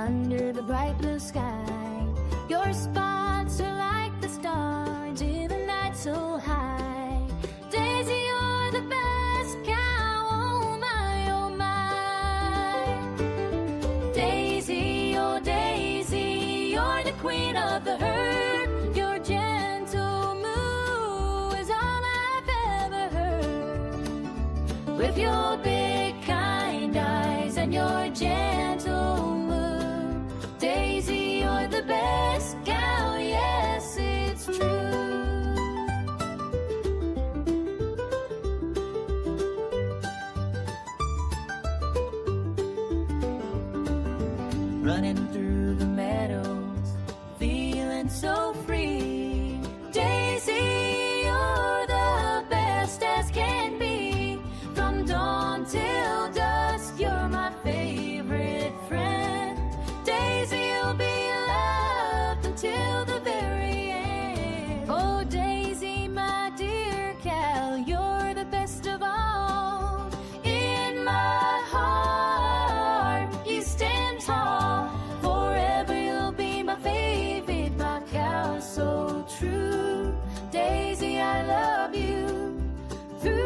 under the bright blue sky. Your spots are like the stars in the night so high. Daisy, you're the best cow, oh my, oh my. Daisy, oh Daisy, you're the queen of the herd. Your gentle moo is all I've ever heard. With your big kind eyes and your gentle moo, Daisy, you're the best gal, yes, it's true. Running through the meadows, feeling so free. Daisy, you're the best as can be. From dawn till dusk, you're my favorite friend. Daisy, you'll be loved until the very end. Oh, Daisy, my dear gal, you're the best of all. In my heart, you stand tall. Forever you'll be my favorite, my cow, so true. Daisy, I love you through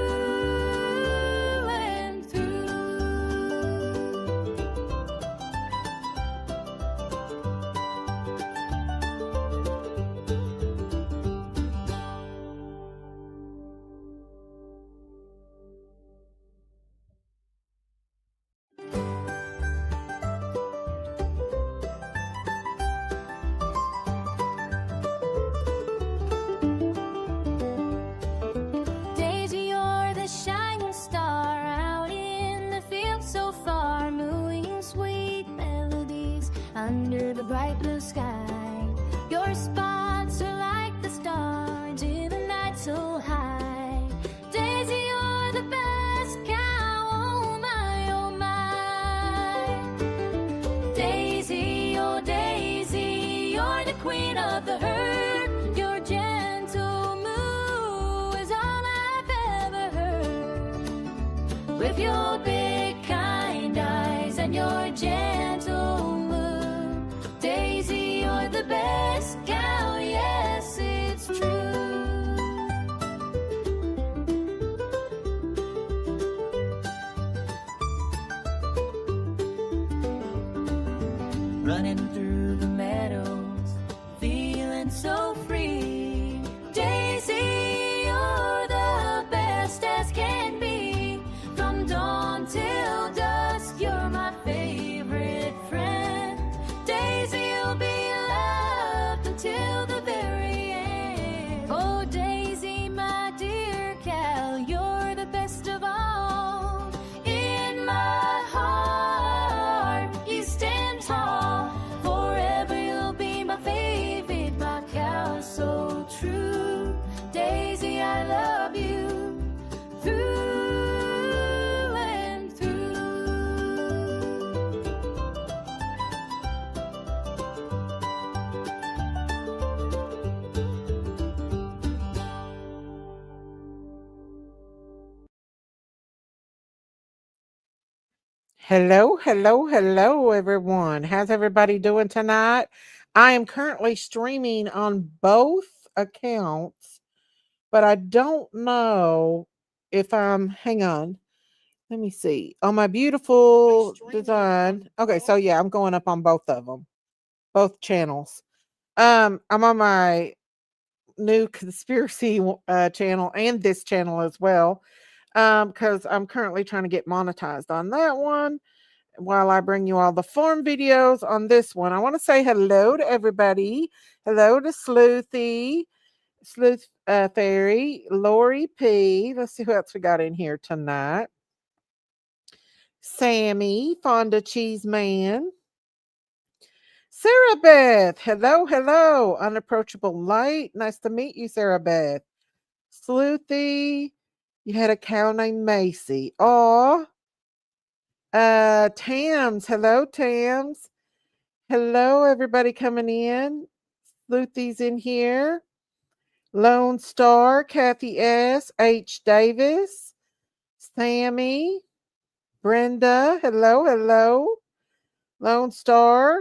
and through. Daisy, you're the shining star out in the field so far, mooing sweet melodies under the bright blue sky. Your spots are like the stars in the night so high. Daisy, you're the best cow, oh my, oh my. Daisy, oh Daisy, you're the queen of the herd. Your gentle moo is all I've ever heard. With your big kind eyes and your gentle moo, Daisy, you're the best gal, yes, it's true. Running through the meadows, feeling so free. Daisy, you're the best as can be. From dawn till dusk, you're my favorite friend. Daisy, you'll be loved until the very end. Oh, Daisy, my dear gal, you're the best of all. In my heart, you stand tall. Forever you'll be my favorite, my cow, so true. Daisy, I love you through and through. Hello, hello, hello, everyone. How's everybody doing tonight? I am currently streaming on both accounts, but I don't know if hang on, let me see. On my beautiful design. Okay, so yeah, I'm going up on both of them, both channels. I'm on my new conspiracy channel and this channel as well, because I'm currently trying to get monetized on that one while I bring you all the form videos on this one. I want to say hello to everybody. Hello to Sleuthy, Sleuth Fairy, Lori P. Let's see who else we got in here tonight. Sammy, Fonda Cheese Man. Sarah Beth, hello, hello. Unapproachable Light, nice to meet you, Sarah Beth. Sleuthy, you had a cow named Macy. Aw. Tams, hello, Tams. Hello, everybody coming in. Sleuthy's in here. Lone Star, Kathy S., H. Davis, Sammy, Brenda, hello, hello. Lone Star.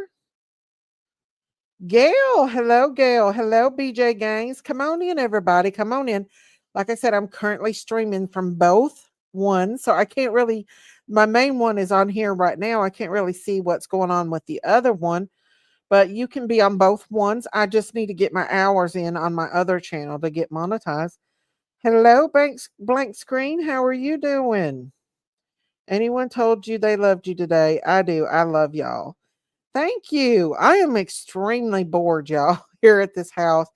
Gail. Hello, Gail. Hello, BJ Gangs. Come on in, everybody. Come on in. Like I said, I'm currently streaming from both one. So I can't really, my main one is on here right now. I can't really see what's going on with the other one, but you can be on both ones. I just need to get my hours in on my other channel to get monetized. Hello, blank screen. How are you doing? Anyone told you they loved you today? I do. I love y'all. Thank you. I am extremely bored, y'all, here at this house.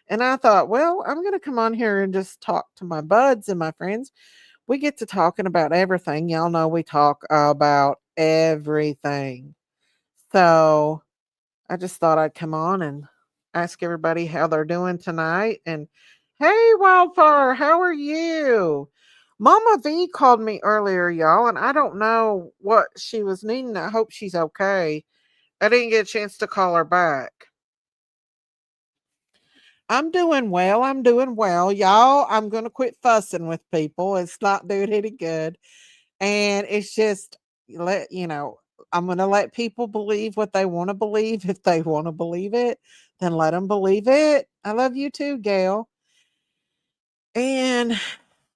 And I thought, well, I'm going to come on here and just talk to my buds and my friends. We get to talking about everything. Y'all know we talk about everything. So I just thought I'd come on and ask everybody how they're doing tonight. And hey, Wildfire, how are you? Mama V called me earlier, y'all, and I don't know what she was needing. I hope she's okay. I didn't get a chance to call her back. I'm doing well. I'm doing well. Y'all, I'm going to quit fussing with people. It's not doing any good. And it's just, I'm going to let people believe what they want to believe. If they want to believe it, then let them believe it. I love you too, Gail. And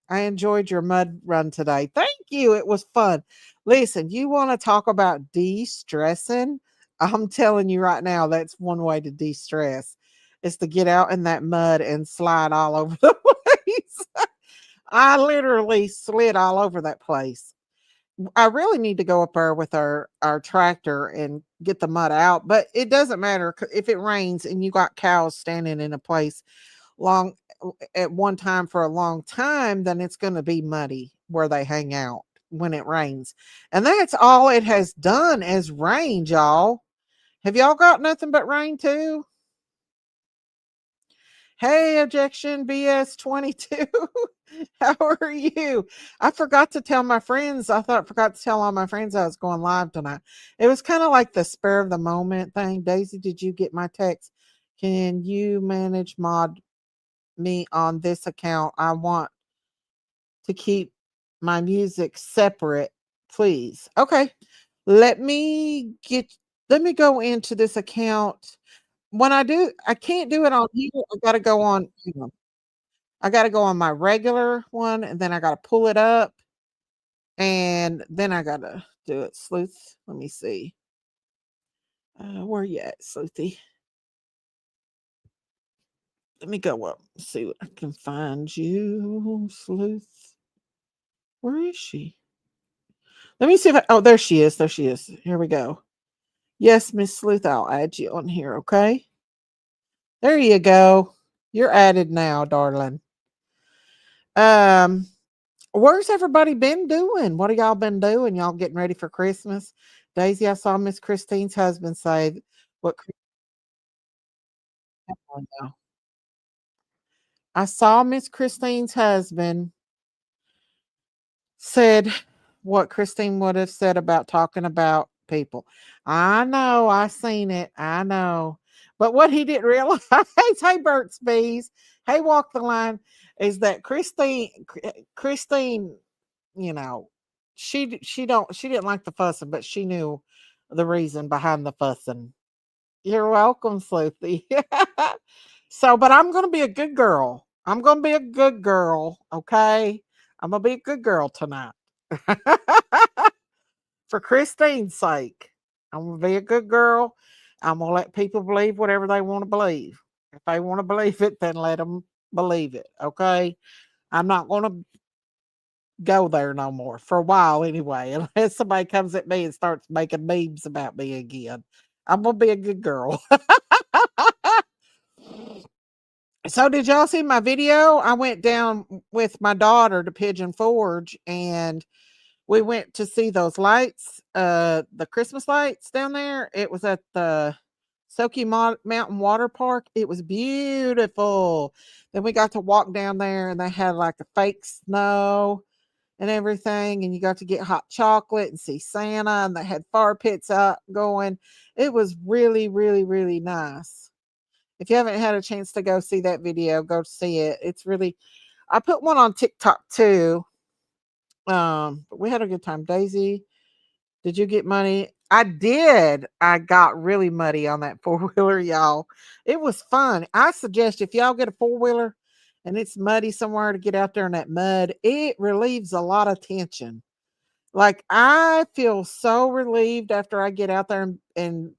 I enjoyed your mud run today. Thank you. It was fun. Listen, you want to talk about de stressing? I'm telling you right now, that's one way to de stress is to get out in that mud and slide all over the place. I literally slid all over that place. I really need to go up there with our tractor and get the mud out, but it doesn't matter if it rains and you got cows standing in a place long at one time for a long time, then it's going to be muddy where they hang out when it rains. And that's all it has done is rain, y'all. Have y'all got nothing but rain too? Hey, objection BS 22. How are you? I forgot to tell my friends. I forgot to tell all my friends I was going live tonight. It was kind of like the spur of the moment thing. Daisy, did you get my text? Can you manage mod me on this account? I want to keep my music separate, please. Okay. Let me get let me go into this account. When I do, I can't do it on here. I gotta go on, I gotta go on my regular one and then I gotta pull it up and then I gotta do it. Sleuth. Let me see. Where you at, Sleuthy? Let me go up. See what I can find you, Sleuth. Where is she? Let me see if oh, there she is. There she is. Here we go. Yes, Miss Sleuth, I'll add you on here, okay? There you go. You're added now, darling. Um, where's everybody been doing? What have y'all been doing? Y'all getting ready for Christmas? Daisy, I saw Miss Christine's husband say what I saw Miss Christine's husband said what Christine would have said about talking about people. I know, I seen it. I know. But what he didn't realize, hey Burt's Bees, hey Walk the Line, is that Christine, you know, she didn't like the fussing, but she knew the reason behind the fussing. You're welcome, Sleuthy. So, but I'm gonna be a good girl. I'm gonna be a good girl, okay? I'm gonna be a good girl tonight. For Christine's sake. I'm gonna be a good girl. I'm gonna let people believe whatever they want to believe. If they want to believe it, then let them believe it. Okay. I'm not gonna go there no more for a while anyway, unless somebody comes at me and starts making memes about me again. I'm gonna be a good girl. So did y'all see my video? I went down with my daughter to Pigeon Forge and we went to see those lights, the Christmas lights down there. It was at the Mountain Water Park. It was beautiful. Then we got to walk down there and they had like a fake snow and everything. And you got to get hot chocolate and see Santa and they had fire pits out going. It was really, really, really nice. If you haven't had a chance to go see that video, go see it. It's really, I put one on TikTok too. But we had a good time. Daisy, Did you get money? I did. I got really muddy on that four wheeler, y'all. It was fun. I suggest if y'all get a four wheeler and it's muddy somewhere to get out there in that mud, it relieves a lot of tension. Like I feel so relieved after I get out there and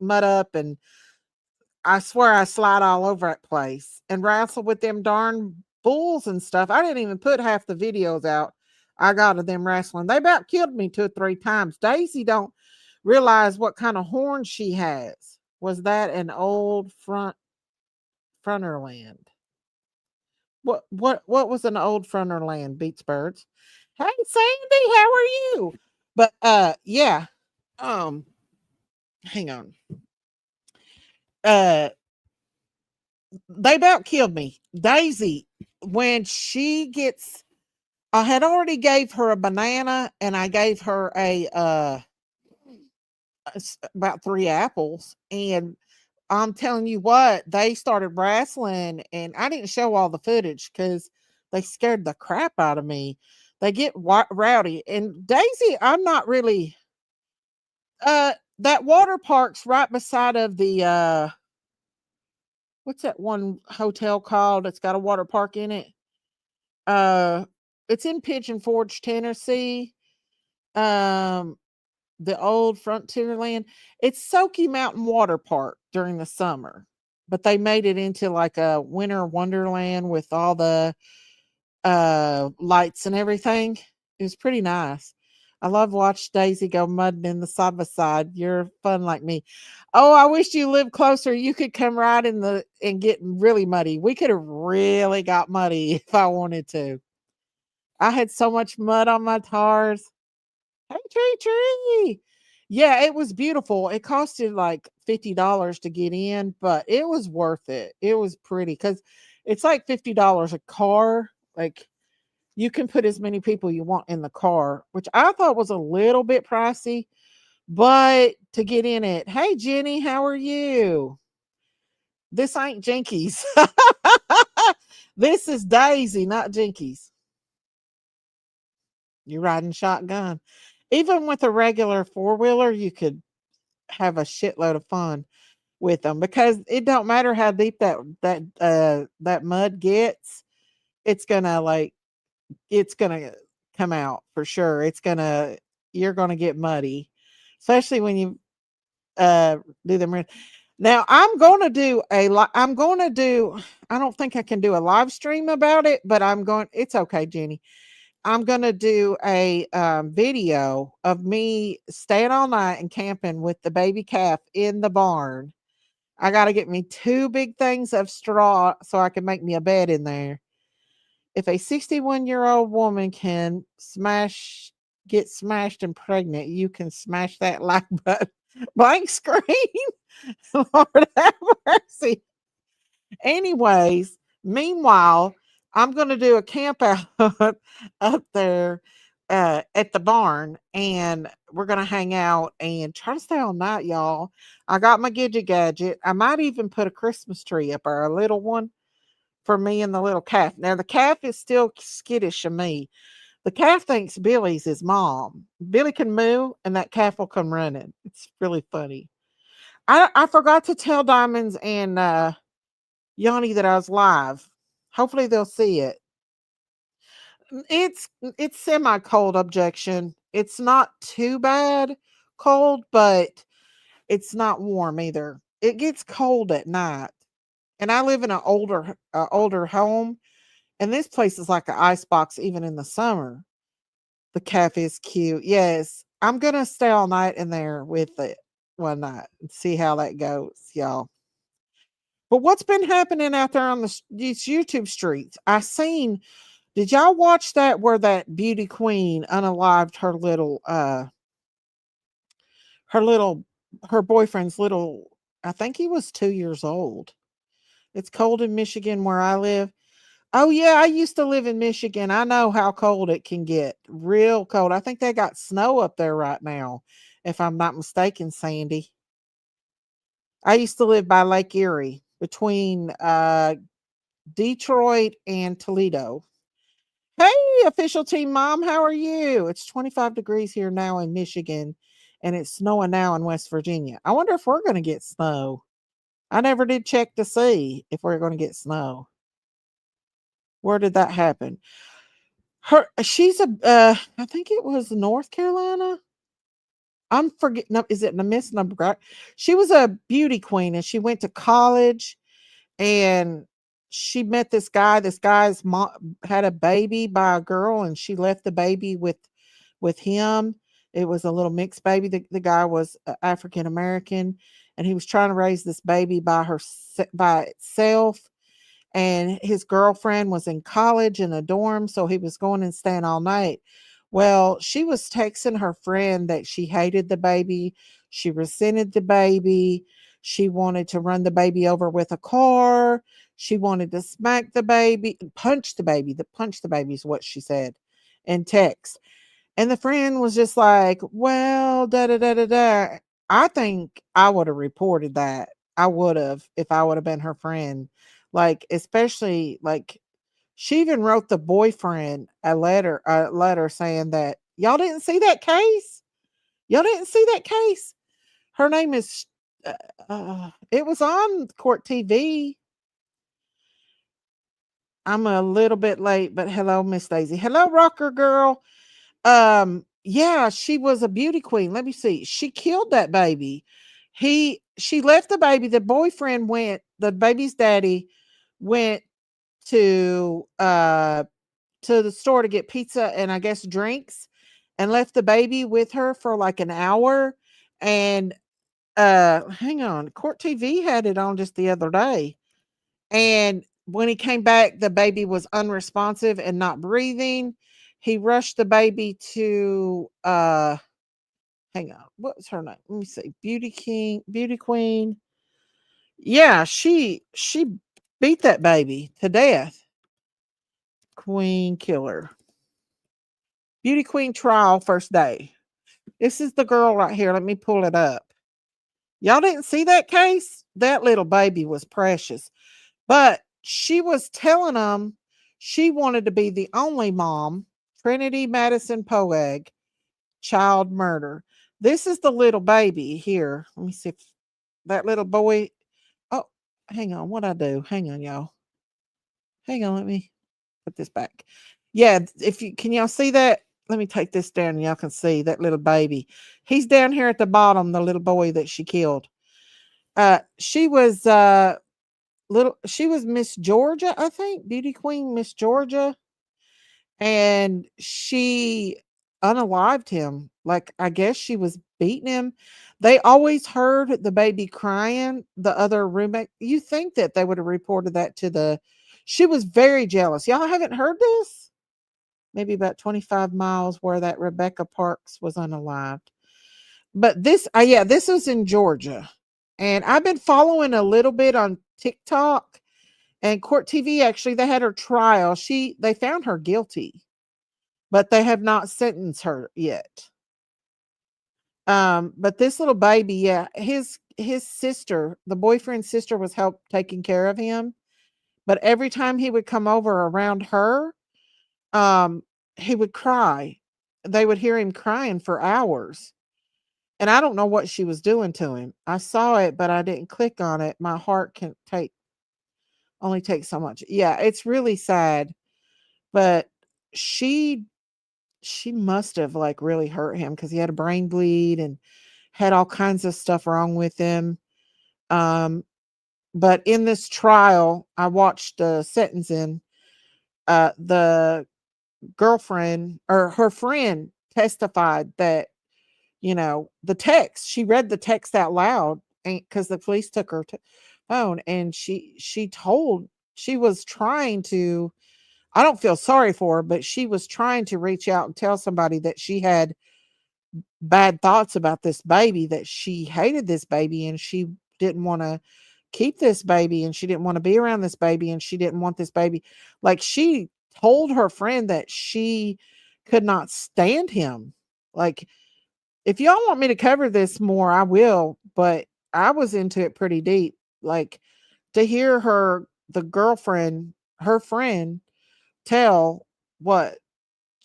mud up, and I swear I slide all over that place and wrestle with them darn bulls and stuff. I didn't even put half the videos out I got of them wrestling. They about killed me 2 or 3 times. Daisy don't realize what kind of horn she has. Was that an old fronterland? What was an old fronterland? Beats birds. Hey Sandy, how are you? But yeah. Um hang on. Uh they about killed me. Daisy, when she gets, I had already gave her a banana and I gave her about 3 apples. And I'm telling you what, they started wrestling and I didn't show all the footage because they scared the crap out of me. They get rowdy. And Daisy, I'm not really, that water park's right beside of the, what's that one hotel called? It's got a water park in it. Uh, it's in Pigeon Forge, Tennessee. Um, the old Frontierland. It's Soaky Mountain Water Park during the summer, but they made it into like a winter wonderland with all the lights and everything. It was pretty nice. I love watch Daisy go mudding in the side by side. You're fun like me. Oh, I wish you lived closer. You could come right in the and get really muddy. We could have really got muddy if I wanted to. I had so much mud on my tires. Hey, tree. Yeah, it was beautiful. It costed like $50 to get in, but it was worth it. It was pretty because it's like $50 a car. Like you can put as many people you want in the car, which I thought was a little bit pricey, but to get in it. Hey, Jenny, how are you? This ain't Jinkies. This is Daisy, not Jinkies. You're riding shotgun. Even with a regular four wheeler, you could have a shitload of fun with them because it don't matter how deep that mud gets, it's gonna like it's gonna come out for sure. You're gonna get muddy, especially when you do them. Now I'm gonna do. I don't think I can do a live stream about it, but I'm going. It's okay, Jenny. I'm gonna do a video of me staying all night and camping with the baby calf in the barn. I got to get me 2 big things of straw so I can make me a bed in there. If a 61-year-old woman can get smashed and pregnant, you can smash that like button. Blank screen. Lord have mercy. Anyways, meanwhile, I'm going to do a camp out up there at the barn and we're going to hang out and try to stay all night, y'all. I got my gadget. I might even put a Christmas tree up there, a little one for me and the little calf. Now, the calf is still skittish of me. The calf thinks Billy's his mom. Billy can moo and that calf will come running. It's really funny. I forgot to tell Diamonds and Yanni that I was live. Hopefully they'll see it. It's semi cold objection. It's not too bad cold, but it's not warm either. It gets cold at night. And I live in an older home, and this place is like an ice box even in the summer. The cafe is cute. Yes, I'm gonna stay all night in there with it one night and see how that goes, y'all. But what's been happening out there on these YouTube streets? I seen. Did y'all watch that where that beauty queen unalived her little her boyfriend's little, I think he was 2 years old. It's cold in Michigan where I live. Oh yeah, I used to live in Michigan. I know how cold it can get. Real cold. I think they got snow up there right now, if I'm not mistaken, Sandy. I used to live by Lake Erie between Detroit and Toledo. Hey, official team mom, how are you? It's 25 degrees here now in Michigan, and it's snowing now in West Virginia. I wonder if we're going to get snow. I never did check to see if we're going to get snow. Where did that happen? She's a, I think it was North Carolina. I'm forgetting. No, is it Miss Nebraska? She was a beauty queen, and she went to college, and she met this guy. This guy's mom had a baby by a girl, and she left the baby with him. It was a little mixed baby. The guy was African American, and he was trying to raise this baby by itself. And his girlfriend was in college in a dorm, so he was going and staying all night. Well, she was texting her friend that she hated the baby, she resented the baby, she wanted to run the baby over with a car, she wanted to smack the baby, punch the baby. The punch the baby is what she said in text. And the friend was just like, well, da da da da da. I think I would have reported that. I would have if I would have been her friend. Like, especially like she even wrote the boyfriend a letter saying that y'all didn't see that case. Y'all didn't see that case. Her name is it was on court TV. I'm a little bit late, but hello, Miss Daisy. Hello, rocker girl. Yeah, she was a beauty queen. Let me see. She killed that baby. She left the baby. The baby's daddy went to to the store to get pizza and I guess drinks and left the baby with her for like an hour. And hang on, Court TV had it on just the other day. And when he came back, the baby was unresponsive and not breathing. He rushed the baby to hang on, what was her name? Let me see. Beauty Queen. Yeah, she beat that baby to death. Queen killer. Beauty Queen trial first day. This is the girl right here. Let me pull it up. Y'all didn't see that case? That little baby was precious. But she was telling them she wanted to be the only mom, Trinity Madison Poague, child murder. This is the little baby here. Let me see if that little boy. Oh, hang on. What I do? Hang on, y'all. Hang on. Let me put this back. Yeah, if you can y'all see that? Let me take this down and y'all can see that little baby. He's down here at the bottom, the little boy that she killed. She was she was Miss Georgia, I think, beauty queen Miss Georgia, and she unalived him. Like I guess she was beating him. They always heard the baby crying. The other roommate, you think that they would have reported that to the. She was very jealous. Y'all haven't heard this? Maybe about 25 miles where that Rebecca Parks was unalived. But this, yeah, this was in Georgia, and I've been following a little bit on TikTok and Court TV. Actually, they had her trial. They found her guilty, but they have not sentenced her yet. But this little baby, yeah, his sister, the boyfriend's sister, was help taking care of him. But every time he would come over around her, um, he would cry. They would hear him crying for hours. And I don't know what she was doing to him. I saw it, but I didn't click on it. My heart can only take so much. Yeah, it's really sad. But she she must have like really hurt him because he had a brain bleed and had all kinds of stuff wrong with him. Um, but in this trial, I watched the sentencing. The girlfriend or her friend testified that the text, she read the text out loud because the police took her phone, and she was trying to. I don't feel sorry for her, but she was trying to reach out and tell somebody that she had bad thoughts about this baby, that she hated this baby and she didn't want to keep this baby and she didn't want to be around this baby and she didn't want this baby. Like she told her friend that she could not stand him. Like, if y'all want me to cover this more, I will, but I was into it pretty deep. Like to hear her, the girlfriend, her friend tell what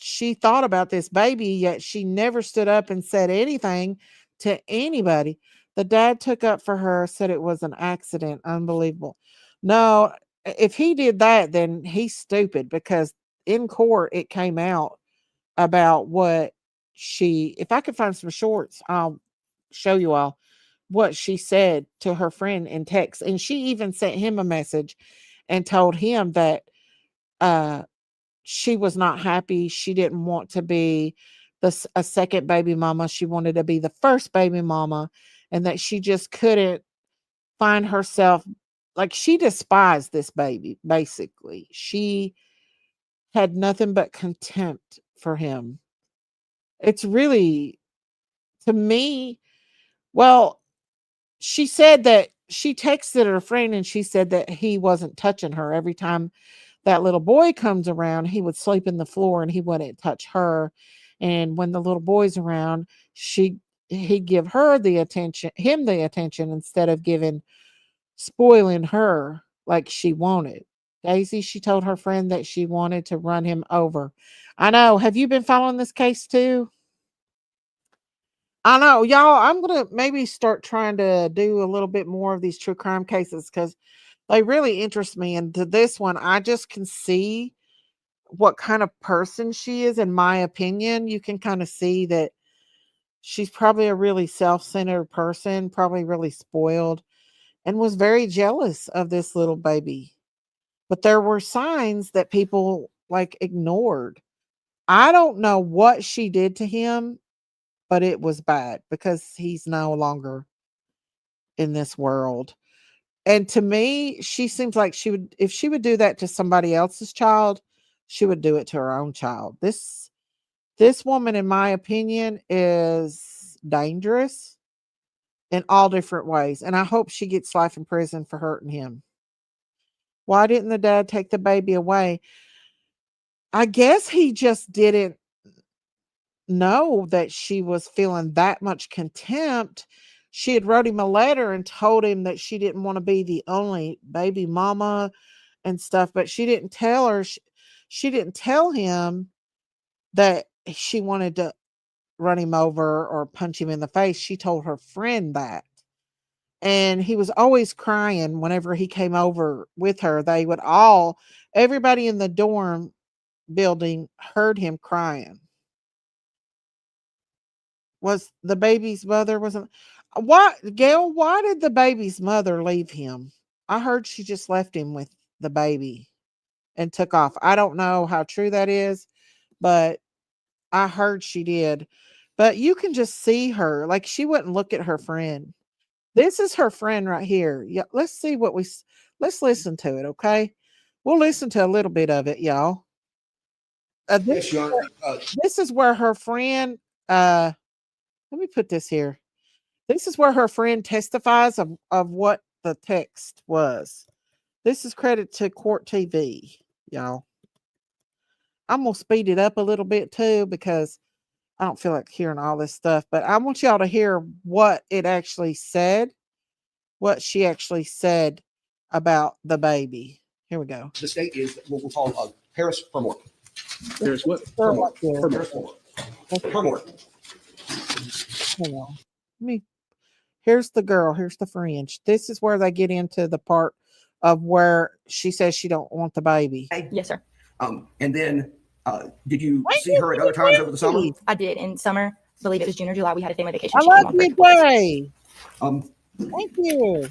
she thought about this baby, yet she never stood up and said anything to anybody. The dad took up for her, said it was an accident. Unbelievable. No, if he did that, then he's stupid because in court it came out about what she, if I could find some shorts, I'll show you all what she said to her friend in text. And she even sent him a message and told him that uh she was not happy. She didn't want to be a second baby mama. She wanted to be the first baby mama, and that she just couldn't find herself, like, she despised this baby. Basically, she had nothing but contempt for him. It's really, to me, well, she said that she texted her friend and she said that he wasn't touching her. Every time that little boy comes around, he would sleep in the floor and he wouldn't touch her. And when the little boy's around, he'd give her the attention, him the attention, instead of spoiling her like she wanted. Daisy, she told her friend that she wanted to run him over. I know. Have you been following this case too? I know, y'all. I'm gonna maybe start trying to do a little bit more of these true crime cases because they really interest me. And to this one, I just can see what kind of person she is. In my opinion, you can kind of see that she's probably a really self-centered person, probably really spoiled, and was very jealous of this little baby. But there were signs that people like ignored. I don't know what she did to him, but it was bad because he's no longer in this world. And to me, she seems like she would, if she would do that to somebody else's child, she would do it to her own child. This woman, in my opinion, is dangerous in all different ways. And I hope she gets life in prison for hurting him. Why didn't the dad take the baby away? I guess he just didn't know that she was feeling that much contempt. She had wrote him a letter and told him that she didn't want to be the only baby mama and stuff, but she didn't tell her, she didn't tell him that she wanted to run him over or punch him in the face. She told her friend that. And he was always crying whenever he came over with her. They would all, everybody in the dorm building heard him crying. Was the baby's mother wasn't why, Gail, why did the baby's mother leave him? I heard she just left him with the baby and took off. I don't know how true that is, but I heard she did. But you can just see her, like she wouldn't look at her friend. This is her friend right here. Yeah, let's see what let's listen to it, okay? We'll listen to a little bit of it, y'all. Yes, Your Honor. This is where her friend let me put this here. This is where her friend testifies of what the text was. This is credit to Court TV, y'all. I'm going to speed it up a little bit too because I don't feel like hearing all this stuff, but I want y'all to hear what it actually said, what she actually said about the baby. Here we go. The state is what we'll call Paris Fermor. There's what? Fermor. Here. Paris Fermor. Fermor. Hang on. Here's the girl. Here's the friend. This is where they get into the part of where she says she don't want the baby. Yes, sir. And then did you see her at other times over the summer? I did. In summer, I believe it was June or July, we had a family vacation. I She came love on for a you, couple days. Jay. Thank you.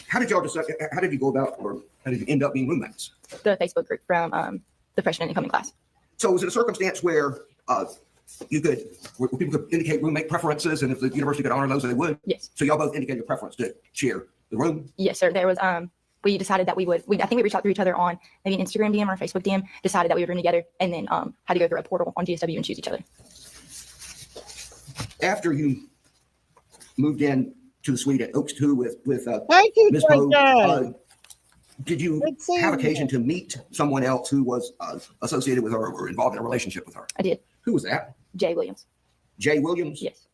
How did y'all decide? How did you go about, or how did you end up being roommates? The Facebook group from the freshman and incoming class. So was it a circumstance where where people could indicate roommate preferences, and if the university could honor those, they would? Yes. So y'all both indicated a preference to share the room? Yes, sir. There was we decided that we would. I think we reached out to each other on maybe an Instagram DM or a Facebook DM. Decided that we would room together, and then had to go through a portal on GSW and choose each other. After you moved in to the suite at Oaks 2 with Thank you, Ms. Jay. Poague, did you Good seeing have you. occasion to meet someone else who was associated with her or involved in a relationship with her? I did. Who was that? Jay Williams. Jay Williams? Yes.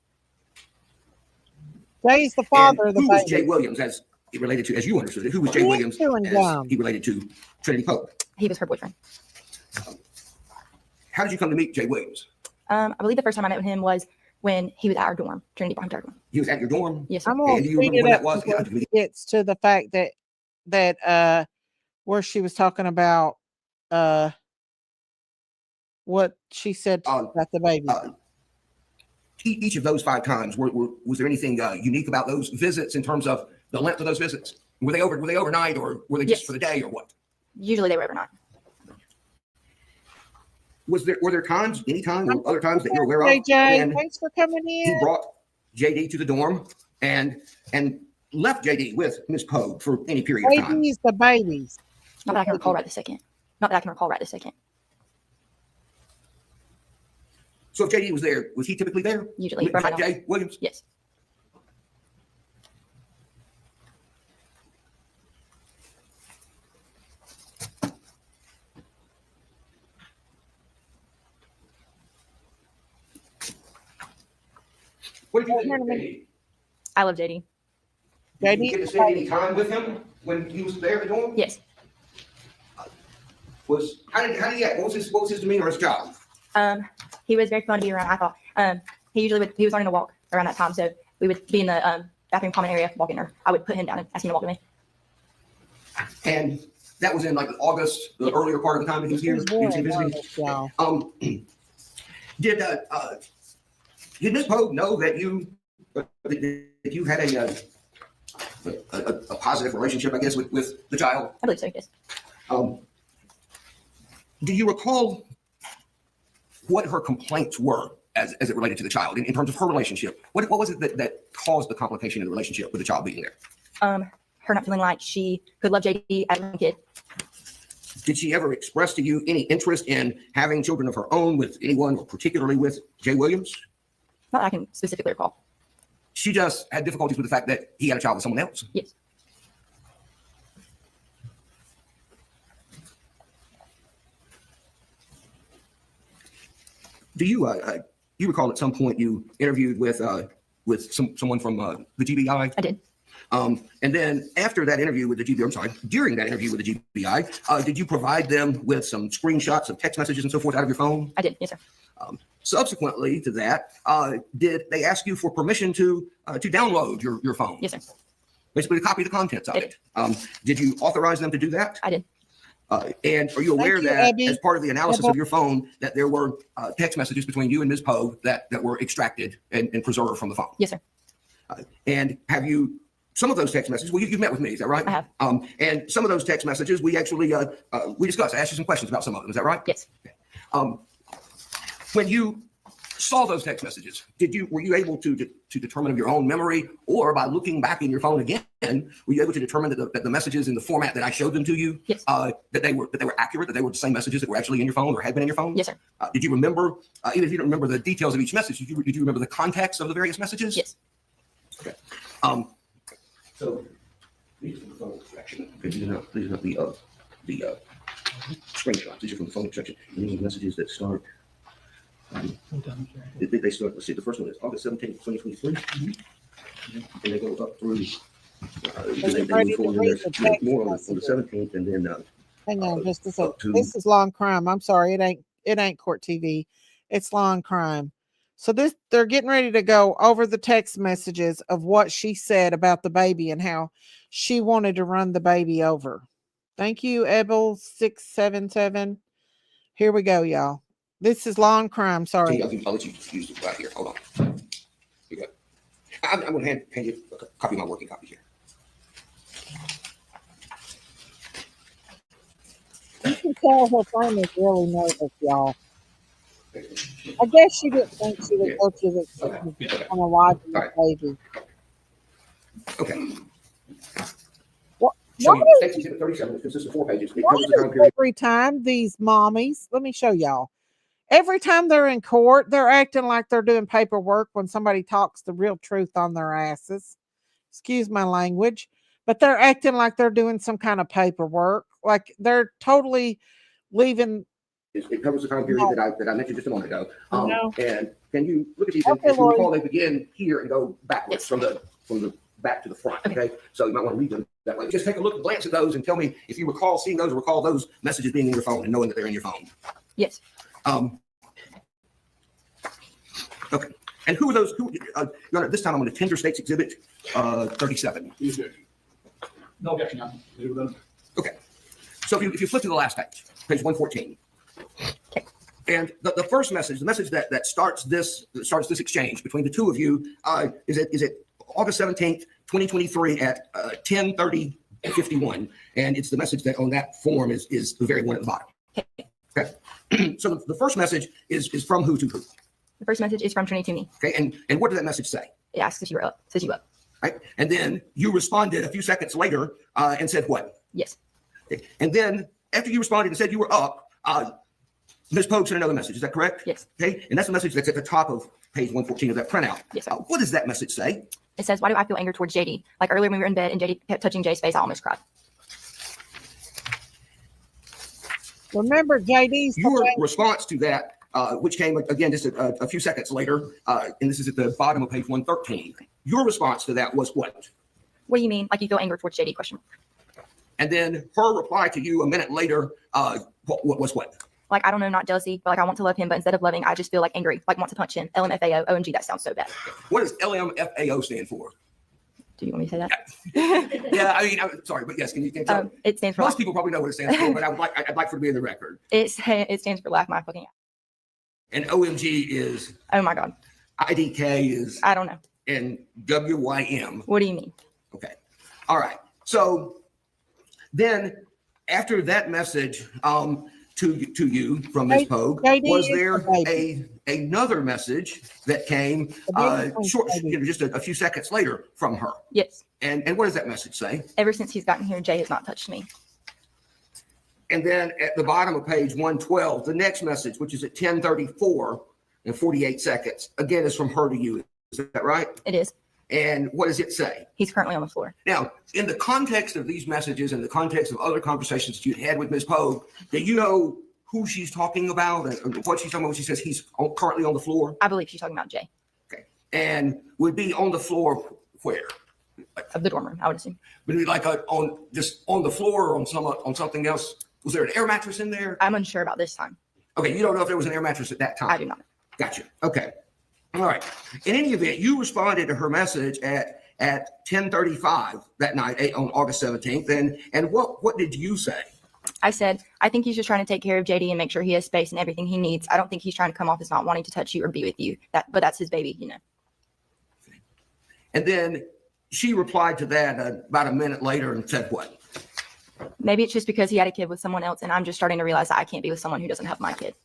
Jay's the And father of the who was baby. Jay Williams as he related to, as you understood it? Who was Jay He Williams doing as dumb. he related to Trinity Poague? He was her boyfriend. how did you come to meet Jay Williams? I believe the first time I met with him was when he was at our dorm, Trinity Poague. He was at your dorm? Yes, sir. I'm gonna And do you remember speed when it that up was? before it gets to the fact that where she was talking about what she said about the baby. Each of those 5 times, was there anything unique about those visits in terms of the length of those visits? Were they overnight, or were they just Yes. for the day, or what? Usually they were overnight. Were there times, any time, or other times that you're aware of? JJ, when thanks for coming he in. brought JD to the dorm and left JD with Miss Poague for any period of time? Babies, the babies. Not that I can recall right this second. So if JD was there, was he typically there? Usually. Jay Williams? Yes. What did you think of JD? I love JD. Did you get to spend any time with him when he was there at the dorm? Yes. How did he act? What was his demeanor as a child? He was very fun to be around, I thought. He was learning to walk around that time, so we would be in the bathroom common area walking, or I would put him down and ask him to walk with me. And that was in like August, the earlier part of the time that he was here. He was visiting. Did Ms. Poague know that you had a positive relationship, I guess, with the child? I believe so, yes. Do you recall what her complaints were as it related to the child in terms of her relationship? What was it that caused the complication in the relationship with the child being there? Her not feeling like she could love JD as a kid. Did she ever express to you any interest in having children of her own with anyone, or particularly with Jay Williams? Not that I can specifically recall. She just had difficulties with the fact that he had a child with someone else. Yes. Do you you recall at some point you interviewed with someone from the GBI? I did. And then after that interview with the GBI, I'm sorry, during that interview with the GBI, did you provide them with some screenshots of text messages and so forth out of your phone? I did, yes, sir. Subsequently to that, did they ask you for permission to download your phone? Yes, sir. Basically, to copy the contents of it. Did you authorize them to do that? I did. And are you aware that Abby. as part of the analysis of your phone, that there were text messages between you and Ms. Poague that were extracted and preserved from the phone? Yes, sir. And have you, some of those text messages, well, you've met with me, is that right? I have. And some of those text messages, we actually, we discussed, I asked you some questions about some of them, is that right? Yes. When you saw those text messages, were you able to determine of your own memory, or by looking back in your phone again, were you able to determine that the messages in the format that I showed them to you, yes, that they were accurate, that they were the same messages that were actually in your phone or had been in your phone? Yes, sir. Did you remember, even if you don't remember the details of each message, did you remember the context of the various messages? Yes. Okay. So these are from the phone section. These are not the screenshots. These are from the phone section. And these are messages that start. They start. Let's see. The first one is August 17th, 2023, and they go up through. They move forward more on the 17th, and then. Hang on, just a second. This is Law and Crime. I'm sorry, it ain't Court TV. It's Law and Crime. So they're getting ready to go over the text messages of what she said about the baby and how she wanted to run the baby over. Thank you, Ebel677. Here we go, y'all. This is Law and Crime. Sorry. I'll let you use it right here. Hold on. Here you go. I'm going to hand you a copy of my working copy here. You can tell her phone is really nervous, y'all. I guess she didn't think she would go to the on a live baby. Okay. What? So Why Exhibit 37 consists of 4 pages. It why covers the time does period. every time these mommies, let me show y'all. Every time they're in court, they're acting like they're doing paperwork when somebody talks the real truth on their asses. Excuse my language, but they're acting like they're doing some kind of paperwork. Like they're totally leaving. It covers the time period that I mentioned just a moment ago. No. And can you look at these? Okay, if you Lori. recall, they begin here and go backwards from the back to the front. Okay. So you might want to read them that way. Just take a look, glance at those, and tell me if you recall seeing those or recall those messages being in your phone and knowing that they're in your phone. Yes. Okay. And who are those? Your Honor, this time I'm on the Tender States Exhibit 37. No objection, Your Honor. Okay. So if you flip to the last page 114. Okay. And the first message, the message that starts this exchange between the two of you, is it August 17th, 2023 at 10:30:51, and it's the message that on that form is the very one at the bottom. Okay. So the first message is from who to who? The first message is from Trinity to me. Okay. And what did that message say? It asks if you were up. Says you up. Right. And then you responded a few seconds later and said what? Yes. Okay. And then after you responded and said you were up, Ms. Poague sent another message. Is that correct? Yes. Okay. And that's the message that's at the top of page 114 of that printout. Yes, sir. What does that message say? It says, why do I feel anger towards JD? Like earlier when we were in bed and JD kept touching Jay's face, I almost cried. Remember, JD's Your response to that, which came again just a few seconds later, and this is at the bottom of page 113. Your response to that was what? What do you mean? Like you feel anger towards JD? Question. And then her reply to you a minute later, what was what? Like, I don't know, not jealousy, but like I want to love him, but instead of loving, I just feel like angry, like want to punch him. LMFAO, OMG, that sounds so bad. What does LMFAO stand for? Do you want me to say that? Yeah, I mean, I'm sorry, but yes, can you tell? It stands for Most people probably know what it stands for, but I'd like for it to be in the record. it stands for laugh my fucking ass. And OMG is, Oh my God. IDK is, I don't know. and WYM. What do you mean? Okay. All right. So then after that message to you from Ms. Poague, was there another message that came short, just a few seconds later from her? Yes. And what does that message say? Ever since he's gotten here, Jay has not touched me. And then at the bottom of page 112, the next message, which is at 10:34 and 48 seconds, again, is from her to you. Is that right? It is. And what does it say? He's currently on the floor. Now, in the context of these messages and the context of other conversations that you had with Ms. Poague, do you know who she's talking about and what she's talking about when she says he's currently on the floor? I believe she's talking about Jay. Okay. And would be on the floor where? Of the dorm room, I would assume. Would it be like on the floor or on something else? Was there an air mattress in there? I'm unsure about this time. Okay, you don't know if there was an air mattress at that time? I do not. Gotcha. Okay. All right. In any event, you responded to her message at 10:35 that night on August 17th. And what did you say? I said, I think he's just trying to take care of JD and make sure he has space and everything he needs. I don't think he's trying to come off as not wanting to touch you or be with you. But that's his baby, you know. And then she replied to that about a minute later and said what? Maybe it's just because he had a kid with someone else, and I'm just starting to realize that I can't be with someone who doesn't have my kid.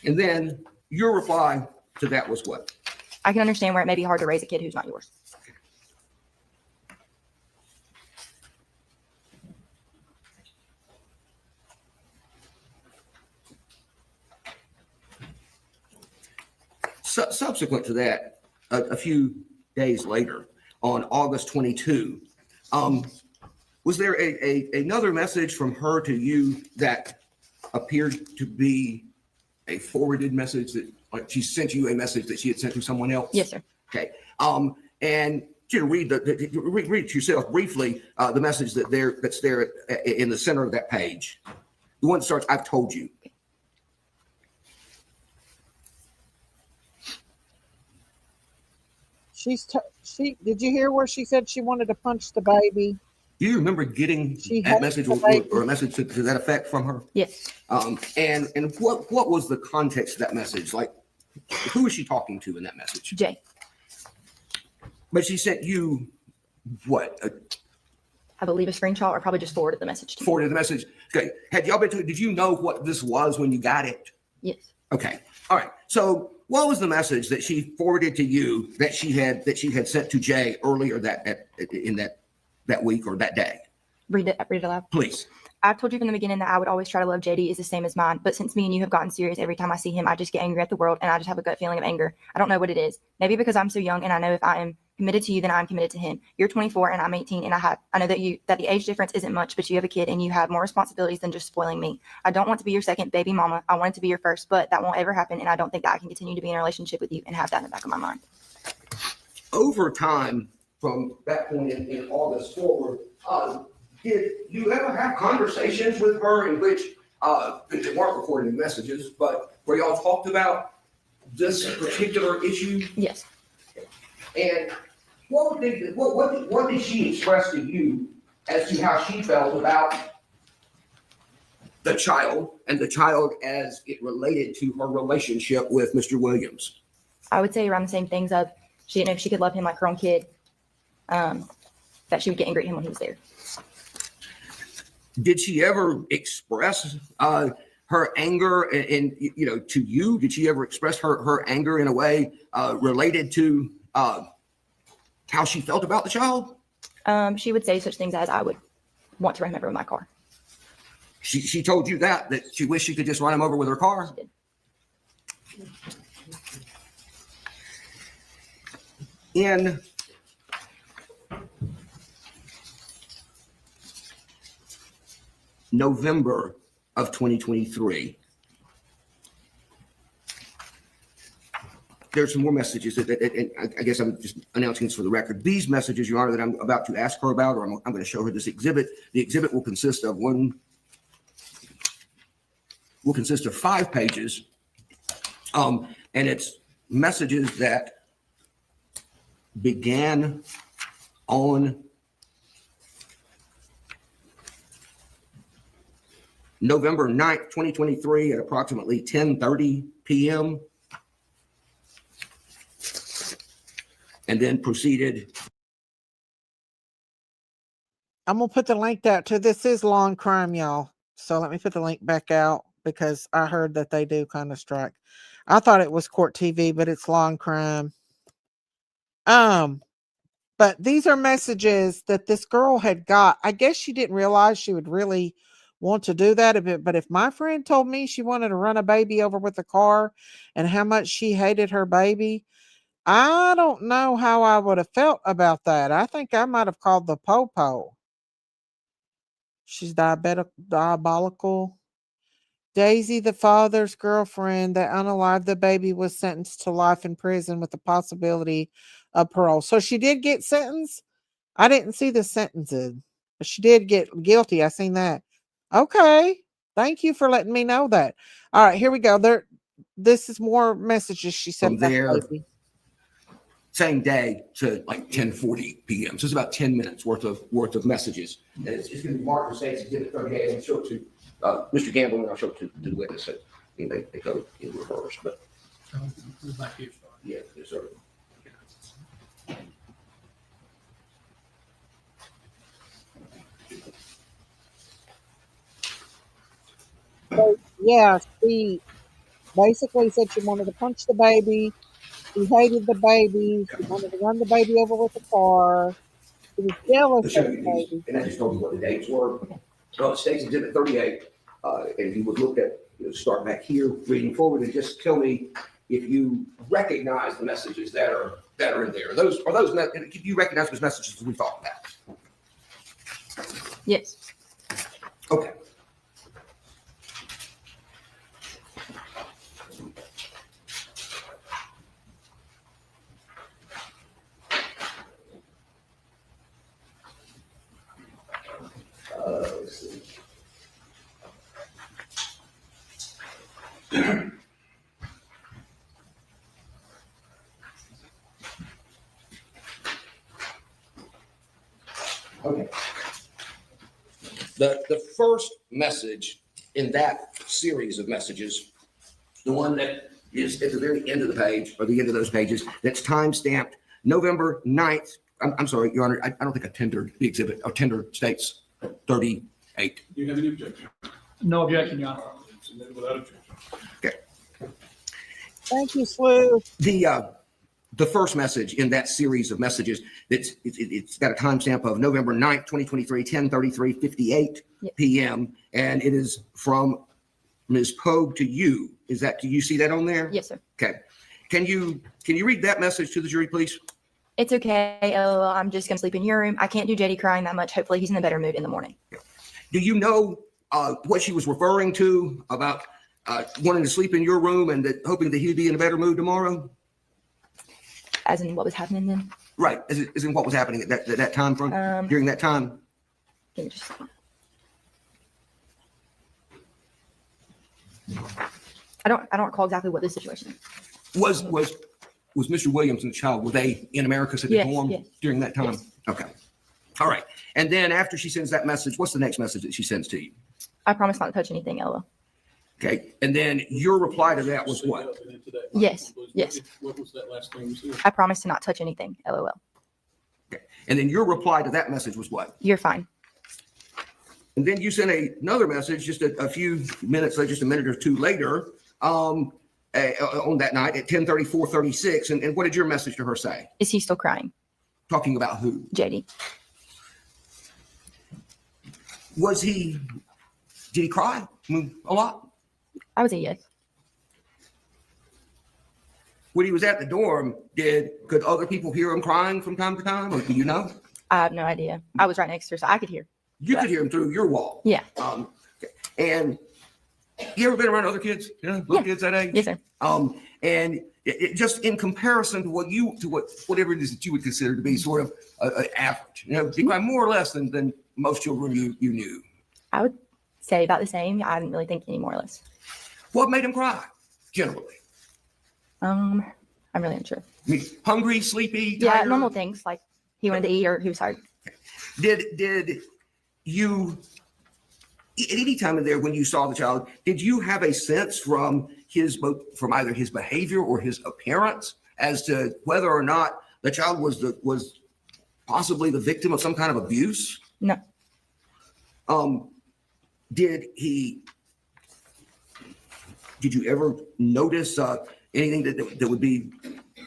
And then your reply to that was what? I can understand where it may be hard to raise a kid who's not yours. Subsequent to that, a few days later, on August 22, was there another message from her to you that appeared to be a forwarded message that like she sent you a message that she had sent to someone else? Yes, sir. Okay. And to read it yourself briefly, the message that's there in the center of that page, the one that starts, "I've told you." Did you hear where she said she wanted to punch the baby? Do you remember getting She that had message the or baby. a message to that effect from her? Yes. And what was the context of that message? Like, who was she talking to in that message? Jay. But she sent you what? I believe a screenshot or probably just forwarded the message to me. Forwarded the message. Okay. Had y'all been to? Did you know what this was when you got it? Yes. Okay. All right. So what was the message that she forwarded to you that she had sent to Jay earlier in that week or that day? Read it aloud. Please. I've told you from the beginning that I would always try to love JD is the same as mine. But since me and you have gotten serious, every time I see him, I just get angry at the world and I just have a gut feeling of anger. I don't know what it is. Maybe because I'm so young and I know if I am committed to you, then I'm committed to him. You're 24 and I'm 18 and I know that the age difference isn't much, but you have a kid and you have more responsibilities than just spoiling me. I don't want to be your second baby mama. I want it to be your first, but that won't ever happen. And I don't think that I can continue to be in a relationship with you and have that in the back of my mind. Over time, from that point in August forward, did you ever have conversations with her in which they weren't recorded messages, but where y'all talked about this particular issue. Yes. And what did she express to you as to how she felt about the child and the child as it related to her relationship with Mr. Williams? I would say around the same things of she didn't know if she could love him like her own kid, that she would get angry at him when he was there. Did she ever express her anger and to you? Did she ever express her anger in a way related to how she felt about the child? She would say such things as, I would want to run him over with my car. She told you that she wished she could just run him over with her car? She did. In November of 2023, there's some more messages and I guess I'm just announcing this for the record. These messages, Your Honor, that I'm about to ask her about, or I'm going to show her this exhibit. The exhibit will consist of 5 pages, and it's messages that began on November 9th, 2023 at approximately 10:30 p.m. and then proceeded. I'm going to put the link out to this is Law and Crime, y'all. So let me put the link back out because I heard that they do kind of strike. I thought it was Court TV, but it's Law and Crime. But these are messages that this girl had got. I guess she didn't realize she would really want to do that. But if my friend told me she wanted to run a baby over with a car and how much she hated her baby, I don't know how I would have felt about that. I think I might have called the po-po. She's diabolical. Daisy, the father's girlfriend that unalived the baby, was sentenced to life in prison with the possibility of parole. So she did get sentenced. I didn't see the sentences, but she did get guilty. I seen that. Okay. Thank you for letting me know that. All right, here we go. This is more messages she sent From there, back, baby. Same day to like 10:40 p.m. So it's about 10 minutes worth of messages. And it's going to be marked for State's Exhibit 38. I'll show it to Mr. Gamble, and I'll show it to the witness. So, they go in reverse, but yeah, yes, sir. So, yeah, she basically said she wanted to punch the baby. She hated the baby. She wanted to run the baby over with the car. She was jealous of the baby. And I just told you what the dates were. So State's Exhibit 38, and you would look at, start back here, reading forward, and just tell me if you recognize the messages that are in there. If you recognize those messages we talked about. Yes. Okay. Let's see. Okay. The first message in that series of messages, the one that is at the very end of the page, or the end of those pages, that's time-stamped November 9th. I'm sorry, Your Honor, I don't think I tendered the exhibit. Or tendered States 38. Do you have any objection? No objection, Your Honor. Submitted without objection. Okay. Thank you, Slew. The first message in that series of messages, it's got a timestamp of November 9th, 2023, 10:33:58 p.m. And it is from Ms. Poague to you. Do you see that on there? Yes, sir. Okay. Can you read that message to the jury, please? It's okay. LOL, I'm just going to sleep in your room. I can't do JD crying that much. Hopefully he's in a better mood in the morning. Do you know what she was referring to about wanting to sleep in your room and hoping that he'd be in a better mood tomorrow? As in what was happening then? Right. As in what was happening at that time during that time? Give me just a second. I don't recall exactly what this situation is. Was Mr. Williams and the child, were they in America's at the Yes, dorm yes. during that time? Yes. Okay. All right. And then after she sends that message, what's the next message that she sends to you? I promise not to touch anything, LOL. Okay. And then your reply to that was what? Yes, yes. What was that last thing you said? I promise to not touch anything, LOL. Okay. And then your reply to that message was what? You're fine. And then you sent another message just a few minutes, just a minute or two later, on that night at 10:34:36. And what did your message to her say? Is he still crying? Talking about who? JD. Did he cry? I mean, a lot? I would say yes. When he was at the dorm, could other people hear him crying from time to time? Or do you know? I have no idea. I was right next to her, so I could hear. You could hear him through your wall. Yeah. And you ever been around other kids? Little Yeah. kids that age? Yes, sir. And it just in comparison to whatever it is that you would consider to be sort of average, he cried more or less than most children you knew. I would say about the same. I didn't really think any more or less. What made him cry? Generally, I'm really unsure. I mean, hungry, sleepy, Yeah, tired? normal things like he wanted to eat or he was tired. Did you at any time in there when you saw the child, did you have a sense from either his behavior or his appearance as to whether or not the child was possibly the victim of some kind of abuse? No. Did you ever notice anything that would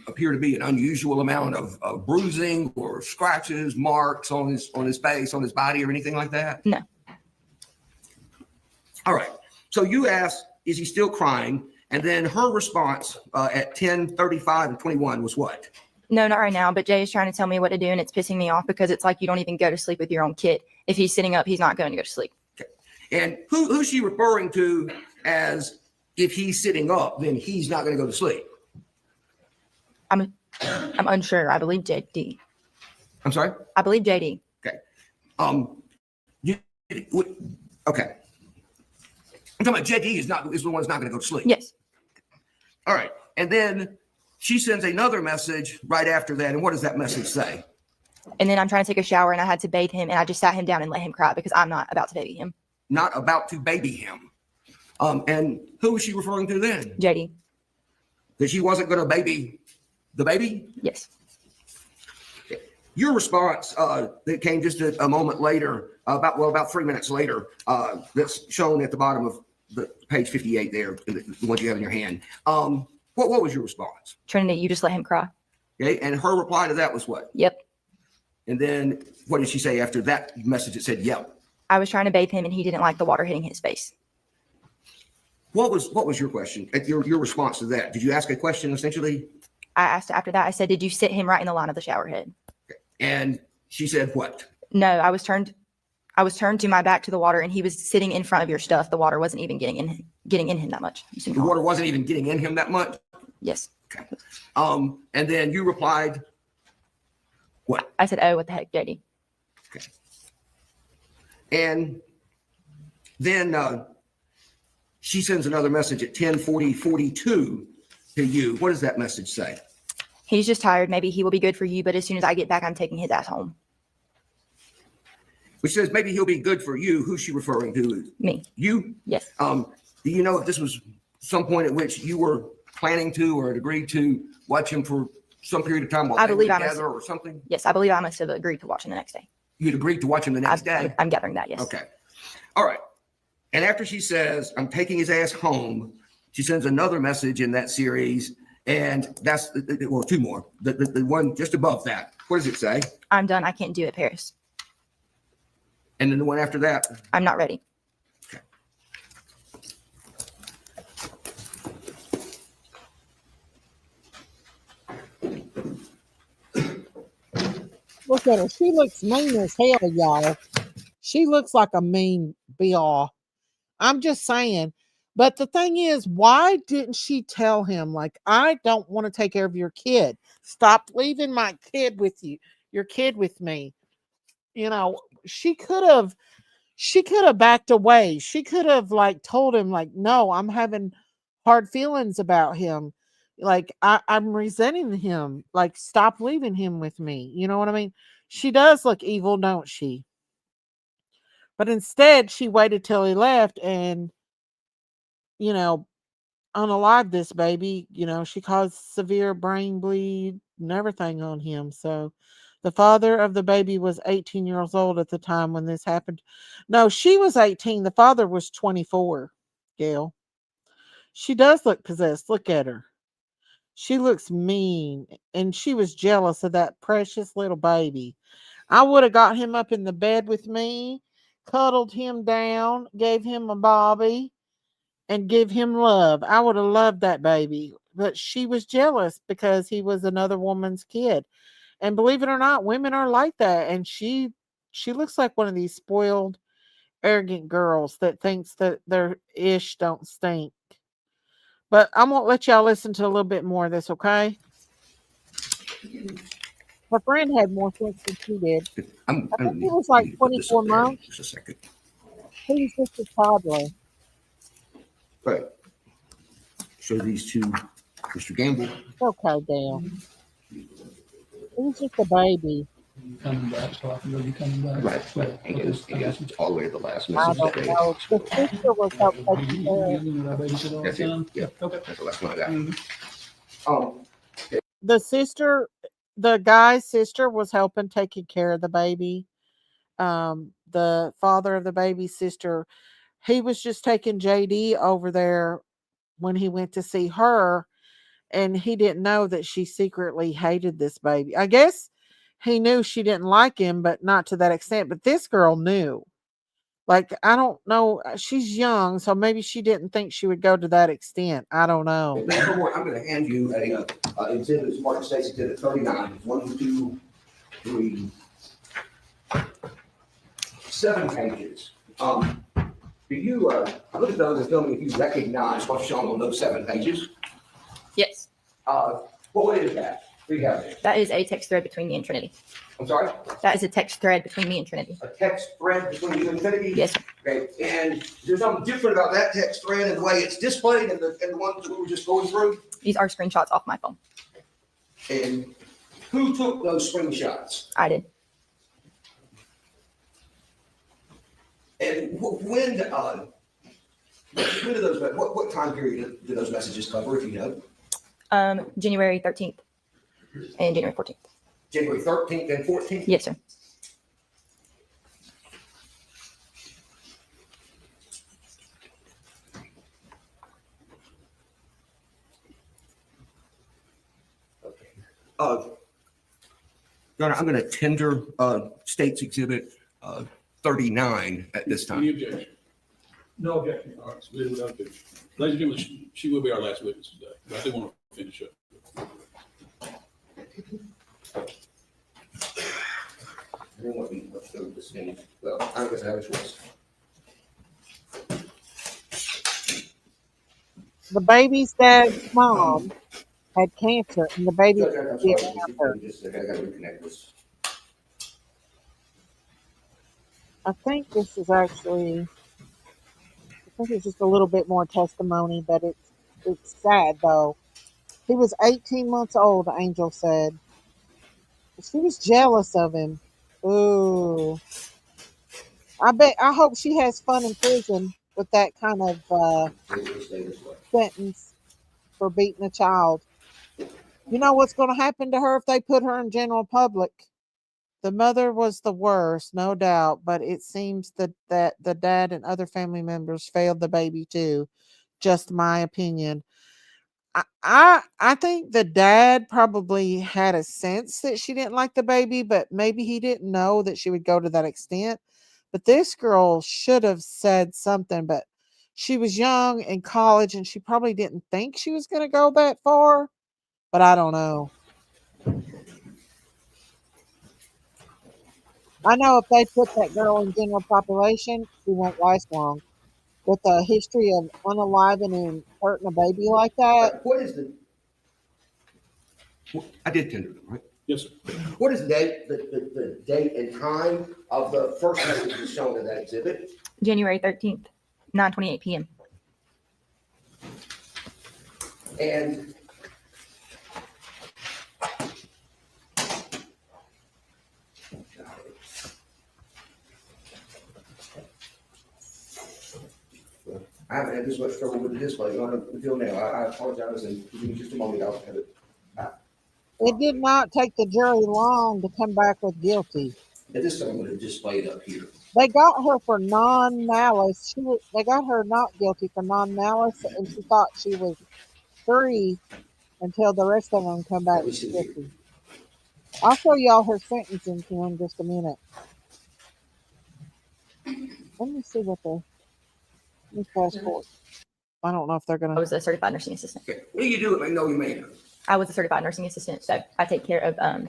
appear to be an unusual amount of bruising or scratches, marks on his face, on his body, or anything like that? No. All right. So you asked, is he still crying? And then her response at 10:35:21 was what? No, not right now. But Jay is trying to tell me what to do, and it's pissing me off because it's like you don't even go to sleep with your own kid. If he's sitting up, he's not going to go to sleep. Okay. And who's she referring to as if he's sitting up, then he's not going to go to sleep? I'm unsure. I believe JD. I'm sorry? I believe JD. Okay. Okay. I'm talking about JD is the one that's not going to go to sleep. Yes. All right. And then she sends another message right after that. And what does that message say? And then I'm trying to take a shower and I had to bathe him and I just sat him down and let him cry because I'm not about to baby him. Not about to baby him. And who was she referring to then? JD. That she wasn't going to baby the baby? Yes. Your response that came just a moment later, about 3 minutes later, that's shown at the bottom of the page 58 there, the one you have in your hand. What was your response? Trinity, you just let him cry. Okay, and her reply to that was what? Yep. And then what did she say after that message that said yep? I was trying to bathe him and he didn't like the water hitting his face. What was your question? Your response to that? Did you ask a question essentially? I asked after that, I said, did you sit him right in the line of the shower head? And she said what? No, I was turned to my back to the water and he was sitting in front of your stuff. The water wasn't even getting in him that much. The water wasn't even getting in him that much? Yes. Okay. And then you replied what? I said, oh, what the heck, JD? Okay. And then she sends another message at 10:42 to you. What does that message say? He's just tired. Maybe he will be good for you, but as soon as I get back, I'm taking his ass home. Which says maybe he'll be good for you. Who's she referring to? Me. You? Yes. Do you know if this was some point at which you were planning to or had agreed to watch him for some period of time while I they were believe I must- together or something? Yes, I believe I must have agreed to watch him the next day. You'd agreed to watch him the next day? I'm gathering that, yes. Okay. All right. And after she says, I'm taking his ass home, she sends another message in that series. And that's, well, two more. The one just above that. What does it say? I'm done. I can't do it, Paris. And then the one after that. I'm not ready. Look at her. She looks mean as hell, y'all. She looks like a mean BR. I'm just saying. But the thing is, why didn't she tell him, like, I don't want to take care of your kid. Stop leaving my kid with you, your kid with me. You know, she could have backed away. She could have like told him, like, no, I'm having hard feelings about him. Like I'm resenting him. Like, stop leaving him with me. You know what I mean? She does look evil, don't she? But instead, she waited till he left and, you know, unalive this baby. You know, she caused severe brain bleed and everything on him. So the father of the baby was 18 years old at the time when this happened. No, she was 18. The father was 24, Gail. She does look possessed. Look at her. She looks mean, and she was jealous of that precious little baby. I would have got him up in the bed with me, cuddled him down, gave him a bobby, and give him love. I would have loved that baby. But she was jealous because he was another woman's kid. And believe it or not, women are like that. And she looks like one of these spoiled, arrogant girls that thinks that their ish don't stink. But I'm gonna let y'all listen to a little bit more of this, okay? Her friend had more sense than she did. I think he was like 24 months. Just a second. He was just a toddler. Right. Show these two, Mr. Gamble. Okay, Dale. He was just a baby. Coming back, so I can know you coming back. Right. Well, And it's all the way to the last I message. don't know. The sister was help You taking care of. know what I babysit all the That's it. time? Yeah. Okay. That's the last one I got. Mhm. The sister, the guy's sister was helping taking care of the baby. The father of the baby's sister, he was just taking JD over there when he went to see her, and he didn't know that she secretly hated this baby. I guess he knew she didn't like him, but not to that extent. But this girl knew. Like, I don't know. She's young, so maybe she didn't think she would go to that extent. I don't know. Number one, I'm going to hand you a exhibit, as Martin States Exhibit 39. 1, 2, 3, 7 pages. Do you, I looked at those and tell me if you recognize what's shown on those 7 pages. Yes, What is that? What do you have there? that is a text thread between me and Trinity. I'm sorry? That is a text thread between me and Trinity. A text thread between you and Trinity? Yes, sir. Okay, and is there something different about that text thread and the way it's displayed and the ones that we were just going through? These are screenshots off my phone. And who took those screenshots? I did. And when did those, what time period did those messages cover, if you know? January 13th and January 14th. January 13th and 14th? Yes, sir. Okay. Your Honor, I'm going to tender State's Exhibit 39 at this Any time. objection? No objection. All right, submitted without objection. Ladies and gentlemen, she will be our last witness today, but I do want to finish up. I don't want to be, let's go with this thing. Well, I guess I have a choice. The baby's dad's mom had cancer, and the baby Judge, I'm was sorry, around her. I got to reconnect this. I think this is actually, I think it's just a little bit more testimony, but it's sad though. He was 18 months old, Angel said. She was jealous of him. Ooh. I hope she has fun in prison with that kind of sentence for beating a child. You know what's going to happen to her if they put her in general public? The mother was the worst, no doubt, but it seems that the dad and other family members failed the baby too. Just my opinion. I think the dad probably had a sense that she didn't like the baby, but maybe he didn't know that she would go to that extent. But this girl should have said something, but she was young in college and she probably didn't think she was going to go that far. But I don't know. I know if they put that girl in general population, she won't last long. With a history of unaliving and hurting a baby like that, What is the, I did tender them, right? Yes, sir. What is the date, the date and time of the first message that's shown in that exhibit? January 13th, 9:28 p.m. And I haven't had this much trouble with the display until now. I apologize, and give me just a moment. I'll have it. It did not take the jury long to come back with guilty. At this time, I'm going to display it up here. They got her for non-malice. They got her not guilty for non-malice, and she thought she was free until the rest of them come back Let me see here. guilty. I'll show y'all her sentencing in just a minute. Let me see what the. Let me fast forward. I don't know if they're I gonna. was a certified nursing assistant. Okay. What do you do at Magnolia Manor? I was a certified nursing assistant, so I take care of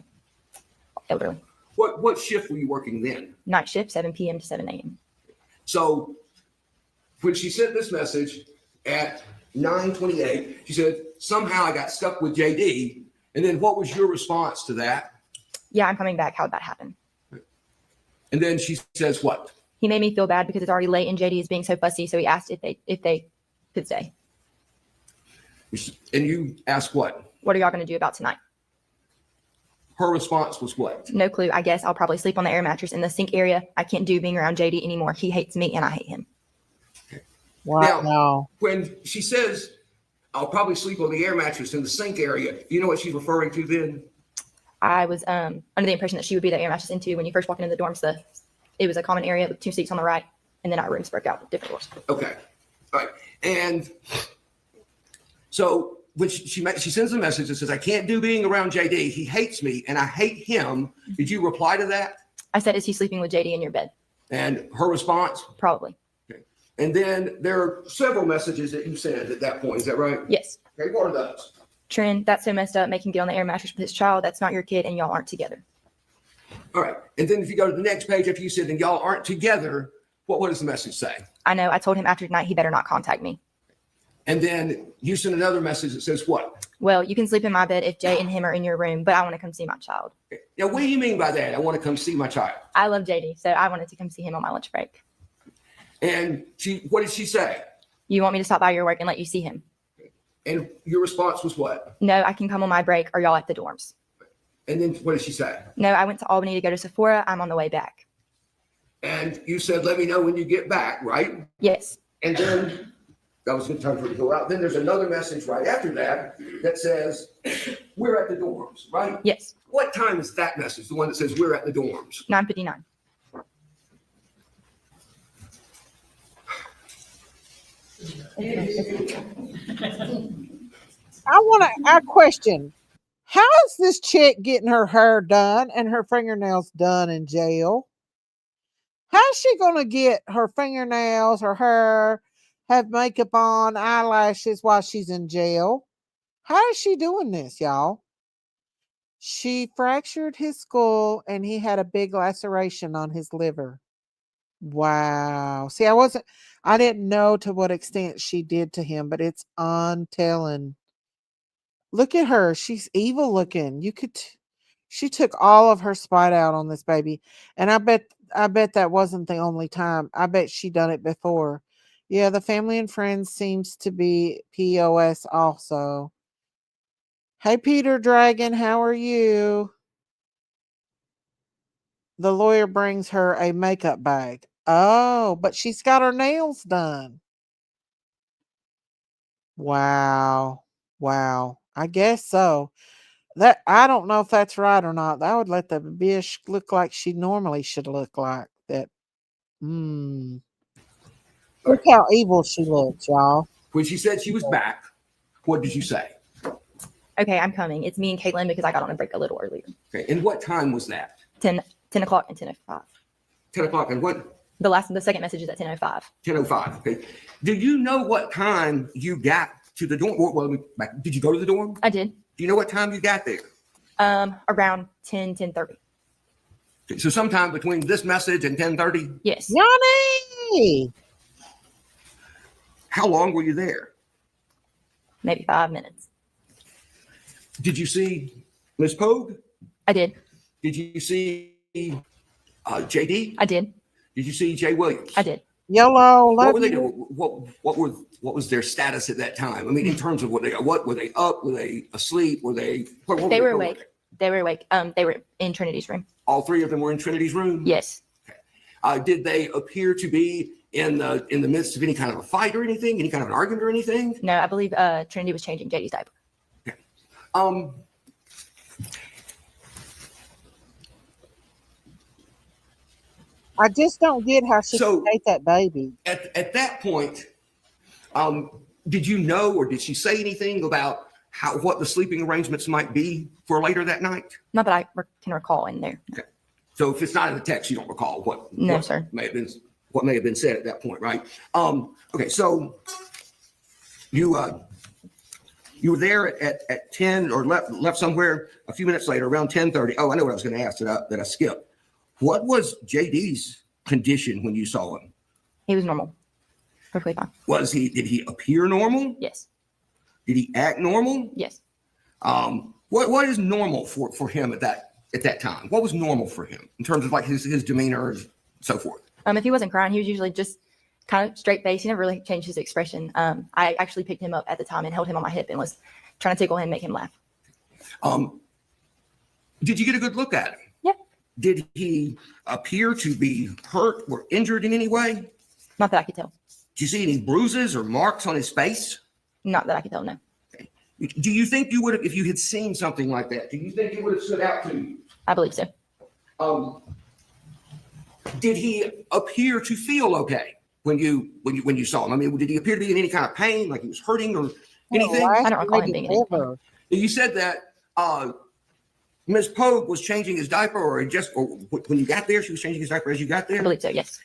elderly. What shift were you working then? Night shift, 7 p.m. to 7 a.m. So when she sent this message at 9:28, she said, somehow I got stuck with JD. And then what was your response to that? Yeah, I'm coming back. How'd that happen? And then she says what? He made me feel bad because it's already late and JD is being so fussy. So he asked if they could stay. And you asked what? What are y'all going to do about tonight? Her response was what? No clue. I guess I'll probably sleep on the air mattress in the sink area. I can't do being around JD anymore. He hates me and I hate him. Wow. Now, when she says, I'll probably sleep on the air mattress in the sink area, you know what she's referring to then? I was under the impression that she would be the air mattress into when you first walk into the dorms. It was a common area with 2 seats on the right, and then our rooms broke out with different doors. Okay. All right. And so when she sends a message that says, I can't do being around JD. He hates me and I hate him. Did you reply to that? I said, is he sleeping with JD in your bed? And her response? Probably. Okay. And then there are several messages that you sent at that point. Is that right? Yes. Okay. What are those? Trin, that's so messed up. Make him get on the air mattress with his child. That's not your kid, and y'all aren't together. All right. And then if you go to the next page, after you said, and y'all aren't together, what does the message say? I know. I told him after tonight he better not contact me. And then you send another message that says what? Well, you can sleep in my bed if Jay and him are in your room, but I want to come see my child. Okay. Now, what do you mean by that? I want to come see my child. I love JD, so I wanted to come see him on my lunch break. And what did she say? You want me to stop by your work and let you see him? And your response was what? No, I can come on my break. Or y'all at the dorms? And then what did she say? No, I went to Albany to go to Sephora. I'm on the way back. And you said, let me know when you get back, right? Yes. And then that was good time for her to go out. Then there's another message right after that that says, we're at the dorms, right? Yes. What time is that message? The one that says we're at the dorms? 9:59. I question. How is this chick getting her hair done and her fingernails done in jail? How's she going to get her fingernails, her hair, have makeup on, eyelashes while she's in jail? How is she doing this, y'all? She fractured his skull and he had a big laceration on his liver. Wow. See, I didn't know to what extent she did to him, but it's untelling. Look at her. She's evil looking. She took all of her spite out on this baby. And I bet that wasn't the only time. I bet she done it before. Yeah, the family and friends seems to be POS also. Hey, Peter Dragon, how are you? The lawyer brings her a makeup bag. Oh, but she's got her nails done. Wow. Wow. I guess so. That I don't know if that's right or not. That would let the bitch look like she normally should look like. That. Look how evil she looks, y'all. When she said she was back, what did you say? Okay, I'm coming. It's me and Caitlin because I got on a break a little earlier. Okay. And what time was that? 10 o'clock and 10:05. 10 o'clock. And what? The second message is at 10:05. 10:05. Okay. Do you know what time you got to the dorm? Well, let me back. Did you go to the dorm? I did. Do you know what time you got there? Around 10:30. Okay, so sometime between this message and 10:30? Yes. Yanni! How long were you there? Maybe 5 minutes. Did you see Ms. Poague? I did. Did you see JD? I did. Did you see Jay Williams? I did. YOLO, What love were they doing? you. What was their status at that time? I mean, in terms of what were they up? Were they asleep? Were they? They were awake. They were awake. They were in Trinity's room. All three of them were in Trinity's room. Yes. Did they appear to be in the midst of any kind of a fight or anything? Any kind of an argument or anything? No, I believe Trinity was changing JD's diaper. Okay. I just don't get how she So- could hate that baby. At that point, did you know, or did she say anything about what the sleeping arrangements might be for later that night? Not that I can recall in there. Okay. So if it's not in the text, you don't recall what Sir. may have been said at that point, right? Okay, so you were there at 10 or left somewhere a few minutes later, around 10:30. Oh, I know what I was going to ask that I skipped. What was JD's condition when you saw him? He was normal. Perfectly fine. Did he appear normal? Yes. Did he act normal? Yes. What is normal for him at that time? What was normal for him in terms of like his demeanor and so forth? If he wasn't crying, he was usually just kind of straight face. He never really changed his expression. I actually picked him up at the time and held him on my hip and was trying to tickle him and make him laugh. Did you get a good look at him? Yeah. Did he appear to be hurt or injured in any way? Not that I could tell. Did you see any bruises or marks on his face? Not that I could tell, no. Do you think you would have, if you had seen something like that, do you think it would have stood out to you? I believe so. Did he appear to feel okay when you saw him? I mean, did he appear to be in any kind of pain, like he was hurting or anything? I don't recall him being in any pain. You said that Ms. Poague was changing his diaper, or when you got there, she was changing his diaper as you got there? I believe so, yes.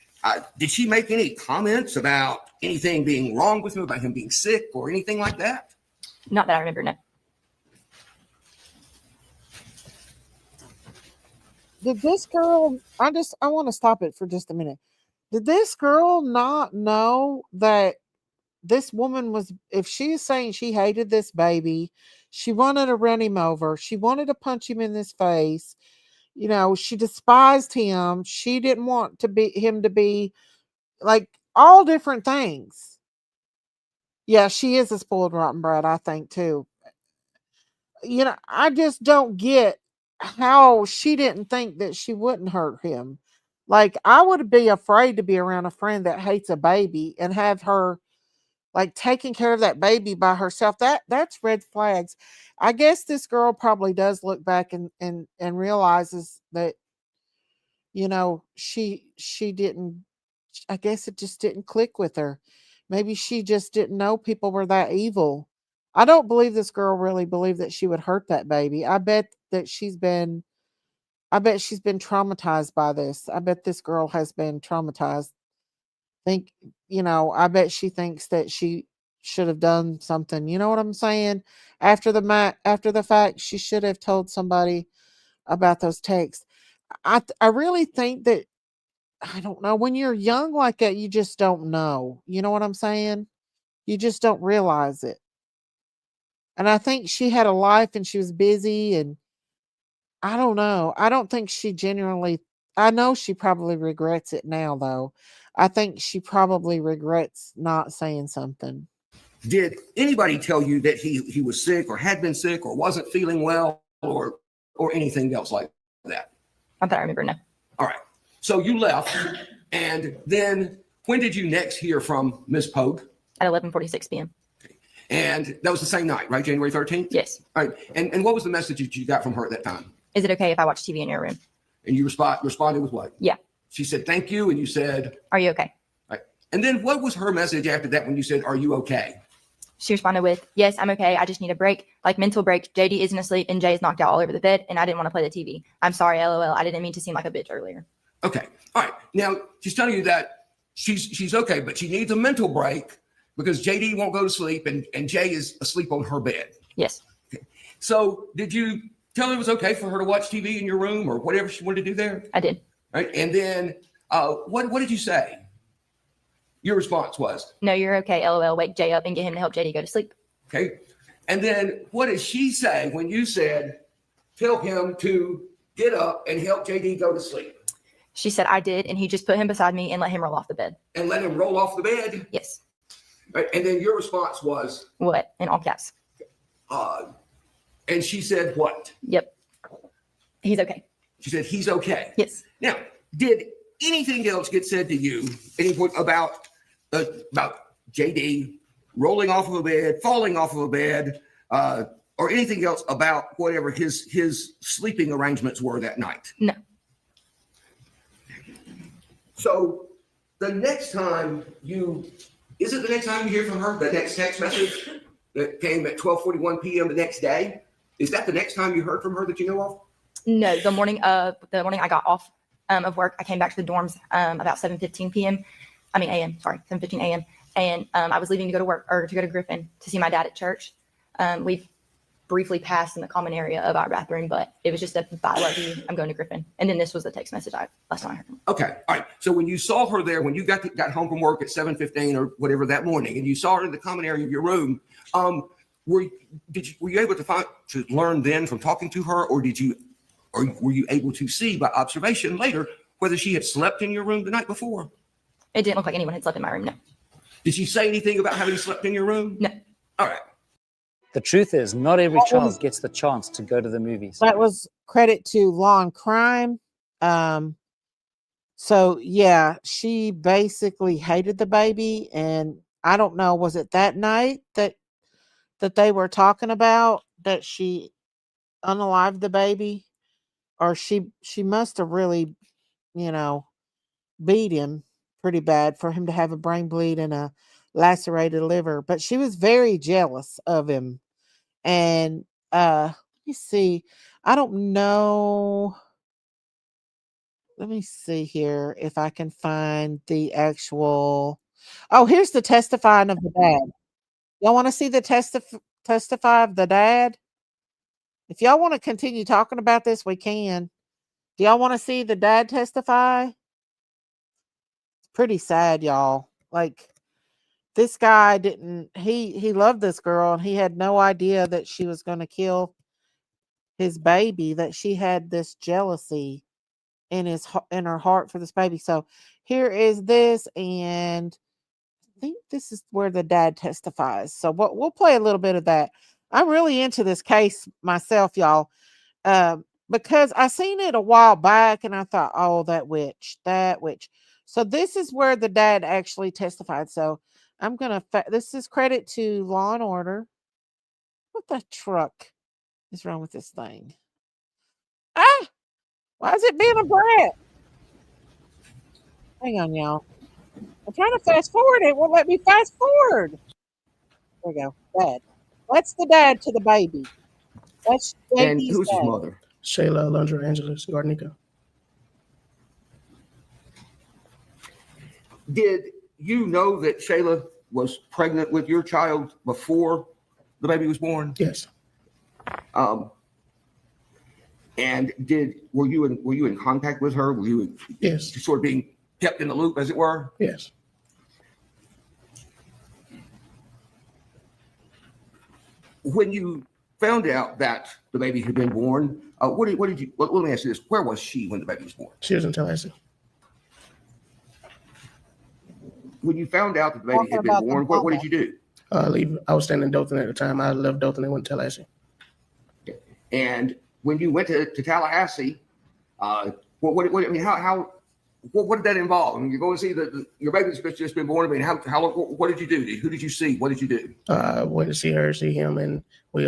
Did she make any comments about anything being wrong with him, about him being sick or anything like that? Not that I remember, no. Did this girl, I want to stop it for just a minute. Did this girl not know that this woman was, if she is saying she hated this baby, she wanted to run him over, she wanted to punch him in his face, she despised him, she didn't want him to be like all different things. Yeah, she is a spoiled rotten brat, I think too. I just don't get how she didn't think that she wouldn't hurt him. Like, I would be afraid to be around a friend that hates a baby and have her like taking care of that baby by herself. That's red flags. I guess this girl probably does look back and realizes that, she didn't, I guess it just didn't click with her. Maybe she just didn't know people were that evil. I don't believe this girl really believed that she would hurt that baby. I bet she's been traumatized by this. I bet this girl has been traumatized. I bet she thinks that she should have done something. You know what I'm saying? After the fact, she should have told somebody about those texts. I really think that, I don't know, when you're young like that, you just don't know. You know what I'm saying? You just don't realize it. And I think she had a life and she was busy, and I don't know. I don't think she genuinely, I know she probably regrets it now though. I think she probably regrets not saying something. Did anybody tell you that he was sick or had been sick or wasn't feeling well or anything else like that? Not that I remember, no. All right. So you left, and then when did you next hear from Ms. Poague? At 11:46 p.m. And that was the same night, right? January 13th? Yes. All right. And what was the message that you got from her at that time? Is it okay if I watch TV in your room? And you responded with what? Yeah. She said, thank you. And you said, are you okay? right. And then what was her message after that when you said, are you okay? She responded with, yes, I'm okay. I just need a break, like mental break. JD isn't asleep and Jay is knocked out all over the bed and I didn't want to play the TV. I'm sorry, LOL. I didn't mean to seem like a bitch earlier. Okay. All right. Now she's telling you that she's okay, but she needs a mental break because JD won't go to sleep and Jay is asleep on her bed. Yes. Okay. So did you tell her it was okay for her to watch TV in your room or whatever she wanted to do there? I did. Right. And then what did you say? Your response was, no, you're okay. LOL. Wake Jay up and get him to help JD go to sleep. okay. And then what did she say when you said, tell him to get up and help JD go to sleep? She said I did, and he just put him beside me and let him roll off the bed. And let him roll off the bed? Yes. Right, and then your response was? What? In all caps. And she said what? Yep. He's okay. She said, he's okay. Yes. Now, did anything else get said to you any point about JD rolling off of a bed, falling off of a bed, or anything else about whatever his sleeping arrangements were that night? No. So the next time is it the next time you hear from her, the next text message that came at 12:41 p.m. the next day? Is that the next time you heard from her that you know of? No, the morning I got off of work, I came back to the dorms about 7:15 p.m. I mean a.m. Sorry, 7:15 a.m. And I was leaving to go to work or to go to Griffin to see my dad at church. We've briefly passed in the common area of our bathroom, but it was just a bye, love you, I'm going to Griffin. And then this was the text message last time I heard from her. Okay, all right. So when you saw her there, when you got home from work at 7:15 or whatever that morning, and you saw her in the common area of your room, were you able to learn then from talking to her, or were you able to see by observation later whether she had slept in your room the night before? It didn't look like anyone had slept in my room. No. Did she say anything about having slept in your room? No. All right. The truth is, not every child gets the chance to go to the movies. That was credit to Law and Crime. So yeah, she basically hated the baby, and I don't know, was it that night that they were talking about that she unalived the baby, or she must have really, beat him pretty bad for him to have a brain bleed and a lacerated liver. But she was very jealous of him. And let me see. I don't know. Let me see here if I can find the actual. Oh, here's the testifying of the dad. Y'all want to see the testify of the dad? If y'all want to continue talking about this, we can. Do y'all want to see the dad testify? It's pretty sad, y'all. Like, this guy didn't, he loved this girl, and he had no idea that she was going to kill his baby, that she had this jealousy in her heart for this baby. So here is this, and I think this is where the dad testifies. So we'll play a little bit of that. I'm really into this case myself, y'all, because I seen it a while back, and I thought, oh, that witch. So this is where the dad actually testified. So I'm going to, this is credit to Law and Order. What the truck is wrong with this thing? Why is it being a brat? Hang on, y'all. I'm trying to fast forward. It won't let me fast forward. There we go. Dad. That's the dad to the baby. That's And JD's who's dad. his mother? Shayla Alundra Angeles Garnica. Did you know that Shayla was pregnant with your child before the baby was born? Yes. And were you in contact with her? Were you Yes. sort of being kept in the loop, as it were? Yes. When you found out that the baby had been born, let me ask you this: where was she when the baby was born? She was in Tallahassee. When you found out that the baby had been born, what did you do? I was staying in Dothan at the time. I left Dothan and went to Tallahassee. And when you went to Tallahassee, what did that involve? I mean, you're going to see your baby's just been born. I mean, what did you do? Who did you see? What did you do? I went to see her, see him, and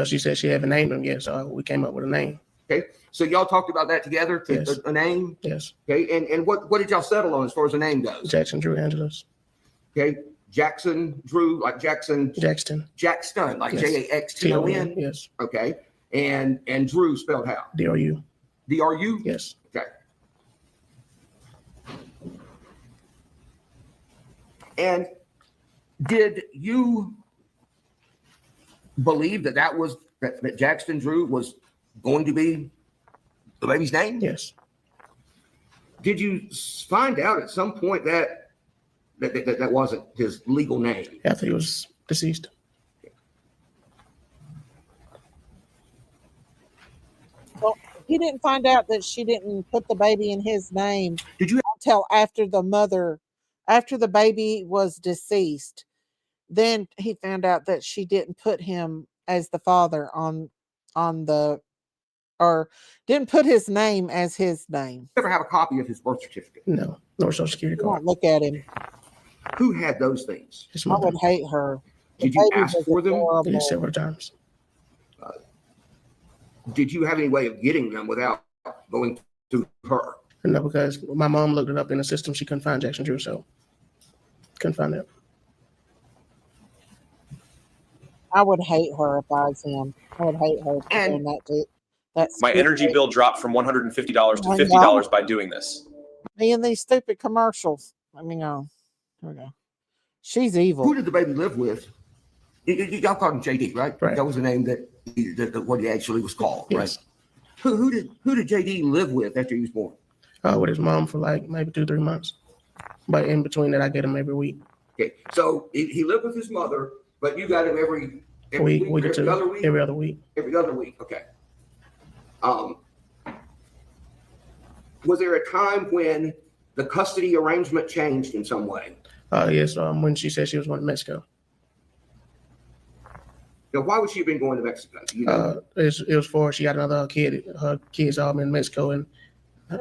she said she hadn't named him yet, so we came up with a name. Okay, so y'all talked about that together, Yes. a name? Yes. Okay, and what did y'all settle on as far as the name goes? Jackson Drew Angeles. Okay, Jackson Drew, like Jackson. Jackson. Jackson, like Yes. Jaxton. Yes. Okay, and Drew spelled how? DRU. DRU? Yes. Okay. And did you believe that that Jackson Drew was going to be the baby's name? Yes. Did you find out at some point that wasn't his legal name? After he was deceased. Well, he didn't find out that she didn't put the baby in his name Did you? until after the baby was deceased. Then he found out that she didn't put him as the father on the or didn't put his name as his name. Ever have a copy of his birth certificate? No, nor social security You card. won't look at him. Who had those things? His I mother. would hate her. The Did you baby ask was for them? adorable. Did several times. Did you have any way of getting them without going through her? No, because my mom looked it up in the system. She couldn't find Jackson Drew, so couldn't find it. I would hate her if I was him. I would hate her for And- doing that to that. My energy stupid- bill dropped from $150 to I $50 by doing this. Me and these stupid commercials. Let me go. Here we go. She's evil. Who did the baby live with? Y'all called him JD, right? Right. That was the name that what he actually was called, Yes. right? Who did JD live with after he was born? With his mom for like maybe 2-3 months. But in between that, I get him every week. Okay, so he lived with his mother, but you got him every Week week, or every two. other week, Every other week. every other week. Okay. Was there a time when the custody arrangement changed in some way? Yes, when she said she was going to Mexico. Now, why would she have been going to Mexico? Do you know? It was for she got another kid. Her kids all in Mexico, and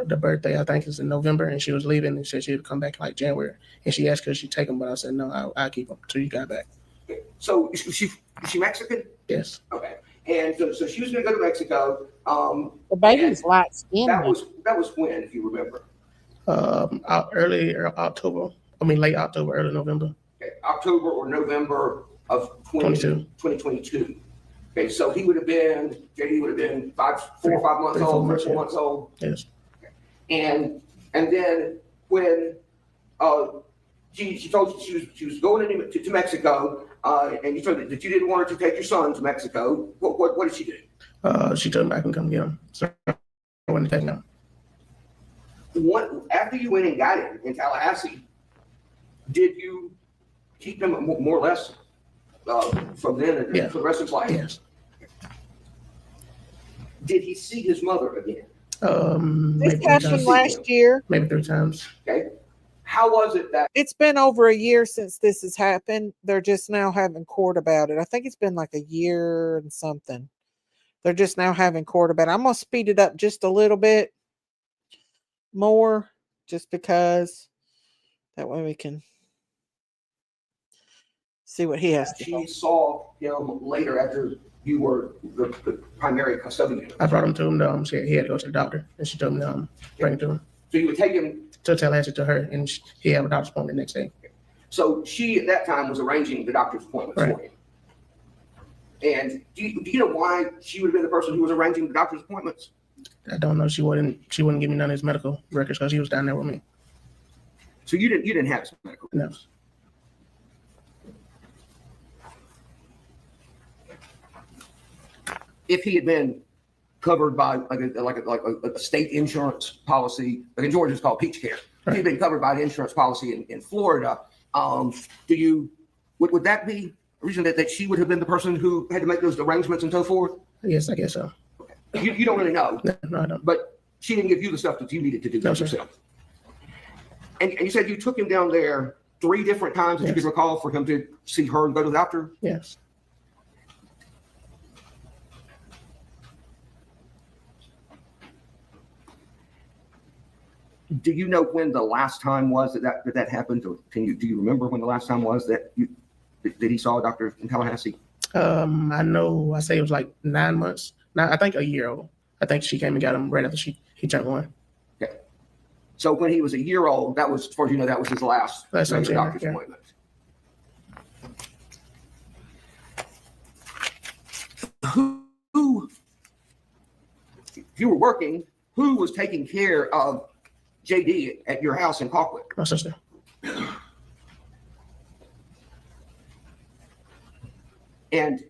the birthday I think is in November, and she was leaving and said she'd come back like January. And she asked could she take them, but I said no, I'll keep them till you got back. So is she Mexican? Yes. Okay. And so she was going to go to Mexico. The baby's light skinned. That was when, if you remember. Early October. I mean late October, early November. Okay, October or November of 2022. Okay, so JD would have been 4 or 5 months 3, 4 old, months, 4 yeah. months old. Yes. And then when she told you she was going to Mexico, and you told her that you didn't want her to take your son to Mexico, what did she do? She told me I can come get him. So I went to take him. After you went and got him in Tallahassee, did you keep him more or less from then and Yeah. for the rest of his life? Yes. Did he see his mother again? This Maybe 3 happened times. last year. Maybe 3 times. Okay. How was it that It's been over a year since this has happened. They're just now having court about it. I think it's been like a year and something. They're just now having court about it. I'm going to speed it up just a little bit more just because that way we can see what he has to she say. saw him later after you were the primary custodian? I brought him to him. He had to go to the doctor, and she told me to bring him to him So you would take him. to Tallahassee to her, and he had a doctor's appointment the next day. So she at that time was arranging the doctor's appointments for him. And do you know why she would have been the person who was arranging the doctor's appointments? I don't know. She wouldn't give me none of his medical records because he was down there with me. So you didn't have his medical No. records? If he had been covered by like a state insurance policy, like in Georgia it's called Peach Care. If he'd been covered by an insurance policy in Florida, would that be a reason that she would have been the person who had to make those arrangements and so forth? Yes, I guess so. You don't really know, No, I don't. but she didn't give you the stuff that you needed to do No, sir. yourself. And you said you took him down there 3 different times, if you Yes. can recall, for him to see her and go to the doctor? Yes. Do you know when the last time was that happened? Or do you remember when the last time was that he saw a doctor in Tallahassee? I know. I say it was like 9 months. Now I think a year old. I think she came and got him right after he turned 1. Okay. So when he was a year old, that was, as far as you know, that was his last That's what I'm regular saying, doctor's yeah. appointment. Who, if you were working, who was taking care of JD at your house in Colquitt? My sister. And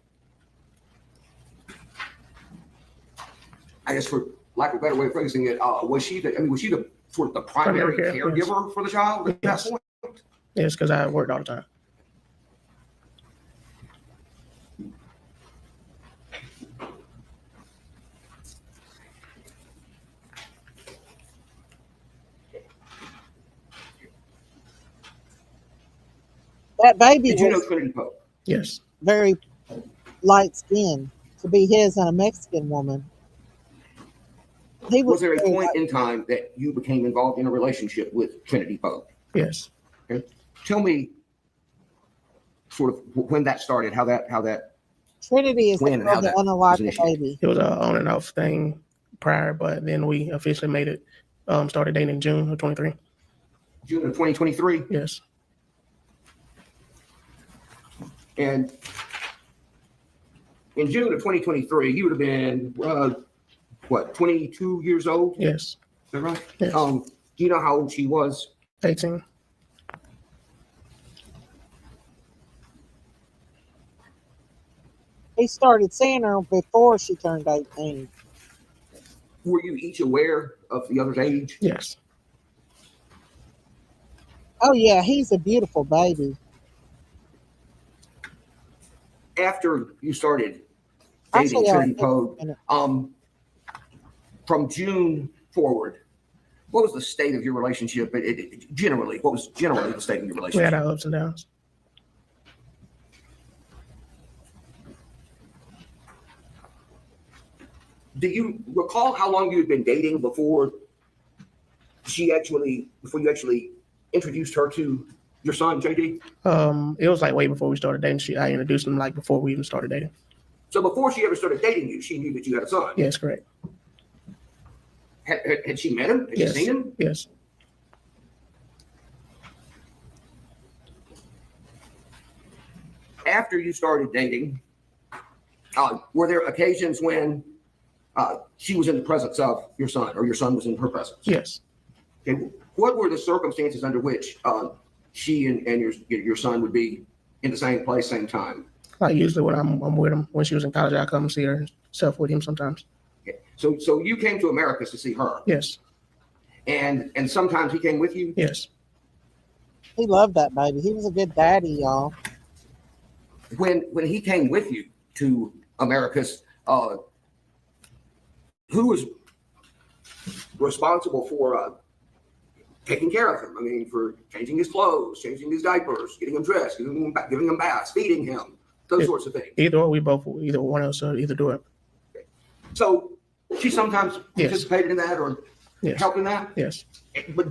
I guess for lack of a better way of phrasing it, was she the sort of the primary Primary care, yes. caregiver for the child at Yes. that point? Yes, because I worked all the time. That baby Did you know was Trinity Poague? Yes. very light skinned to be his and a Mexican woman. He Was there a very point light- in time that you became involved in a relationship with Trinity Poague? Yes. Okay. Tell me sort of when that started, how that Trinity is the when and girl how that that wanna was watch the initiated. baby. It was a on and off thing prior, but then we officially made it. Started dating in June of 23. June of 2023. Yes. And in June of 2023, you would have been, what, 22 years old? Is Yes. that right? Yes. Do you know how old she was? 18. He started seeing her before she turned 18. Were you each aware of the other's age? Yes. Oh yeah, he's a beautiful baby. After you started Actually, dating I Trinity was Poague, thinking- from June forward, what was the state of your relationship? Generally, what was generally the state of your We had relationship? our ups and downs. Do you recall how long you had been dating before you actually introduced her to your son, JD? It was like way before we started dating. I introduced him like before we even started dating. So before she ever started dating you, she knew that you had a son. Yes, correct. Had she met him? Had Yes. you seen him? Yes. After you started dating, were there occasions when she was in the presence of your son, or your son was in her presence? Yes. Okay. What were the circumstances under which she and your son would be in the same place, same time? Like usually when I'm with him, when she was in college, I come see her and stuff with him sometimes. Okay. So you came to Americas to see her, Yes. and sometimes he came with you. Yes. He loved that baby. He was a good daddy, y'all. When he came with you to Americas, who was responsible for taking care of him? I mean, for changing his clothes, changing his diapers, getting him dressed, giving him baths, feeding him, those sorts of things. Either or, either one of us or either do it. So she sometimes Yes. participated in that or Yes. helped in that. Yes. But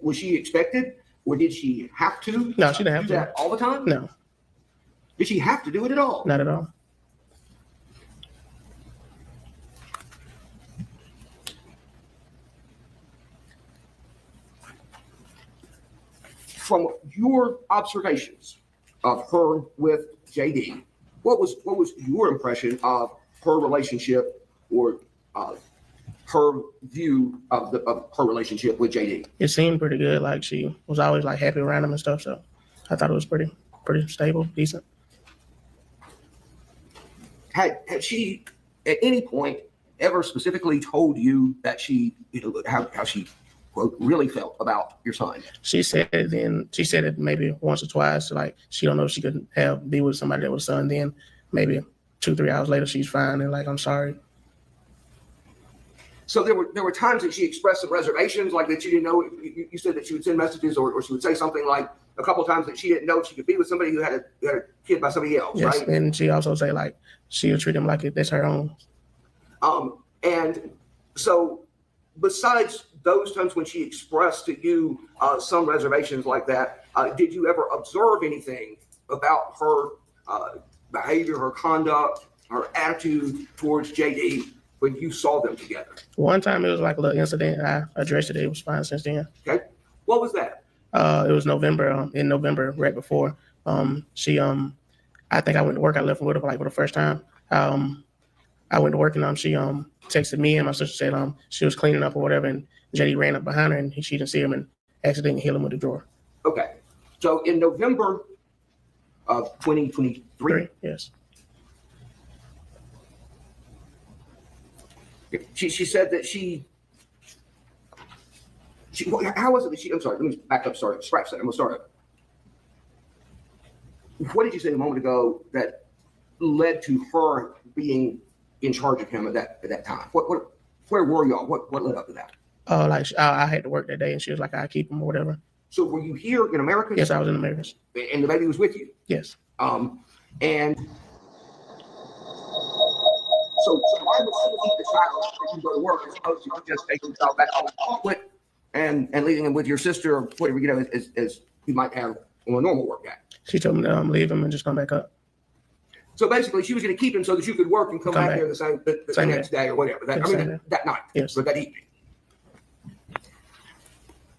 was she expected, or did she have to? No, she didn't have do to. that all the time. No, Did she have to do it at all? not at all. From your observations of her with JD, what was your impression of her relationship, or her view of her relationship with JD? It seemed pretty good. Like she was always like happy around him and stuff. So I thought it was pretty stable, decent. Had she at any point ever specifically told you that she, how she quote really felt about your son? She said it maybe once or twice. Like she don't know if she could be with somebody that was son. Then maybe 2-3 hours later she's fine and like, I'm sorry. So there were times that she expressed some reservations, like that she didn't know. You said that she would send messages, or she would say something like a couple of times that she didn't know she could be with somebody who had a kid by somebody else, Yes, right? and she also say like she'll treat him like that's her own. And so besides those times when she expressed to you some reservations like that, did you ever observe anything about her behavior, her conduct, her attitude towards JD when you saw them together? One time it was like a little incident. I addressed it. It was fine since then. Okay. What was that? It was November. In November, right before she I think I went to work. I left with her like for the first time. I went to work and she texted me, and my sister said she was cleaning up or whatever, and JD ran up behind her and she didn't see him and accidentally hit him with the drawer. Okay. So in November of 2023, Yes. she said that she how was it that I'm sorry, let me back up, sorry, scratch that. I'm gonna start. What did you say a moment ago that led to her being in charge of him at that time? Where were y'all? What led up to that? Like I had to work that day, and she was like, "I keep him" or whatever. So were you here in America? Yes, I was in Americas. And the baby was with you. Yes. And so why would you leave the child that you go to work as opposed to just taking the child back home and leaving him with your sister or whatever, you know, as you might have on a normal work day? She told me to leave him and just come back up. So basically, she was going to keep him so that you could work and come back there the next day or whatever. That night, yes, or that evening.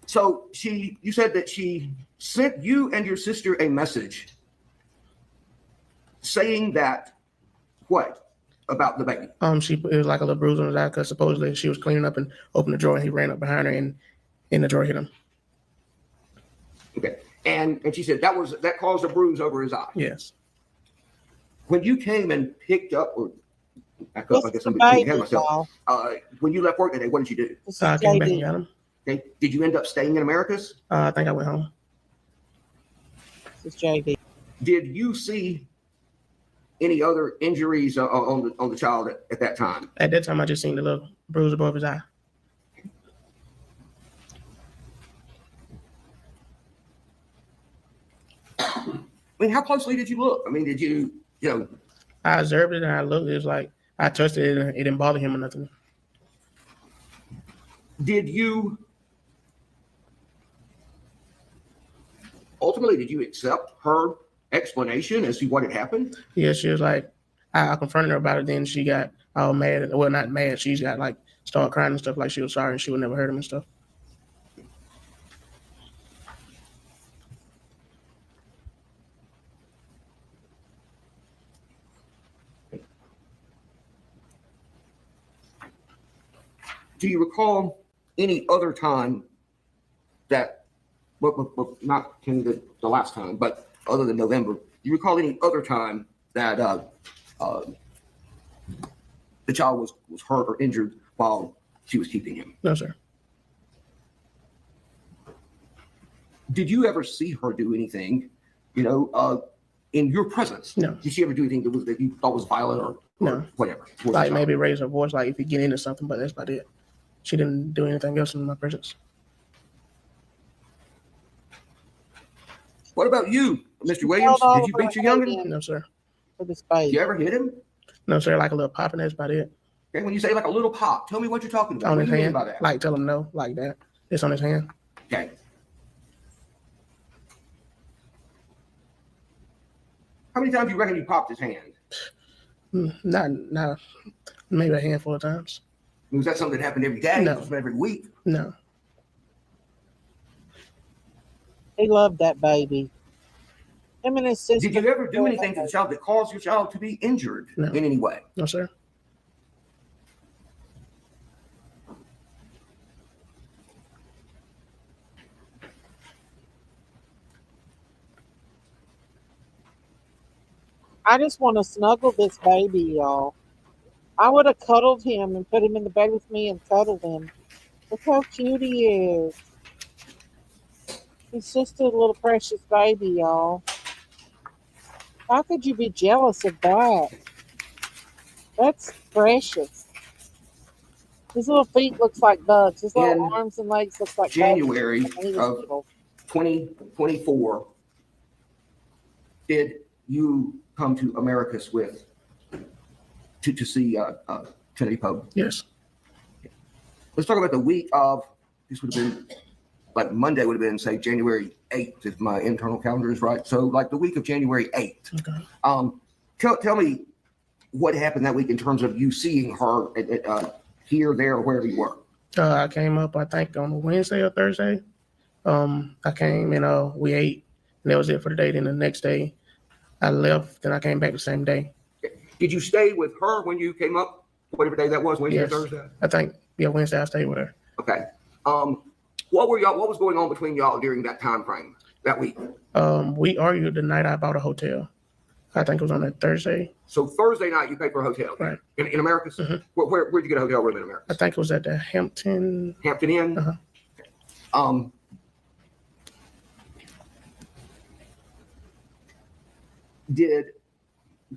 So you said that she sent you and your sister a message saying that what about the baby? It was like a little bruise on his eye because supposedly she was cleaning up and opened the drawer and he ran up behind her and in the drawer hit him. Okay, and she said that caused a bruise over his eye. Yes. When you came and picked up, or back up, I guess I'm being myself. When you left work that day, what did you do? I came back and got him. Okay. Did you end up staying in Americas? I think I went home. This is JB. Did you see any other injuries on the child at that time? At that time, I just seen the little bruise above his eye. I mean, how closely did you look? I mean, did you know? I observed it and I looked. It was like I touched it and it didn't bother him or nothing. Did you accept her explanation as to what had happened? Yeah, she was like, I confronted her about it. Then she got all mad. Well, not mad. She got like started crying and stuff like she was sorry and she would never hurt him and stuff. Do you recall any other time that, well not the last time, but other than November, do you recall any other time that the child was hurt or injured while she was keeping him? No, sir. Did you ever see her do anything, in your presence? No. Did she ever do anything that you thought was violent or No. whatever? Like maybe raise her voice, like if you get into something, but that's about it. She didn't do anything else in my presence. What about you, Mr. Williams? Did you beat your youngin? No, sir. For this baby. Did you ever hit him? No, sir. Like a little pop, and that's about it. Okay, when you say like a little pop, tell me what you're talking about. On What his do you mean hand, by that? like tell him no, like that. It's on his hand. Okay. How many times do you reckon you popped his hand? Not maybe a handful of times. Was that something that happened every day? No. Every week? No. He loved that baby. Him and his sister. Did you ever do anything to the child that caused your child to be injured No. in any way? No, sir. I just want to snuggle this baby, y'all. I would have cuddled him and put him in the bed with me and cuddled him. Look how cute he is. He's just a little precious baby, y'all. How could you be jealous of that? That's precious. His little feet looks like bugs. His little In arms and legs look like January bugs. He was of little. 2024, did you come to Americas to see Trinity Poague? Yes. Let's talk about the week of, this would have been, like Monday would have been, say, January 8th, if my internal calendar is right. So like the week of January 8th. Okay. Tell me what happened that week in terms of you seeing her here, there, or wherever you were. I came up, I think, on a Wednesday or Thursday. I came and we ate, and that was it for the day. Then the next day, I left. Then I came back the same day. Did you stay with her when you came up, whatever day that was, Wednesday Yes. or Thursday? I think, yeah, Wednesday I stayed with her. Okay. What was going on between y'all during that time frame, that week? We argued the night I bought a hotel. I think it was on that Thursday. So Thursday night you paid for a hotel, Right. In Americas? Mhm. Where'd you get a hotel room in America? I think it was at the Hampton. Hampton Inn? Uh-huh.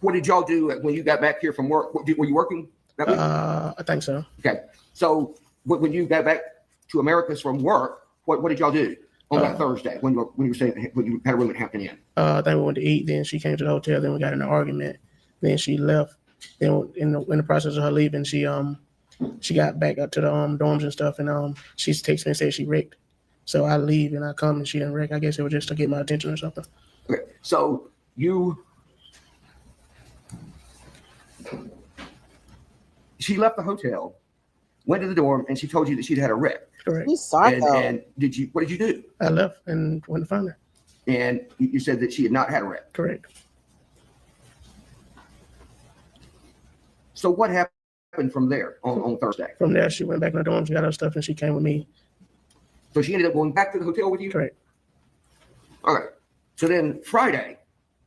What did y'all do when you got back here from work? Were you working that week? I think so. Okay. So when you got back to Americas from work, what did y'all do? on that Thursday when you were saying when you had a room at Hampton Inn? I think we went to eat. Then she came to the hotel. Then we got in an argument. Then she left. Then in the process of her leaving, she got back up to the dorms and stuff, and she texted me and said she wrecked. So I leave and I come and she didn't wreck. I guess it was just to get my attention or something. Okay, so she left the hotel, went to the dorm, and she told you that she'd had a wreck. Correct. You psycho. And what did you do? I left and went to find her. And you said that she had not had a wreck. Correct. So what happened from there on Thursday? From there, she went back in the dorm. She got her stuff and she came with me. So she ended up going back to the hotel with you? Correct. All right. So then Friday,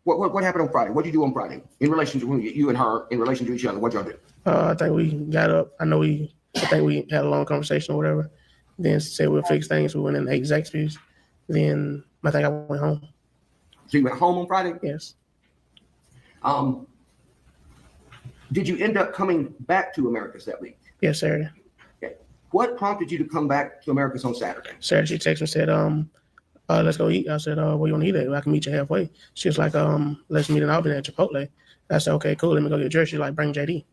what happened on Friday? What did you do on Friday in relation to you and her, in relation to each other? What y'all do? I think we got up. I think we had a long conversation or whatever. Then said we'll fix things. We went in and ate Zaxby's. Then I think I went home. So you went home on Friday? Yes. Did you end up coming back to Americas that week? Yes, Saturday. Okay. What prompted you to come back to Americas on Saturday? Saturday, she texted me and said, let's go eat. I said, where you want to eat at? I can meet you halfway. She was like, let's meet in Albany at Chipotle. I said, okay, cool. Let me go get yours. She's like, bring JD.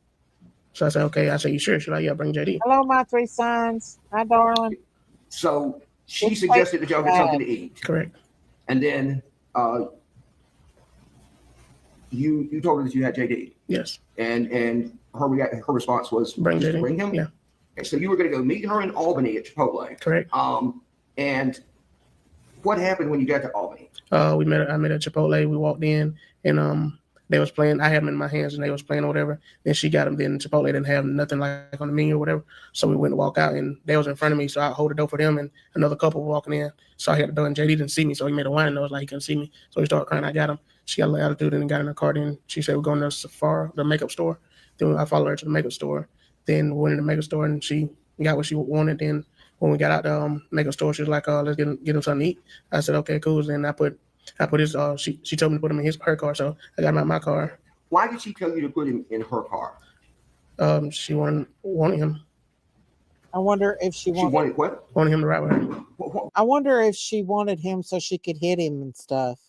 So I said, okay. I said, you sure? She's like, yeah, bring JD. Hello, my three sons. Hi, darling. So she suggested that y'all get something to eat. Correct. And then you told her that you had JD. Yes. And her response was bring JD. Bring him? Yeah. Okay, so you were going to go meet her in Albany at Chipotle. Correct. And what happened when you got to Albany? I met at Chipotle. We walked in and they was playing. I had them in my hands and they was playing or whatever. Then she got them. Then Chipotle didn't have nothing like on the menu or whatever. So we went to walk out and they was in front of me. So I hold the door for them and another couple walking in. So I had the door and JD didn't see me. So he made a whine nose like he couldn't see me. So he started crying. I got him. She got a little attitude and got in her car. Then she said we're going to Sephora, the makeup store. Then I followed her to the makeup store. Then we went in the makeup store and she got what she wanted. Then when we got out the makeup store, she was like, let's get him something to eat. I said, okay, cool. Then I put his, she told me to put him in her car. So I got him out of my car. Why did she tell you to put him in her car? She wanted him. I wonder if she wanted what? Wanted him to ride with her. I wonder if she wanted him so she could hit him and stuff.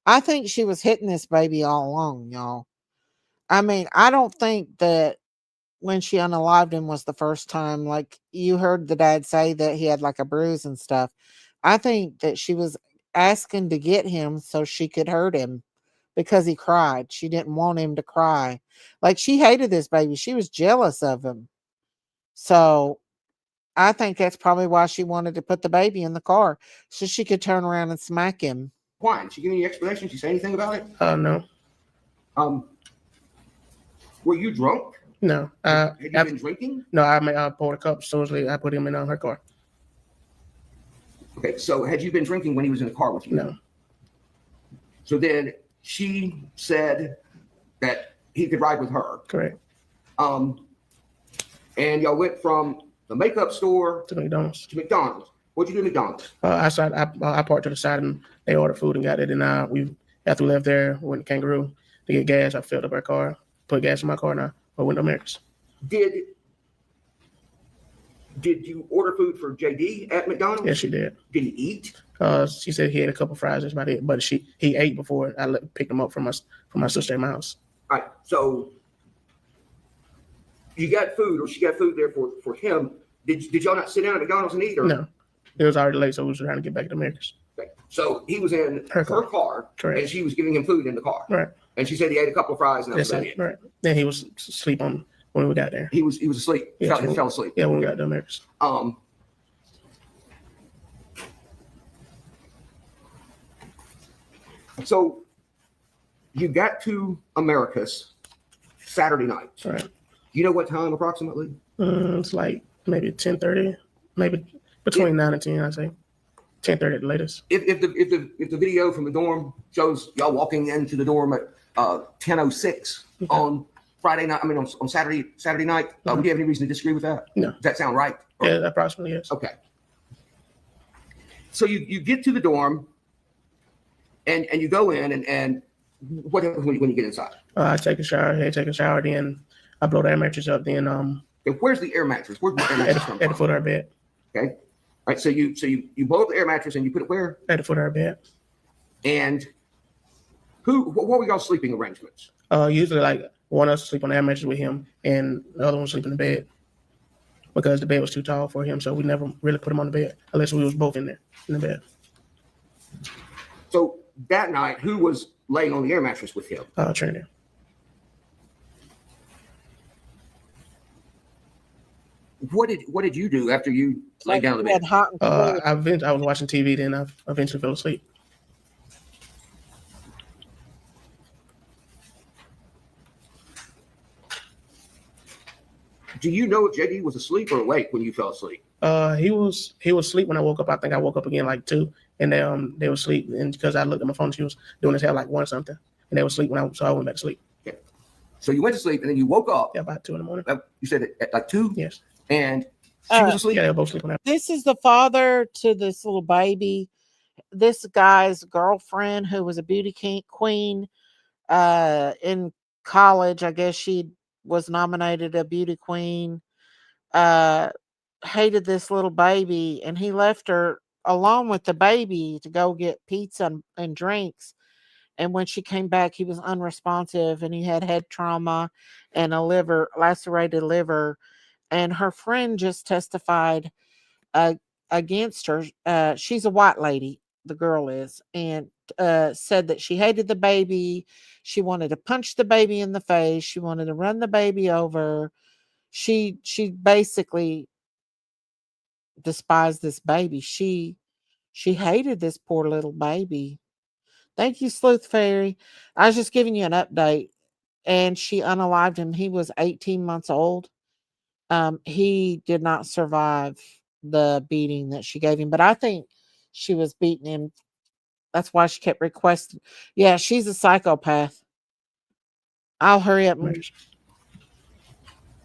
I think she was hitting this baby all along, y'all. I mean, I don't think that when she unalived him was the first time. Like you heard the dad say that he had like a bruise and stuff. I think that she was asking to get him so she could hurt him because he cried. She didn't want him to cry. Like she hated this baby. She was jealous of him. So I think that's probably why she wanted to put the baby in the car so she could turn around and smack him. Why? Did she give any explanation? Did she say anything about it? No. Were you drunk? No. Had you been drinking? No, I poured a cup. So I put him in her car. Okay, so had you been drinking when he was in the car with you? No. So then she said that he could ride with her. Correct. And y'all went from the makeup store to McDonald's. What'd you do at McDonald's? I parked to the side and they ordered food and got it. And after we left there, we went to Kangaroo to get gas. I filled up our car, put gas in my car, and I went to America's. Did you order food for JD at McDonald's? Yes, she did. Did he eat? She said he had a couple fries. That's about it. But he ate before I picked him up from my sister at my house. All right. So you got food, or she got food there for him. Did y'all not sit down at McDonald's and eat? Or? No. It was already late, so we was trying to get back to America's. Okay. So he was in her car. Correct. And she was giving him food in the car. Right. And she said he ate a couple of fries and that was about it. Right. Then he was asleep when we got there. He was asleep. Yeah, He fell asleep. Yeah, when we got to America's. So you got to America's Saturday night. Right. You know what time approximately? It's like maybe 10:30, maybe between 9 and 10, I say. 10:30 at the latest. If the video from the dorm shows y'all walking into the dorm at 10:06 on Friday night, on Saturday night, would you have any reason to disagree with that? No. Does that sound right? Yeah, approximately, yes. Okay. So you get to the dorm and you go in and what happens when you get inside? I take a shower, then I blow the air mattress up, then And where's the air mattress? Where's the air mattress come at the from? foot of our bed. Okay. right. So you blow up the air mattress and you put it where? At the foot of her bed. And what were y'all sleeping arrangements? Usually like one of us sleep on the air mattress with him, and the other one sleep in the bed because the bed was too tall for him. So we never really put him on the bed unless we was both in there in the bed. So that night, who was laying on the air mattress with him? Trinity. What did you do after you laid down on the Had bed? hot and cold. I was watching TV, then I eventually fell asleep. Do you know if JD was asleep or awake when you fell asleep? He was asleep when I woke up. I think I woke up again like 2, and they were asleep. And because I looked at my phone, she was doing his hair like 1 something, and they were asleep so I went back to sleep. Okay. So you went to sleep and then you woke up. Yeah, about 2 in the morning. You said at like 2? Yes. And she was asleep? Yeah, they were both sleeping. This is the father to this little baby. This guy's girlfriend, who was a beauty queen in college. I guess she was nominated a beauty queen. Hated this little baby, and he left her alone with the baby to go get pizza and drinks. And when she came back, he was unresponsive, and he had head trauma and a lacerated liver. And her friend just testified against her. She's a white lady, the girl is, and said that she hated the baby. She wanted to punch the baby in the face. She wanted to run the baby over. She basically despised this baby. She hated this poor little baby. Thank you, Sleuth Fairy. I was just giving you an update. And she unalived him. He was 18 months old. He did not survive the beating that she gave him, but I think she was beating him. That's why she kept requesting. Yeah, she's a psychopath. I'll hurry up.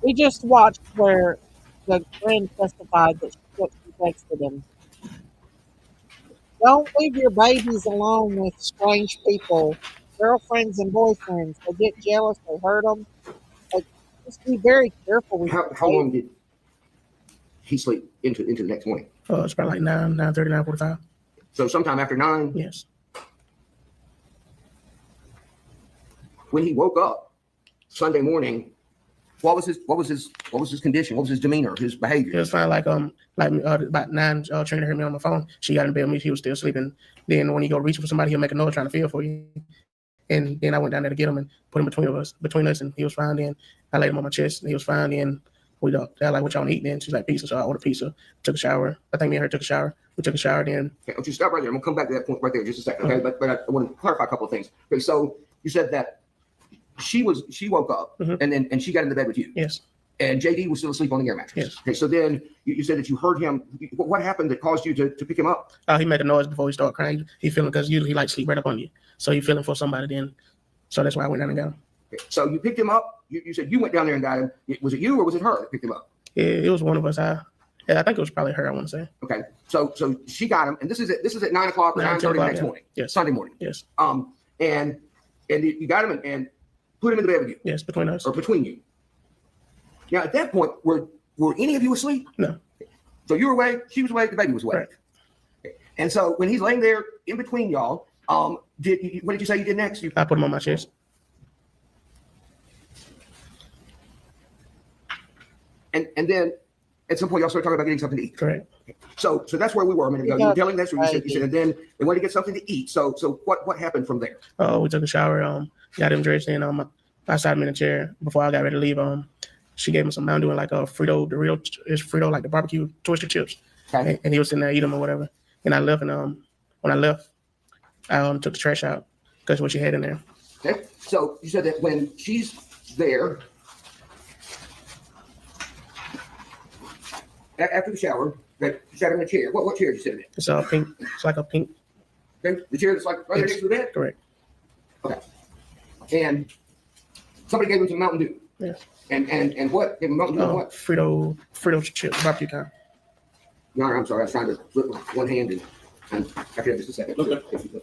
We just watched where the friend testified that she texted him. Don't leave your babies alone with strange people, girlfriends and boyfriends. They get jealous, they hurt them. Like, just be very careful with How long did he sleep into the next morning? It's probably like 9:30, 9:45. So sometime after 9? Yes. When he woke up Sunday morning, what was his condition? What was his demeanor, his behavior? It was fine. Like about 9, Trinity heard me on my phone. She got in bed with me. She was still sleeping. Then when you go reach for somebody, he'll make a noise trying to feel for you. And then I went down there to get him and put him between us, and he was fine. Then I laid him on my chest, and he was fine. Then they're like, "What y'all want to eat?" Then she's like, "Pizza." So I ordered pizza. Took a shower. I think me and her took a shower. We took a shower. Then Okay, I'll just stop right there. I'm gonna come back to that point right there in just a second. Okay, but I want to clarify a couple of things. Okay, so you said that she woke up and she got into bed with you. yes, And JD was still asleep on the air mattress. Yes. Okay, so then you said that you heard him. What happened that caused you to pick him up? he made a noise before he started crying. He feeling because usually he like sleep right up on you, so he feeling for somebody. Then so that's why I went down and got him. Okay, so you picked him up. You said you went down there and got him. Was it you or was it her that picked him up? It was one of us. I think it was probably her. I want to say. Okay, so she got him, and this is at 9 o'clock or 9:30 the next morning. Yes. Sunday morning. Yes. And you got him and put him in the bed with you. Yes, between us. Or between you. Now at that point, were any of you asleep? No. So you were awake, she was awake, the baby was awake. Right. Okay. And so when he's laying there in between y'all, what did you say you did next? I put him on my chest. And then at some point y'all started talking about getting something to eat. Correct. So that's where we were a minute ago. You were telling this, or you said, and then they wanted to get something to eat. So what happened from there? We took a shower. Got him dressed, and I sat him in a chair before I got ready to leave. She gave him some Mountain Dew and like a Frito, the real is Frito, like the barbecue twisted chips. Okay. And he was sitting there eating them or whatever. And I left, and when I left, I took the trash out because what she had in there. Okay. So you said that when she's there after the shower, that you sat in a chair. What chair did you sit in? It's pink. It's like a pink. Okay. The chair that's like right there next to the bed? Correct. Okay. And somebody gave him some Mountain Dew. Yes. And what? Gave him Mountain Dew and what? Frito chips, barbecue kind. No, I'm sorry. I was trying to flip with one hand and I could have just a second. Okay.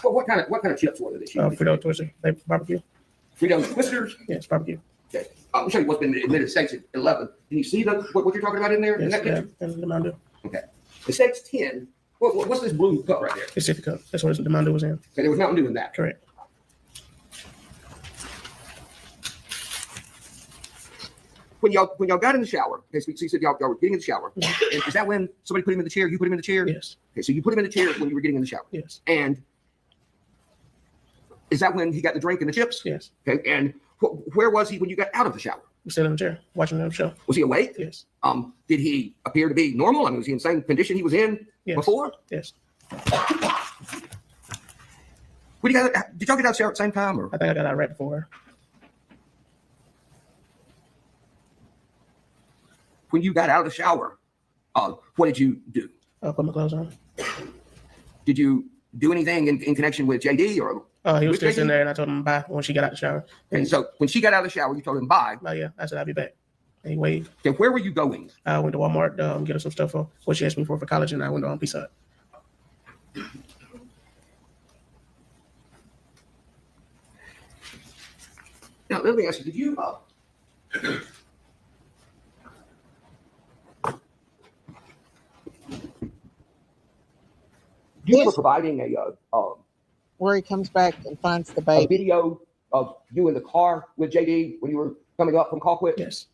What kind of chips were they? Frito twisted barbecue. Freedom Twisters. Yes, barbecue. Okay. I'm sure what's been admitted steaks at 11. Can you see what you're talking about in there? In Yes, that picture? and the Mountain Dew. Okay. The steak's 10. What's this blue cup right there? It's Sippy Cup. That's what the Mountain Dew was in. Okay, there was Mountain Dew in that. Correct. When y'all got in the shower, okay, so you said y'all were getting in the shower. And is that when somebody put him in the chair? You put him in the chair? Yes. Okay, so you put him in the chair when you were getting in the shower. Yes. And is that when he got the drink and the chips? Yes. Okay, and where was he when you got out of the shower? We sat in the chair watching the show. Was he awake? Yes. Did he appear to be normal? I mean, was he in the same condition he was in before? Yes. Did y'all get out of the shower at the same time? Or? I think I got out right before her. When you got out of the shower, what did you do? Put my clothes on. Did you do anything in connection with JD or? He was still sitting there, and I told him bye when she got out the shower. And so when she got out of the shower, you told him bye. Oh yeah, I said I'll be back. And he waved. Okay, where were you going? I went to Walmart get her some stuff for what she asked me for college, and I went on Peace Hut. Now let me ask you: did you? You were providing Where he comes back and finds the a baby. video of you in the car with JD when you were coming up from Colquitt. Yes.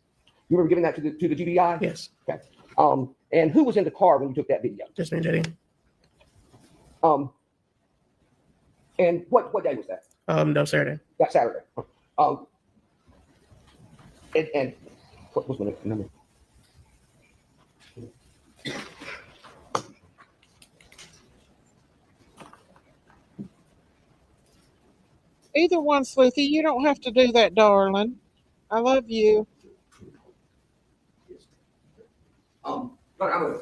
You were giving that to the GBI. Yes. Okay. And who was in the car when you took that video? Just me and JD. And what day was that? That was Saturday. That Saturday. And what was my number? Either one, Sleuthy. You don't have to do that, darling. I love you. I'm a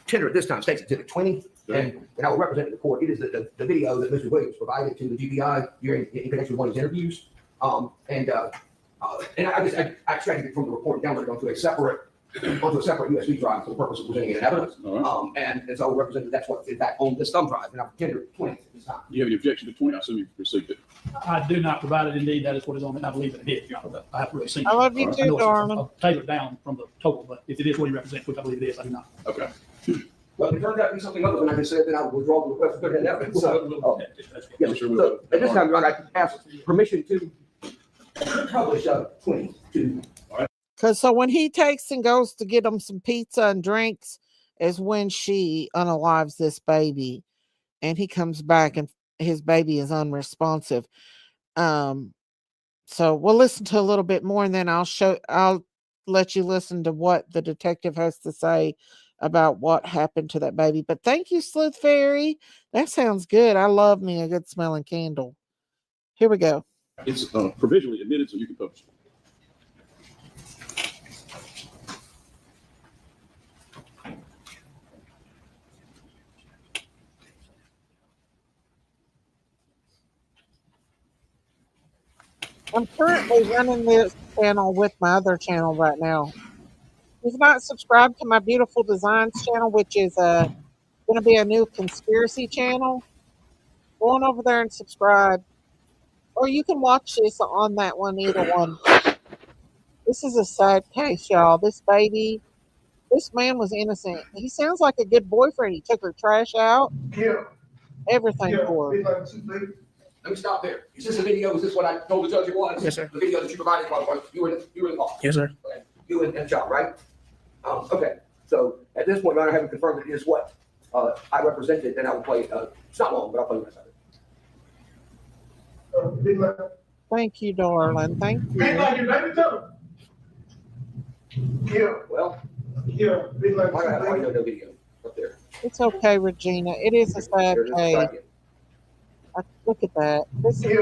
tender at this time, takes it to the 20, and I will represent the court. It is the video that Mr. Williams provided to the GBI during in connection with one of his interviews. And I extracted it from the report, downloaded it onto a separate USB drive for the purpose of presenting it in evidence. And so represented that's what in fact on this thumb drive, and I've tendered 20 at this time. Do you have any objection to 20? I assume you've received it. I do not provide it. Indeed, that is what is on it. I believe that it is, Your Honor. I haven't really seen it. I love you I too, know it's darling. tailored down from the total, but if it is what he represents, which I believe it is, I do not. Okay. Well, if it turns out to be something other than I just said, then I will withdraw the request to put it in evidence. So, I'm sure we so will. at this time, Your Honor, I ask permission to publish 22. Because so when he takes and goes to get him some pizza and drinks is when she unalives this baby, and he comes back and his baby is unresponsive. So we'll listen to a little bit more, and then I'll let you listen to what the detective has to say about what happened to that baby. But thank you, Sleuth Fairy. That sounds good. I love me a good smelling candle. Here we go. It's provisionally admitted, so you can publish it. I'm currently running this channel with my other channel right now. If you've not subscribed to my Beautiful Designs channel, which is going to be a new conspiracy channel, go on over there and subscribe. Or you can watch this on that one, either one. This is a sad case, y'all. This baby, this man was innocent. He sounds like a good boyfriend. He took her trash out. Yeah. Everything for her. Let me stop there. Is this a video? Is this what I told the judge it was? Yes, sir. The video that you provided while you were in the car. Yes, sir. Okay. You and the child, right? Okay. So at this point, Your Honor, having confirmed that it is what I represented, then I will play. It's not long, but I'll play the rest of it. Thank you, darling. Thank you. Yeah. Well. Yeah. I know no video up there. It's okay, Regina. It is a sad There it is. case. Right here. Look at that. This is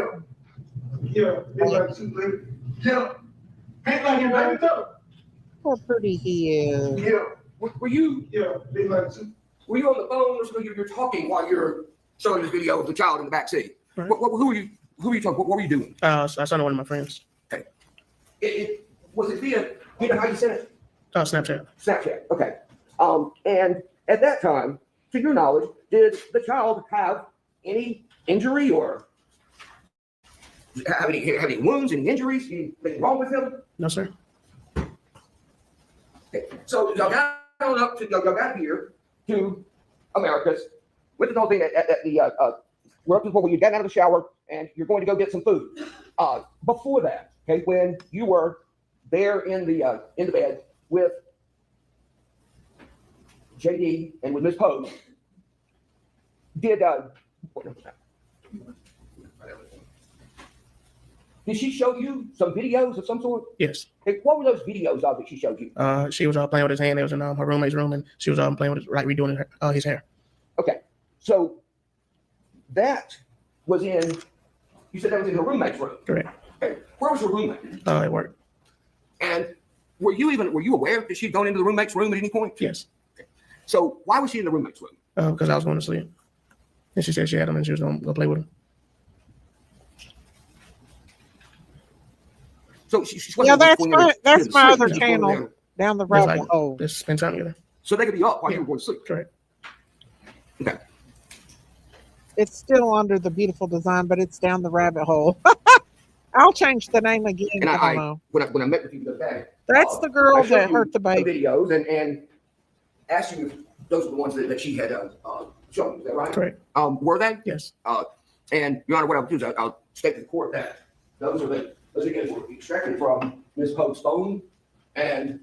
how pretty he is. Were you on the phone or something? You're talking while you're showing this video of the child in the back seat. Right. Who were you talking? What were you doing? I saw one of my friends. Was it via how you sent it? Snapchat. Snapchat. Okay. And at that time, to your knowledge, did the child have any injury or have any wounds, any injuries, anything wrong with him? No, sir. Okay. So y'all got on up to y'all got here to Americas with the whole thing at the we're up to the point where you got out of the shower and you're going to go get some food. Before that, okay, when you were there in the bed with JD and with Ms. Poague, did she show you some videos of some sort? Yes. Okay, what were those videos of that she showed you? She was playing with his hand. It was in her roommate's room, and she was playing with like redoing his hair. Okay, so that was in. You said that was in her roommate's room. Correct. Okay, where was your roommate? At work. And were you aware that she'd gone into the roommate's room at any point? Yes. Okay. So why was she in the roommate's room? Because I was going to sleep, and she said she had him, and she was going to go play with him. So she Yeah, that's my other sleep. channel down the Just rabbit like, hole. just spend time together. So they could be up while you were going to sleep. Correct. Okay. It's still under the beautiful design, but it's down the rabbit hole. I'll change the name again. And I don't know. when I met with you the other day, That's the girl I showed that you hurt the baby. videos and asked you if those were the ones that she had shown you. Is that right? Correct. Were they? Yes. And Your Honor, what I'll do is I'll state to the court that those videos were extracted from Ms. Poague's phone, and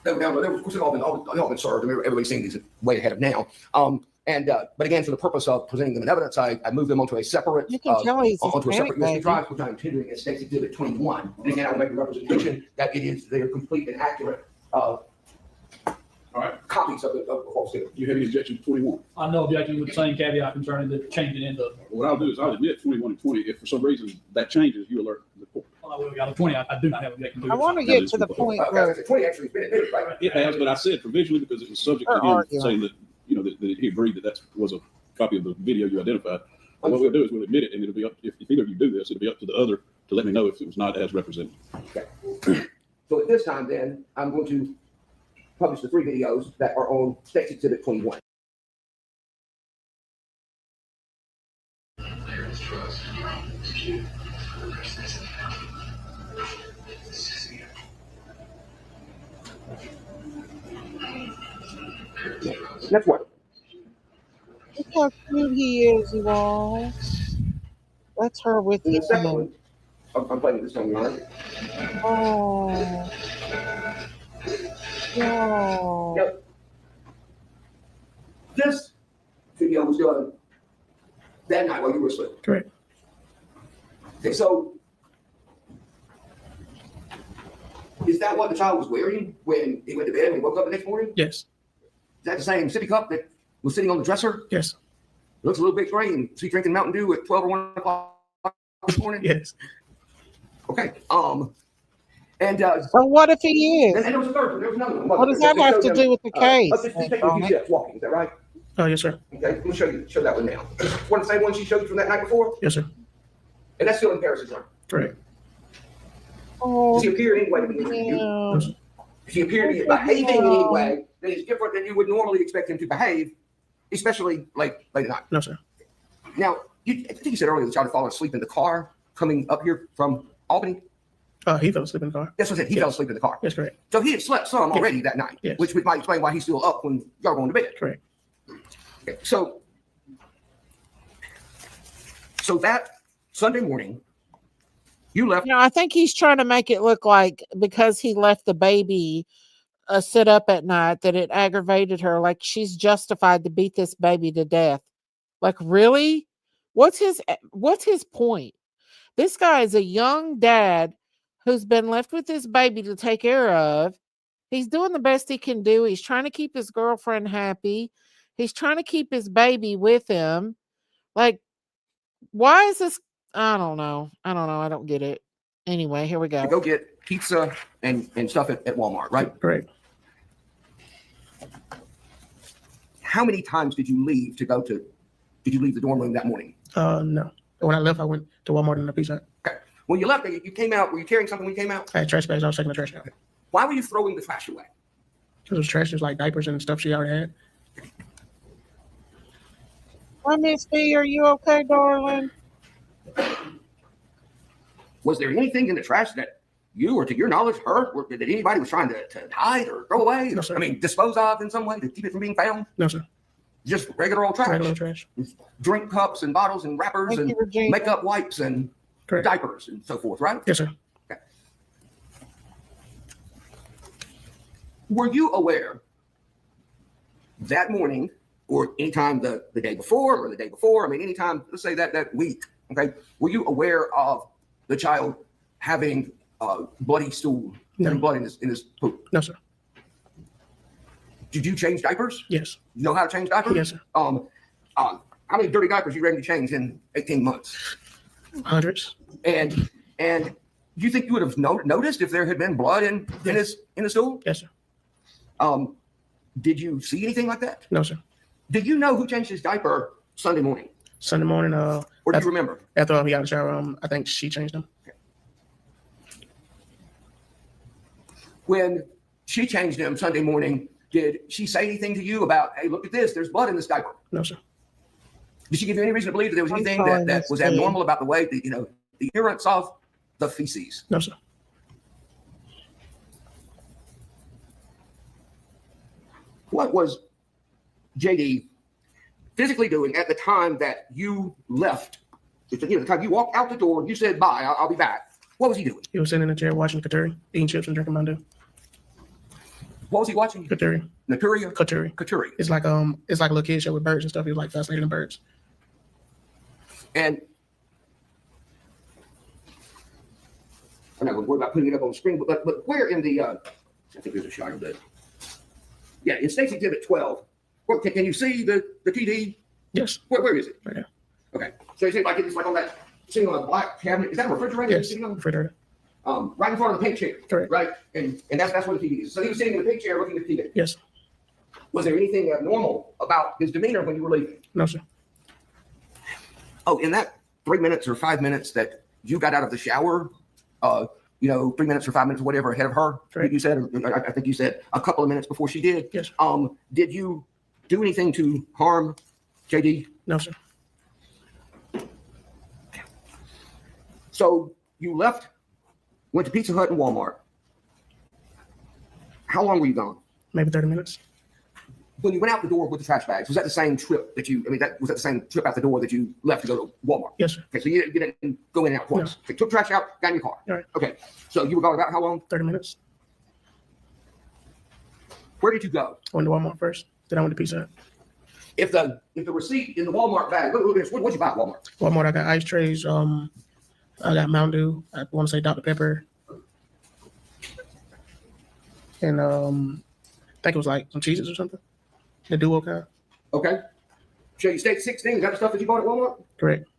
they were down. They were, of course, they've all been served. I mean, everybody's seen these way ahead of now. But again, for the purpose of presenting them in evidence, I moved them onto a separate You can tell he's onto a Hispanic, separate USB baby. drive, which I'm tendering as State's Exhibit 21. And again, I will make a representation that they are complete and accurate All right. copies of the false statement. You have any objection to 21? I know objection with the same caveat concerning the changing into. What I'll do is I'll admit 21 and 20. If for some reason that changes, you alert the court. We got a 20. I do not have objection to. I want to get to the point where 20 actually has been admitted, right? It has, but I said provisionally because it was subject to Or him arguing. saying that, that he agreed that was a copy of the video you identified. But what we'll do is we'll admit it, and it'll be up, if either of you do this, it'll be up to the other to let me know if it was not as represented. Okay. So at this time, then, I'm going to publish the 3 videos that are on State's Exhibit 21. That's what. look how cute he is, you all. That's her with In the him. second one, I'm playing this one, Your Honor. Oh. Oh. Now, this video was done that night while you were asleep. Correct. Okay, so is that what the child was wearing when he went to bed and he woke up the next morning? Yes. Is that the same sippy cup that was sitting on the dresser? Yes. Looks a little bit gray. And is he drinking Mountain Dew at 12 or 1 o'clock this morning? Yes. Okay. So what if he And is? there was a third one. There was another one. What does that have to do with the case? Let's just take a few steps walking. Is that right? Oh, yes, sir. Okay. Let me show that one now. Want the same one she showed you from that night before? Yes, sir. And that's still in Paris' room. Correct. Oh, Does he appear in any way to be you? yeah. Does he appear to be behaving in any way that is different than you would normally expect him to behave, especially late at night? No, sir. Now, I think you said earlier the child had fallen asleep in the car coming up here from Albany. He fell asleep in the car. That's what I said. He fell asleep in the car. Yes, correct. So he had slept some already that night, Yes. which might explain why he's still up when y'all are going to bed. Correct. Okay, so that Sunday morning, you left. You know, I think he's trying to make it look like because he left the baby sit up at night that it aggravated her, like she's justified to beat this baby to death. Like, really? What's his point? This guy is a young dad who's been left with this baby to take care of. He's doing the best he can do. He's trying to keep his girlfriend happy. He's trying to keep his baby with him. Like, why is this? I don't know. I don't get it. Anyway, here we go. To go get pizza and stuff at Walmart, right? Correct. How many times did you leave to go to? Did you leave the dorm room that morning? No. When I left, I went to Walmart and a Pizza Hut. Okay. When you left, you came out. Were you carrying something when you came out? I had trash bags. I was taking the trash out. Why were you throwing the trash away? It was trash, just like diapers and stuff she already had. Hi, Miss B. Are you okay, darling? Was there anything in the trash that you, or to your knowledge, heard, or that anybody was trying to hide or throw away? No, sir. I mean, dispose of in some way to keep it from being found? No, sir. Just regular old trash? Regular trash. Drink cups and bottles and wrappers Thank and you, Regina. makeup wipes and Correct. diapers and so forth, right? Yes, sir. Were you aware that morning or anytime the day before or the day before, I mean, anytime, let's say that week, okay, were you aware of the child having bloody stool, No. having blood in his poop? No, sir. Did you change diapers? Yes. You know how to change diapers? Yes, sir. How many dirty diapers you ready to change in 18 months? Hundreds. And do you think you would have noticed if there had been blood in the stool? Yes, sir. Did you see anything like that? No, sir. Did you know who changed his diaper Sunday morning? Sunday morning, Or do you remember? after he got out of the shower, I think she changed them. When she changed him Sunday morning, did she say anything to you about, hey, look at this, there's blood in this diaper? No, sir. Did she give you any reason to believe that there was I'm anything sorry, that Miss was B. abnormal about the way that, the appearance of the feces? No, sir. What was JD physically doing at the time that you left? The time you walked out the door, you said, bye, I'll be back. What was he doing? He was sitting in a chair watching Katuri, eating chips and drinking Mountain Dew. What was he watching? Katuri. Naturia? Katuri. Katuri. It's like a little kid show with birds and stuff. He was like fascinated in birds. And I'm not going to worry about putting it up on the screen, but where in the, I think there's a shot of that. Yeah, in State's Exhibit 12, can you see the TD? Yes. Where is it? Right there. Okay. So you see it's like on that, sitting on a black cabinet. Is that a refrigerator? Yes. Sitting on? Refrigerator. Right in front of the pink chair. Correct. Right? And that's where the TV is. So he was sitting in the pink chair looking at the TV. Yes. Was there anything abnormal about his demeanor when you were leaving? No, sir. Oh, in that 3 minutes or 5 minutes that you got out of the shower, 3 minutes or 5 minutes or whatever ahead of her, Correct. you said, or I think you said a couple of minutes before she did. Yes. Did you do anything to harm JD? No, sir. So you left, went to Pizza Hut and Walmart. How long were you gone? Maybe 30 minutes. When you went out the door with the trash bags, was that the same trip was that the same trip out the door that you left to go to Walmart? Yes, sir. Okay, so you didn't go in and out twice. No. Okay, took trash out, got in your car. All right. Okay, so you were gone about how long? 30 minutes. Where did you go? I went to Walmart first. Then I went to Pizza Hut. If the receipt in the Walmart bag, look at this. What'd you buy at Walmart? Walmart, I got ice trays. I got Mountain Dew. I want to say Dr. Pepper. And I think it was like some cheeses or something. The duo kind. Okay. So you stayed 16. Is that the stuff that you bought at Walmart? Correct.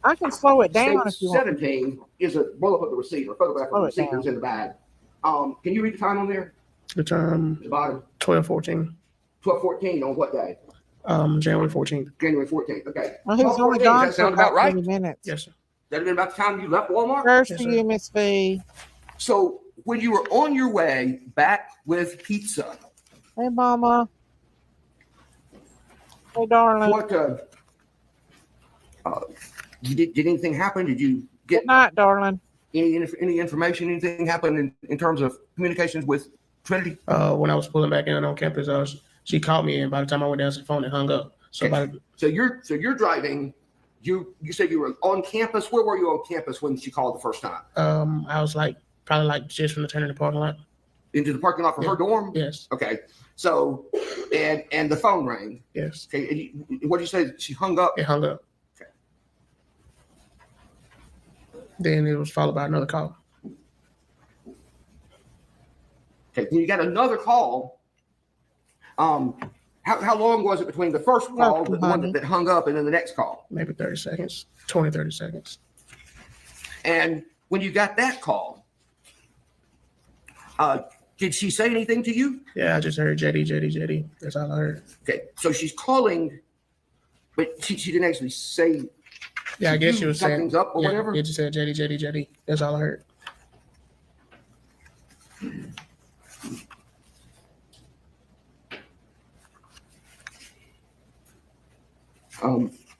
I can slow it down State if you want. 17 is a roll up of the receipt or photograph of Slow the it receipt that was in the bag. Can you read the time on there? The time At the bottom. 12/14. 12/14 on what day? January 14th. January 14th. Okay. Well, he was 12/14, only does gone that for sound about right? 30 minutes. Yes, sir. That'd have been about the time you left Walmart. First Yes, for sir. you, Miss V. So when you were on your way back with pizza, Hey, Mama. Hey, darling. what did anything happen? Did you get Good night, darling. any information? Anything happen in terms of communications with Trinity? When I was pulling back in on campus, she called me, and by the time I went down to the phone, it hung up. So Okay. So you're driving. You said you were on campus. Where were you on campus when she called the first time? I was probably just from the turn in the parking lot. Into the parking lot from her dorm? Yes. Okay. So and the phone rang. Yes. Okay. What did you say? She hung up. It hung up. Okay. Then it was followed by another call. Okay. Then you got another call. How long was it between the first call, Welcome, the one honey. that hung up, and then the next call? Maybe 30 seconds, 20, 30 seconds. And when you got that call, did she say anything to you? Yeah, I just heard JD. That's all I heard. Okay, so she's calling, but she didn't actually say. Yeah, I guess she was saying something's up or yeah, whatever. It just said JD. That's all I heard.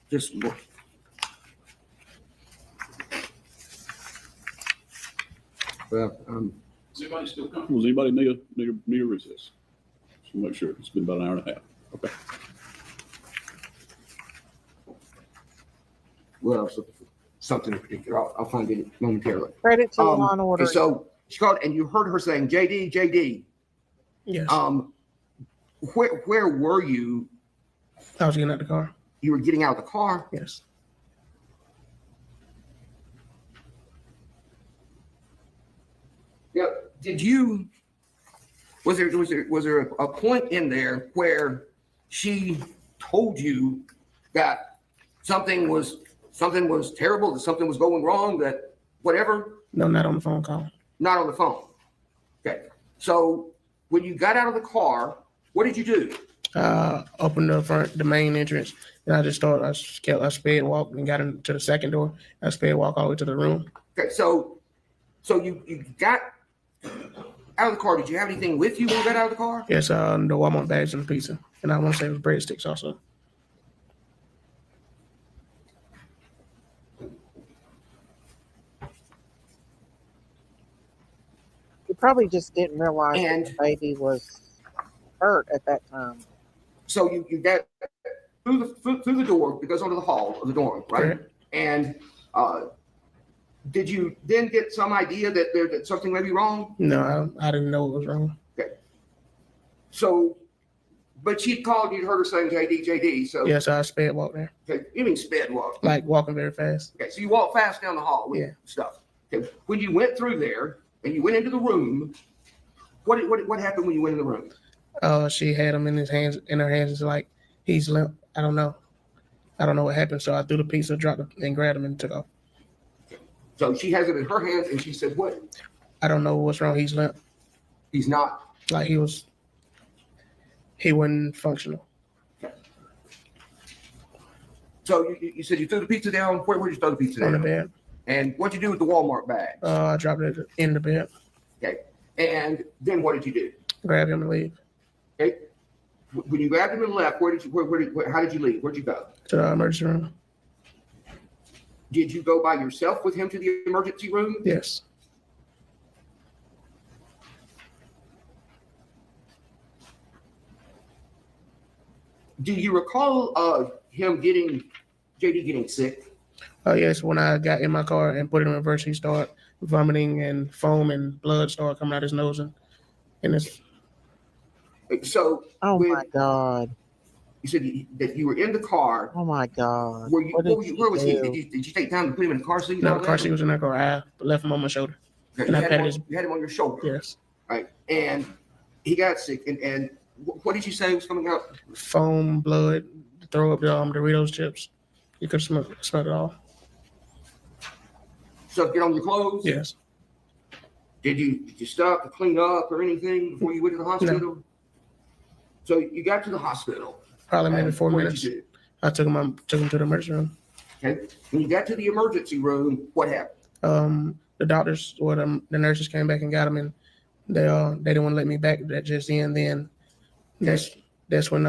Just Well, Is anybody still comfortable? Does anybody need a recess? Just to make sure. It's been about an hour and a half. Okay. well, I was looking for something in particular. I'll find it momentarily. Credit to Law and Order. And so she called, and you heard her saying, JD. Yes. Where were you? I was getting out the car. You were getting out of the car. Yes. Yeah. Did you? Was there a point in there where she told you that something was terrible, that something was going wrong, that whatever? No, not on the phone call. Not on the phone. Okay. So when you got out of the car, what did you do? Opened the main entrance, and I sped walked and got into the second door. I sped walk all the way to the room. Okay. So you got out of the car. Did you have anything with you when you got out of the car? Yes, the Walmart bags and pizza, and I want to say it was breadsticks also. You probably just didn't realize And- that the baby was hurt at that time. So you got through the door that goes onto the hall of the dorm, right? Correct. And did you then get some idea that something may be wrong? No, I didn't know what was wrong. Okay. So, but she called, you'd heard her saying JD. So Yes, I sped walk there, okay, you mean sped walk? like walking very fast. Okay, so you walk fast down the hall with Yeah. stuff. Okay, when you went through there and you went into the room, what happened when you went in the room? She had him in her hands. It's like he's limp. I don't know what happened. So I threw the pizza, dropped it, and grabbed him and took off. So she has it in her hands and she said, what? I don't know what's wrong. He's limp. He's not. Like he wasn't functional. So you said you threw the pizza down. Where did you throw the pizza On the down? bed. And what'd you do with the Walmart bags? I dropped it in the bed. Okay. And then what did you do? Grab him and leave Okay. When you grabbed him and left, how did you leave? Where'd you go? to the emergency room. Did you go by yourself with him to the emergency room? Yes. Do you recall JD getting sick? Yes. When I got in my car and put it in reverse, he started vomiting and foam and blood started coming out his nose and it's. So Oh when my God. you said that you were in the car, Oh my God. where was he? do? Did you take time to put him in the car seat? and No, all the car that? seat was in that car. I left him on my shoulder. Okay, and I you patted his. had him on your shoulder. Yes. Right. And he got sick. And what did you say was coming out? Foam, blood, throw up the Doritos chips. You could smell it all. Stuff get on your clothes? Yes. Did you stop to clean up or anything before you went to the hospital? No. So you got to the hospital. Probably maybe and 4 what did minutes. you do? I took him to the emergency room. Okay. When you got to the emergency room, what happened? The doctors or the nurses came back and got him, and they didn't want to let me back that just then. Then that's when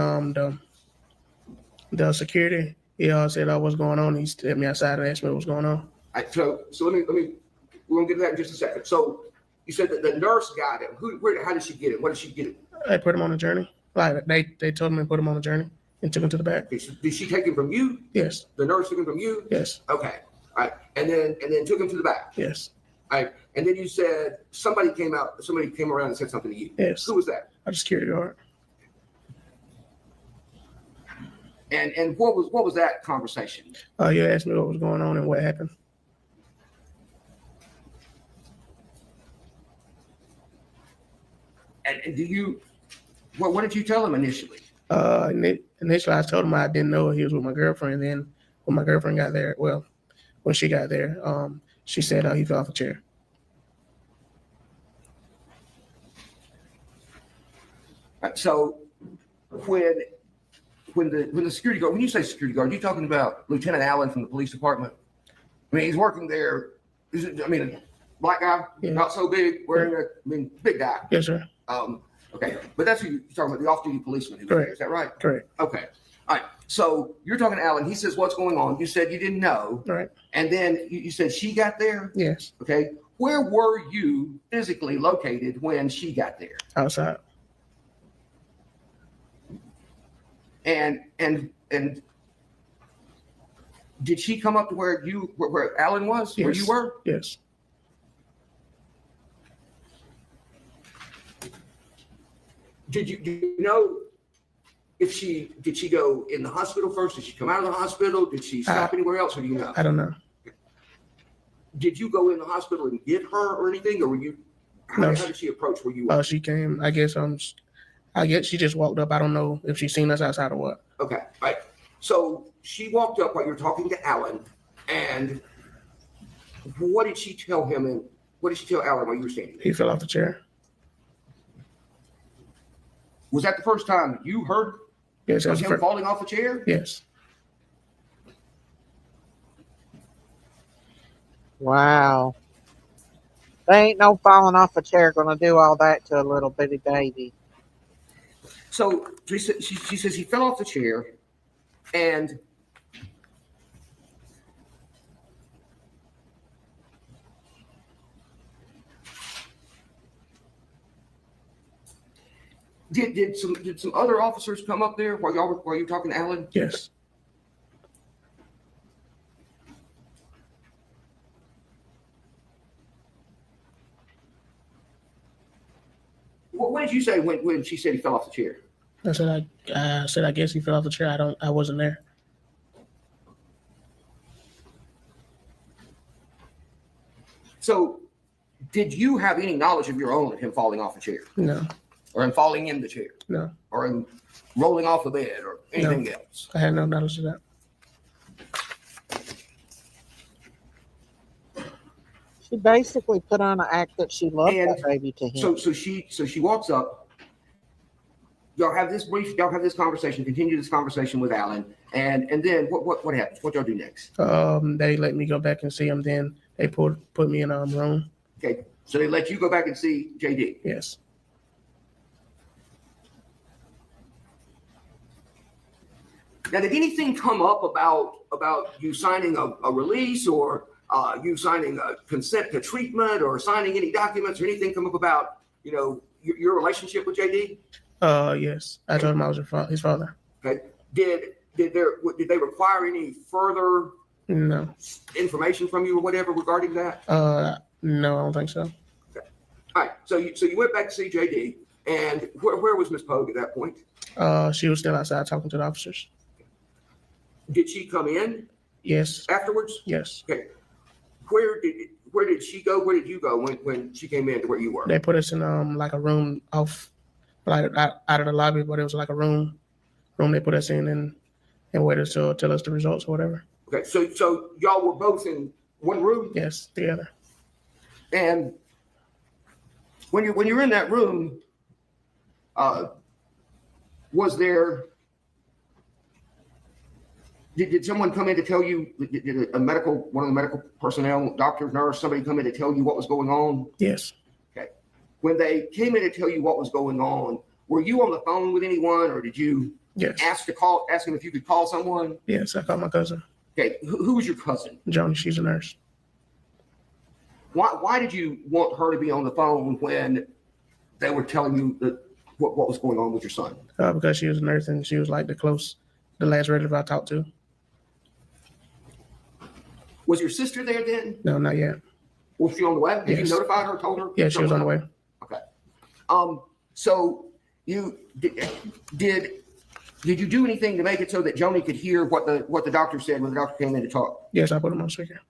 the security said what's going on. He stepped me outside and asked me what was going on. All right, so let me we're gonna get to that in just a second. So you said that the nurse got him. How did she get him? What did she get him? They put him on a journey. Like they told me to put him on a journey and took him to the back. Did she take him from you? Yes. The nurse took him from you? Yes. Okay. All right. And then took him to the back. Yes. All right. And then you said somebody came around and said something to you. Yes. Who was that? A security guard. And what was that conversation? You asked me what was going on and what happened. And do you what did you tell him initially? Initially, I told him I didn't know he was with my girlfriend. Then when my girlfriend got there, when she got there, she said he fell off a chair. So when the security guard, when you say security guard, are you talking about Lieutenant Allen from the police department? I mean, he's working there. A black guy, Yeah. not so big, big guy. Yes, sir. Okay, but that's who you're talking about, the off-duty policeman who was Correct. there. Is that right? Correct. Okay. All right. So you're talking to Allen. He says, what's going on? You said you didn't know. All right. And then you said she got there. Yes. Okay. where were you physically located when she got there? Outside. And did she come up to where Alan was, where you were? Yes. Do you know if did she go in the hospital first? Did she come out of the hospital? Did she stop anywhere else, or do you know? I don't know. Did you go in the hospital and get her or anything, or were you? How did she approach where you were? She came. I guess she just walked up. I don't know if she's seen us outside or what. Okay, right. So she walked up while you were talking to Alan, and what did she tell him? And what did she tell Alan while you were standing there? He fell off the chair. Was that the first time you heard Yes, of him falling off the chair? Yes. Wow. They ain't no falling off a chair gonna do all that to a little bitty baby. So she says he fell off the chair, and did some other officers come up there while you were talking to Alan? Yes. What did you say when she said he fell off the chair? I said I guess he fell off the chair. I wasn't there. So did you have any knowledge of your own of him falling off the chair? No. Or him falling in the chair? No. Or him rolling off the bed or anything else? I had no knowledge of that. She basically put on an act that she loved that baby to him. So she walks up. Y'all have this conversation, continue this conversation with Alan, and then what happens? What y'all do next? They let me go back and see him. Then they put me in a room. Okay, so they let you go back and see JD. Yes. Now, did anything come up about you signing a release or you signing a consent to treatment or signing any documents or anything come up about your relationship with JD? Yes. I told him I was his father. Okay. Did they require any further information from you or whatever regarding that? No, I don't think so. Okay. All right. So you went back to see JD, and where was Miss Poague at that point? She was still outside talking to the officers. Did she come in? Yes. Afterwards? Yes. Okay. Where did she go? Where did you go when she came in to where you were? They put us in like a room off, like out of the lobby, but it was like a room they put us in and waited to tell us the results or whatever. Okay. So y'all were both in one room? Yes, together. And when you're in that room, was there? Did someone come in to tell you? Did one of the medical personnel, doctor, nurse, somebody come in to tell you what was going on? Yes. Okay. When they came in to tell you what was going on, were you on the phone with anyone, or did you ask him if you could call someone? Yes, I called my cousin. Okay. Who was your cousin? Joni. She's a nurse. Why did you want her to be on the phone when they were telling you what was going on with your son? Because she was a nurse and she was like the last relative I talked to. Was your sister there then? No, not yet. Was she on the way? Did you notify her, told her? Yeah, she was on the way. Okay. So you did you do anything to make it so that Joni could hear what the doctor said when the doctor came in to talk? Yes, I put him on speaker.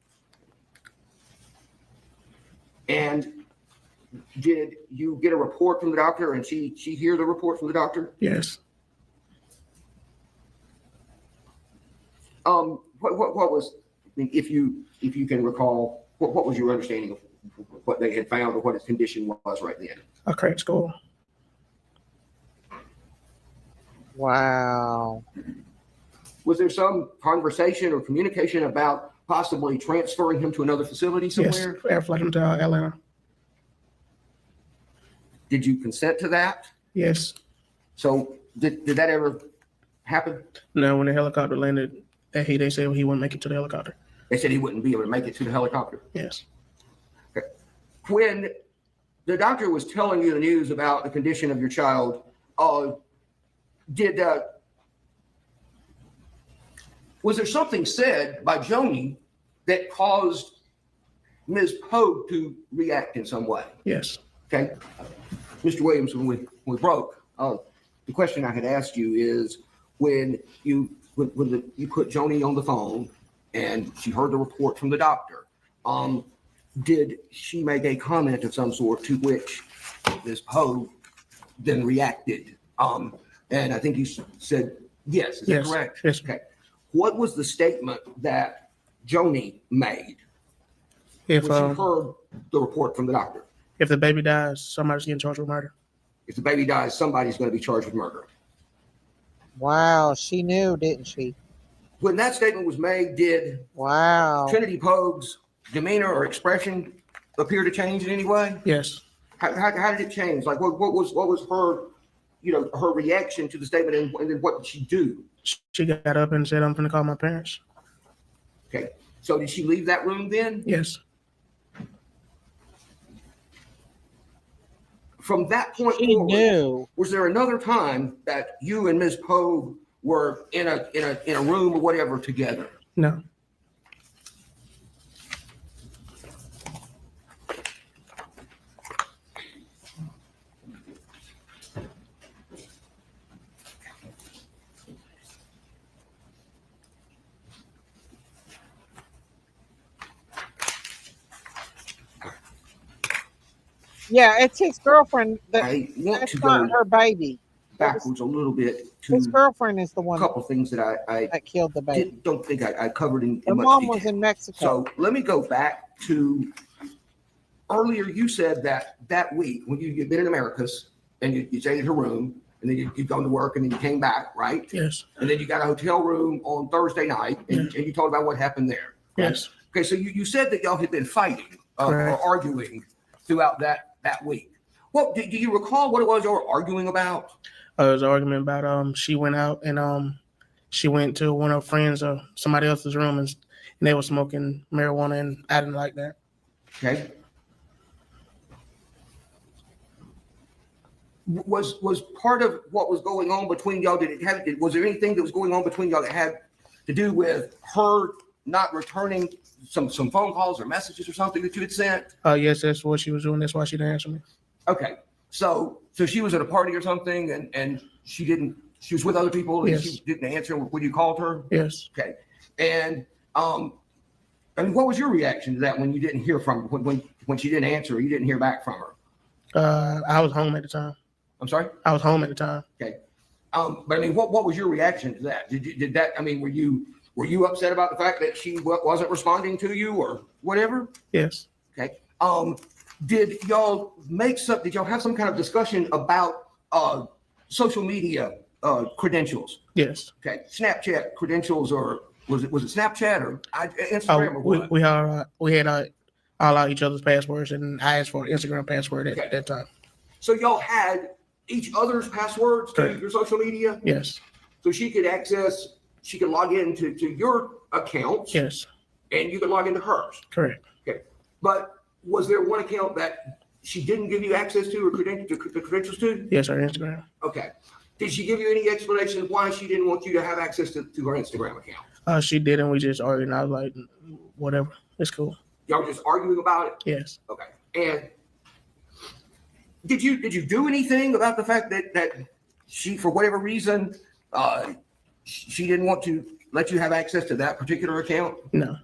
And did you get a report from the doctor and she hear the report from the doctor? Yes. What was, if you can recall, what was your understanding of what they had found or what his condition was right then? A cracked skull. Wow. Was there some conversation or communication about possibly transferring him to another facility somewhere? Yes, airflight him to Atlanta. Did you consent to that? Yes. So did that ever happen? No, when the helicopter landed, they said he wouldn't make it to the helicopter. They said he wouldn't be able to make it to the helicopter. Yes. Okay. when the doctor was telling you the news about the condition of your child, was there something said by Joni that caused Ms. Pogue to react in some way? Yes. Okay. Mr. Williams, when we broke, the question I had asked you is when you put Joni on the phone and she heard the report from the doctor, did she make a comment of some sort to which Ms. Pogue then reacted? And I think you said yes. Is that correct? Yes. Okay. What was the statement that Joni made If when she heard the report from the doctor? If the baby dies, somebody's getting charged with murder. If the baby dies, somebody's going to be charged with murder. Wow, she knew, didn't she? When that statement was made, did Trinity Pogue's demeanor or expression appear to change in any way? Yes. How did it change? Like what was her her reaction to the statement, and then what did she do? She got up and said, "I'm going to call my parents." Okay. So did she leave that room then? Yes. From that point forward, was there another time that you and Ms. Pogue were in a room or whatever together? No. Yeah, it's his girlfriend. I want That's to not go her baby. backwards a little bit to His girlfriend is the one a couple things that that killed the baby. don't think I covered in Her much mom detail. was in Mexico. So let me go back to earlier. You said that week when you'd been in Americas and you stayed at her room, and then you'd gone to work, and then you came back, right? Yes. And then you got a hotel room on Thursday night, and you told about what happened there. Right? Yes. Okay, so you said that y'all had been fighting or arguing throughout that week. Well, do you recall what it was you were arguing about? It was an argument about she went out and she went to one of her friends or somebody else's room and they were smoking marijuana, and I didn't like that. Okay. Was part of what was going on between y'all, was there anything that was going on between y'all that had to do with her not returning some phone calls or messages or something that you had sent? Yes, that's what she was doing. That's why she didn't answer me. Okay. So she was at a party or something and she was with other people and she didn't answer when you called her? Yes. Okay. And I mean, what was your reaction to that when you didn't hear from her, when she didn't answer or you didn't hear back from her? I was home at the time. I'm sorry? I was home at the time. Okay. But I mean, what was your reaction to that? Did that, I mean, were you upset about the fact that she wasn't responding to you or whatever? Yes. Okay. Did y'all have some kind of discussion about social media credentials? Yes. Okay. Snapchat credentials, or was it Snapchat or Instagram or what? We had all each other's passwords, and I asked for an Instagram password at that time. So y'all had each other's passwords to your social media? Yes. So she could log into your accounts. Yes. And you could log into hers. Correct. Okay. But was there one account that she didn't give you access to or credentials to? Yes, her Instagram. Okay. Did she give you any explanation why she didn't want you to have access to her Instagram account? She did, and we just argued, and I was like, whatever, it's cool. Y'all were just arguing about it? Yes. Okay. And did you do anything about the fact that she, for whatever reason, she didn't want to let you have access to that particular account? No.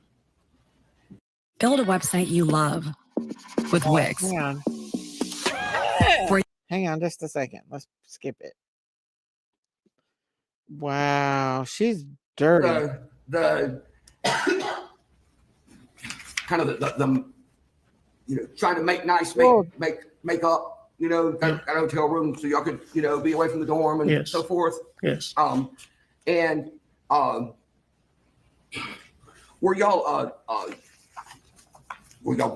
Build a website you love with Wix. Hang on just a second. Let's skip it. Wow, she's dirty. The kind of the trying to make nice, make up, got a hotel room so y'all could, be away from the dorm and so forth. Yes. And were y'all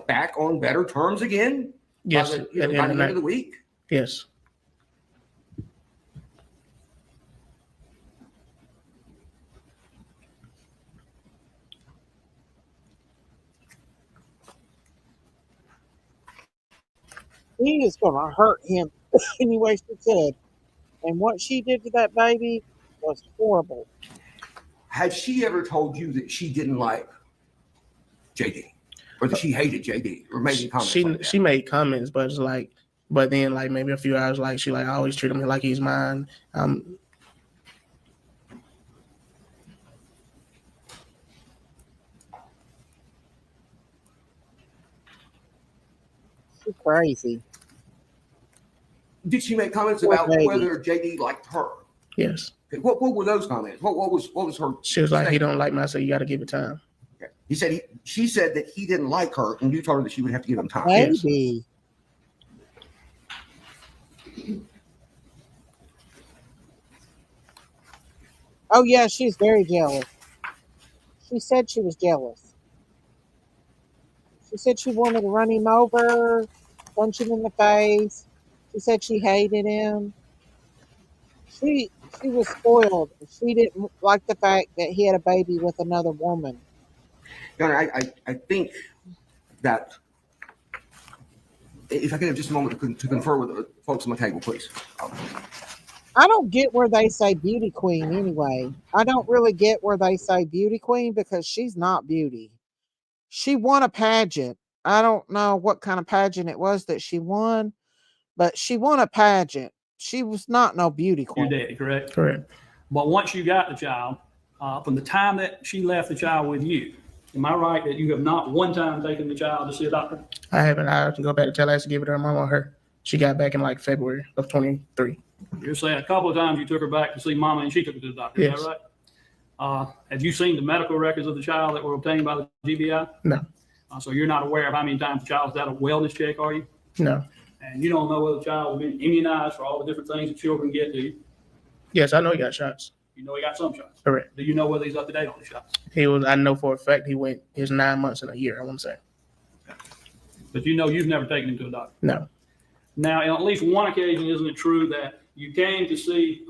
back on better terms again? Yes. By the end of the week? Yes. He is going to hurt him any way she could. And what she did to that baby was horrible. Had she ever told you that she didn't like JD, or that she hated JD, or made any comments? She made comments, but it's like, but then like maybe a few hours, like she like I always treat him like he's mine. She's crazy. Did she make comments Poor about baby. whether JD liked her? Yes. Okay, what were those comments? What was her? She was like, he statement? don't like me. I said, you got to give it time. Okay. She said that he didn't like her, and you told her that she would have to give him time. Baby. Oh yeah, she's very jealous. She said she was jealous. She said she wanted to run him over, punch him in the face. She said she hated him. She was spoiled. She didn't like the fact that he had a baby with another woman. Your Honor, I think that if I could have just a moment to confer with the folks on the table, please. I don't get where they say beauty queen anyway. I don't really get where they say beauty queen because she's not beauty. She won a pageant. I don't know what kind of pageant it was that she won, but she won a pageant. She was not no beauty Your queen. daddy, correct? Correct. But once you got the child, from the time that she left the child with you, am I right that you have not one time taken the child to see a doctor? I haven't. I have to go back to tell her to give it to her mom or her. She got back in like February of 23. You're saying a couple of times you took her back to see mama and she took her to the doctor. Yes. Is that right? Have you seen the medical records of the child that were obtained by the GBI? No. So you're not aware of how many times the child's had a wellness check, are you? No. And you don't know whether the child has been immunized for all the different things that children get, do you? Yes, I know he got shots. You know he got some shots. Correct. Do you know whether he's up to date on the shots? He was. I know for a fact he went his 9 months in a year. I want to say. But you know you've never taken him to a doctor. No. Now, on at least one occasion, isn't it true that you came to see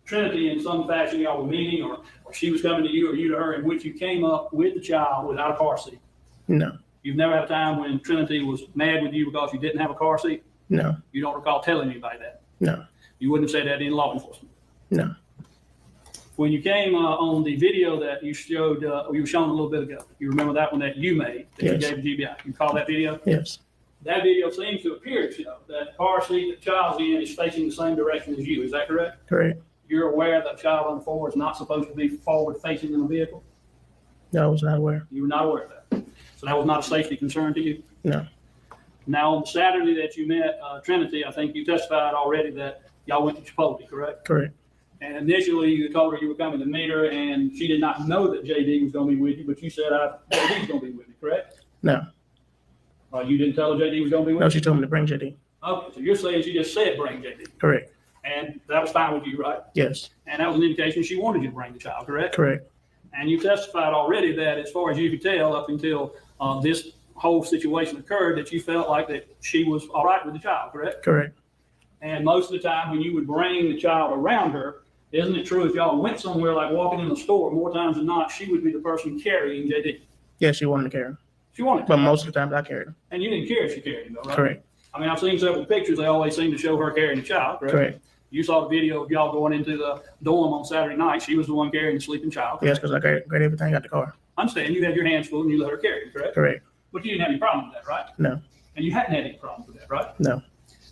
Trinity in some fashion, y'all were meeting, or she was coming to you or you to her, in which you came up with the child without a car seat? No. You've never had a time when Trinity was mad with you because you didn't have a car seat? No. You don't recall telling anybody that? No. You wouldn't have said that in law enforcement? No. When you came on the video that you showed, you were shown a little bit ago, you remember that one that you made, that you Yes. gave the GBI? You recall that video? Yes. That video seems to appear to show that the car seat that the child's in is facing the same direction as you. Is that correct? Correct. You're aware that the child on the floor is not supposed to be forward facing in the vehicle? No, I was not aware. You were not aware of that. So that was not a safety concern to you? No. Now, on Saturday that you met Trinity, I think you testified already that y'all went to Chipotle, correct? Correct. And initially you told her you were coming to meet her and she did not know that JD was going to be with you, but you said JD's going to be with me, correct? No. You didn't tell her JD was going to be with No, you? she told me to bring JD. Okay, so you're saying she just said bring JD. Correct. And that was fine with you, right? Yes. And that was an indication she wanted you to bring the child, correct? Correct. And you testified already that as far as you could tell up until this whole situation occurred, that you felt like that she was all right with the child, correct? Correct. And most of the time when you would bring the child around her, isn't it true if y'all went somewhere like walking in the store, more times than not, she would be the person carrying JD? Yes, she wanted to carry him. She wanted to. But most of the times I carried him. And you didn't care if she carried him, though, right? Correct. I mean, I've seen several pictures. They always seem to show her carrying the child, correct? Correct. You saw the video of y'all going into the dorm on Saturday night. She was the one carrying the sleeping child. Yes, because I carried everything out the car. I understand. You had your hands full and you let her carry it, correct? Correct. But you didn't have any problem with that, right? No. And you hadn't had any problems with that, right? No.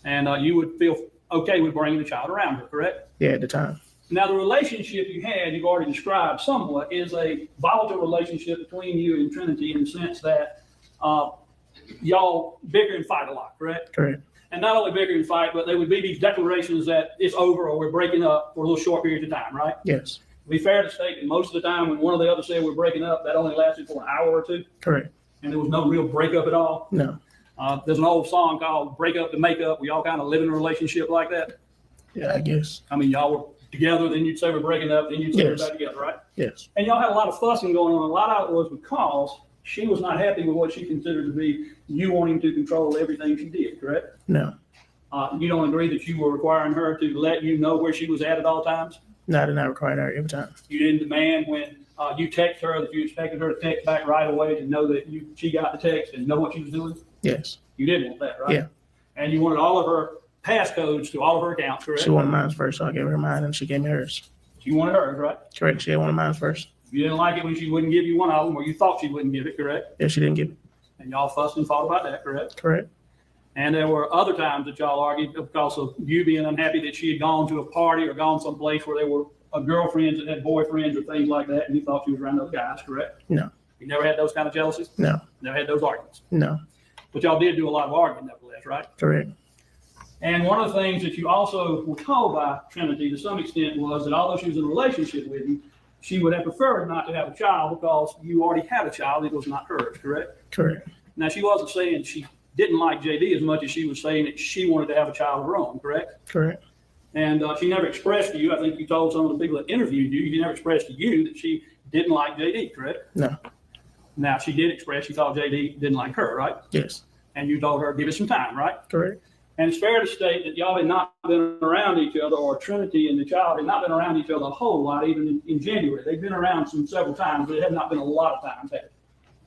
And you would feel okay with bringing the child around her, correct? Yeah, at the time. Now, the relationship you had, you've already described somewhat, is a volatile relationship between you and Trinity in the sense that y'all bicker and fight a lot, correct? Correct. And not only bicker and fight, but there would be these declarations that it's over or we're breaking up for a little short period of time, right? Yes. To be fair to state that most of the time when one or the other said we're breaking up, that only lasted for an hour or two, Correct. and there was no real breakup at all. No. There's an old song called Break Up to Make Up. We all kind of live in a relationship like that. Yeah, I guess. I mean, y'all were together, then you'd say we're breaking up, then you'd say we're Yes. back together, right? Yes. And y'all had a lot of fussing going on. A lot of it was because she was not happy with what she considered to be you wanting to control everything she did, correct? No. You don't agree that you were requiring her to let you know where she was at all times? No, I did not require that every time. You didn't demand when you text her that you expected her to text back right away to know that she got the text and know what she was doing? Yes. You did want that, right? Yeah. And you wanted all of her passcodes to all of her accounts, correct? She wanted mine first, so I gave her mine, and she gave me hers. You wanted hers, right? Correct. She had one of mine first. You didn't like it when she wouldn't give you one of them, or you thought she wouldn't give it, correct? Yeah, she didn't give it. And y'all fussed and fought about that, correct? Correct. And there were other times that y'all argued because of you being unhappy that she had gone to a party or gone someplace where there were girlfriends that had boyfriends or things like that, and you thought she was around those guys, correct? No. You never had those kind of jealousies? No. Never had those arguments? No. But y'all did do a lot of arguing nevertheless, right? Correct. And one of the things that you also were told by Trinity to some extent was that although she was in a relationship with you, she would have preferred not to have a child because you already had a child. It was not hers, correct? Correct. Now, she wasn't saying she didn't like JD as much as she was saying that she wanted to have a child of her own, correct? Correct. And she never expressed to you, I think you told some of the people that interviewed you, she never expressed to you that she didn't like JD, correct? No. Now, she did express she thought JD didn't like her, right? Yes. And you told her, give it some time, right? Correct. And it's fair to state that y'all had not been around each other, or Trinity and the child had not been around each other a whole lot, even in January. They've been around several times, but it had not been a lot of times, had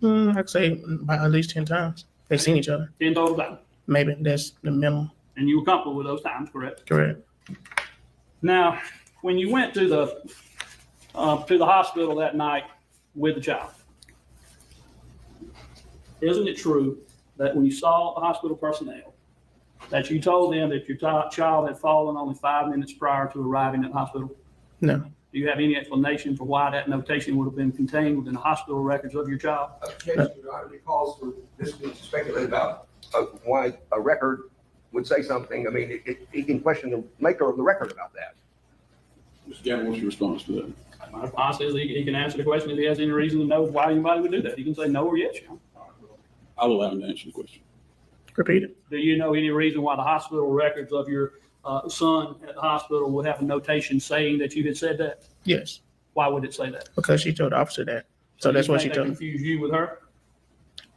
it? I'd say by at least 10 times. They've seen each other. 10 total times. Maybe that's the minimum. And you were comfortable with those times, correct? Correct. Now, when you went to the hospital that night with the child, isn't it true that when you saw the hospital personnel, that you told them that your child had fallen only 5 minutes prior to arriving at the hospital? No. Do you have any explanation for why that notation would have been contained within the hospital records of your child? Objection, Your Honor, because for this being speculated about why a record would say something. I mean, he can question the maker of the record about that. Mr. Gamble, what's your response to that? My response is he can answer the question if he has any reason to know why anybody would do that. He can say no or yes. You know? I will allow him to answer the question. Repeat it. Do you know any reason why the hospital records of your son at the hospital would have a notation saying that you had said that? Yes. Why would it say that? Because she told the officer that. So that's what she told me. Confuse you with her?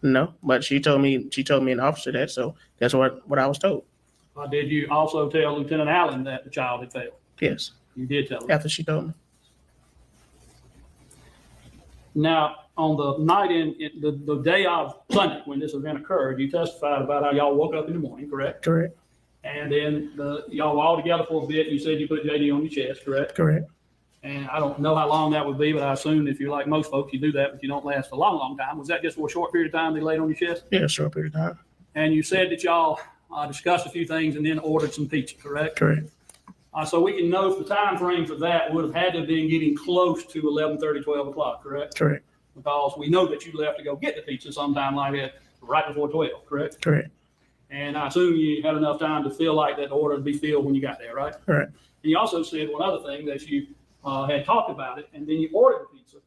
No, but she told me and the officer that, so that's what I was told. Did you also tell Lieutenant Allen that the child had failed? Yes. You did tell him. After she told me. Now, on the night the day of Sunday when this event occurred, you testified about how y'all woke up in the morning, correct? Correct. And then y'all were all together for a bit. You said you put JD on your chest, correct? Correct. And I don't know how long that would be, but I assume if you're like most folks, you do that, but you don't last a long, long time. Was that just for a short period of time they laid on your chest? Yeah, a short period of time. And you said that y'all discussed a few things and then ordered some pizza, correct? Correct. So we can know if the time frame for that would have had to have been getting close to 11:30, 12 o'clock, correct? Correct. Because we know that you left to go get the pizza sometime like that right before 12, correct? Correct. And I assume you had enough time to feel like that order to be filled when you got there, right? Correct. And you also said one other thing that you had talked about it, and then you ordered the pizza,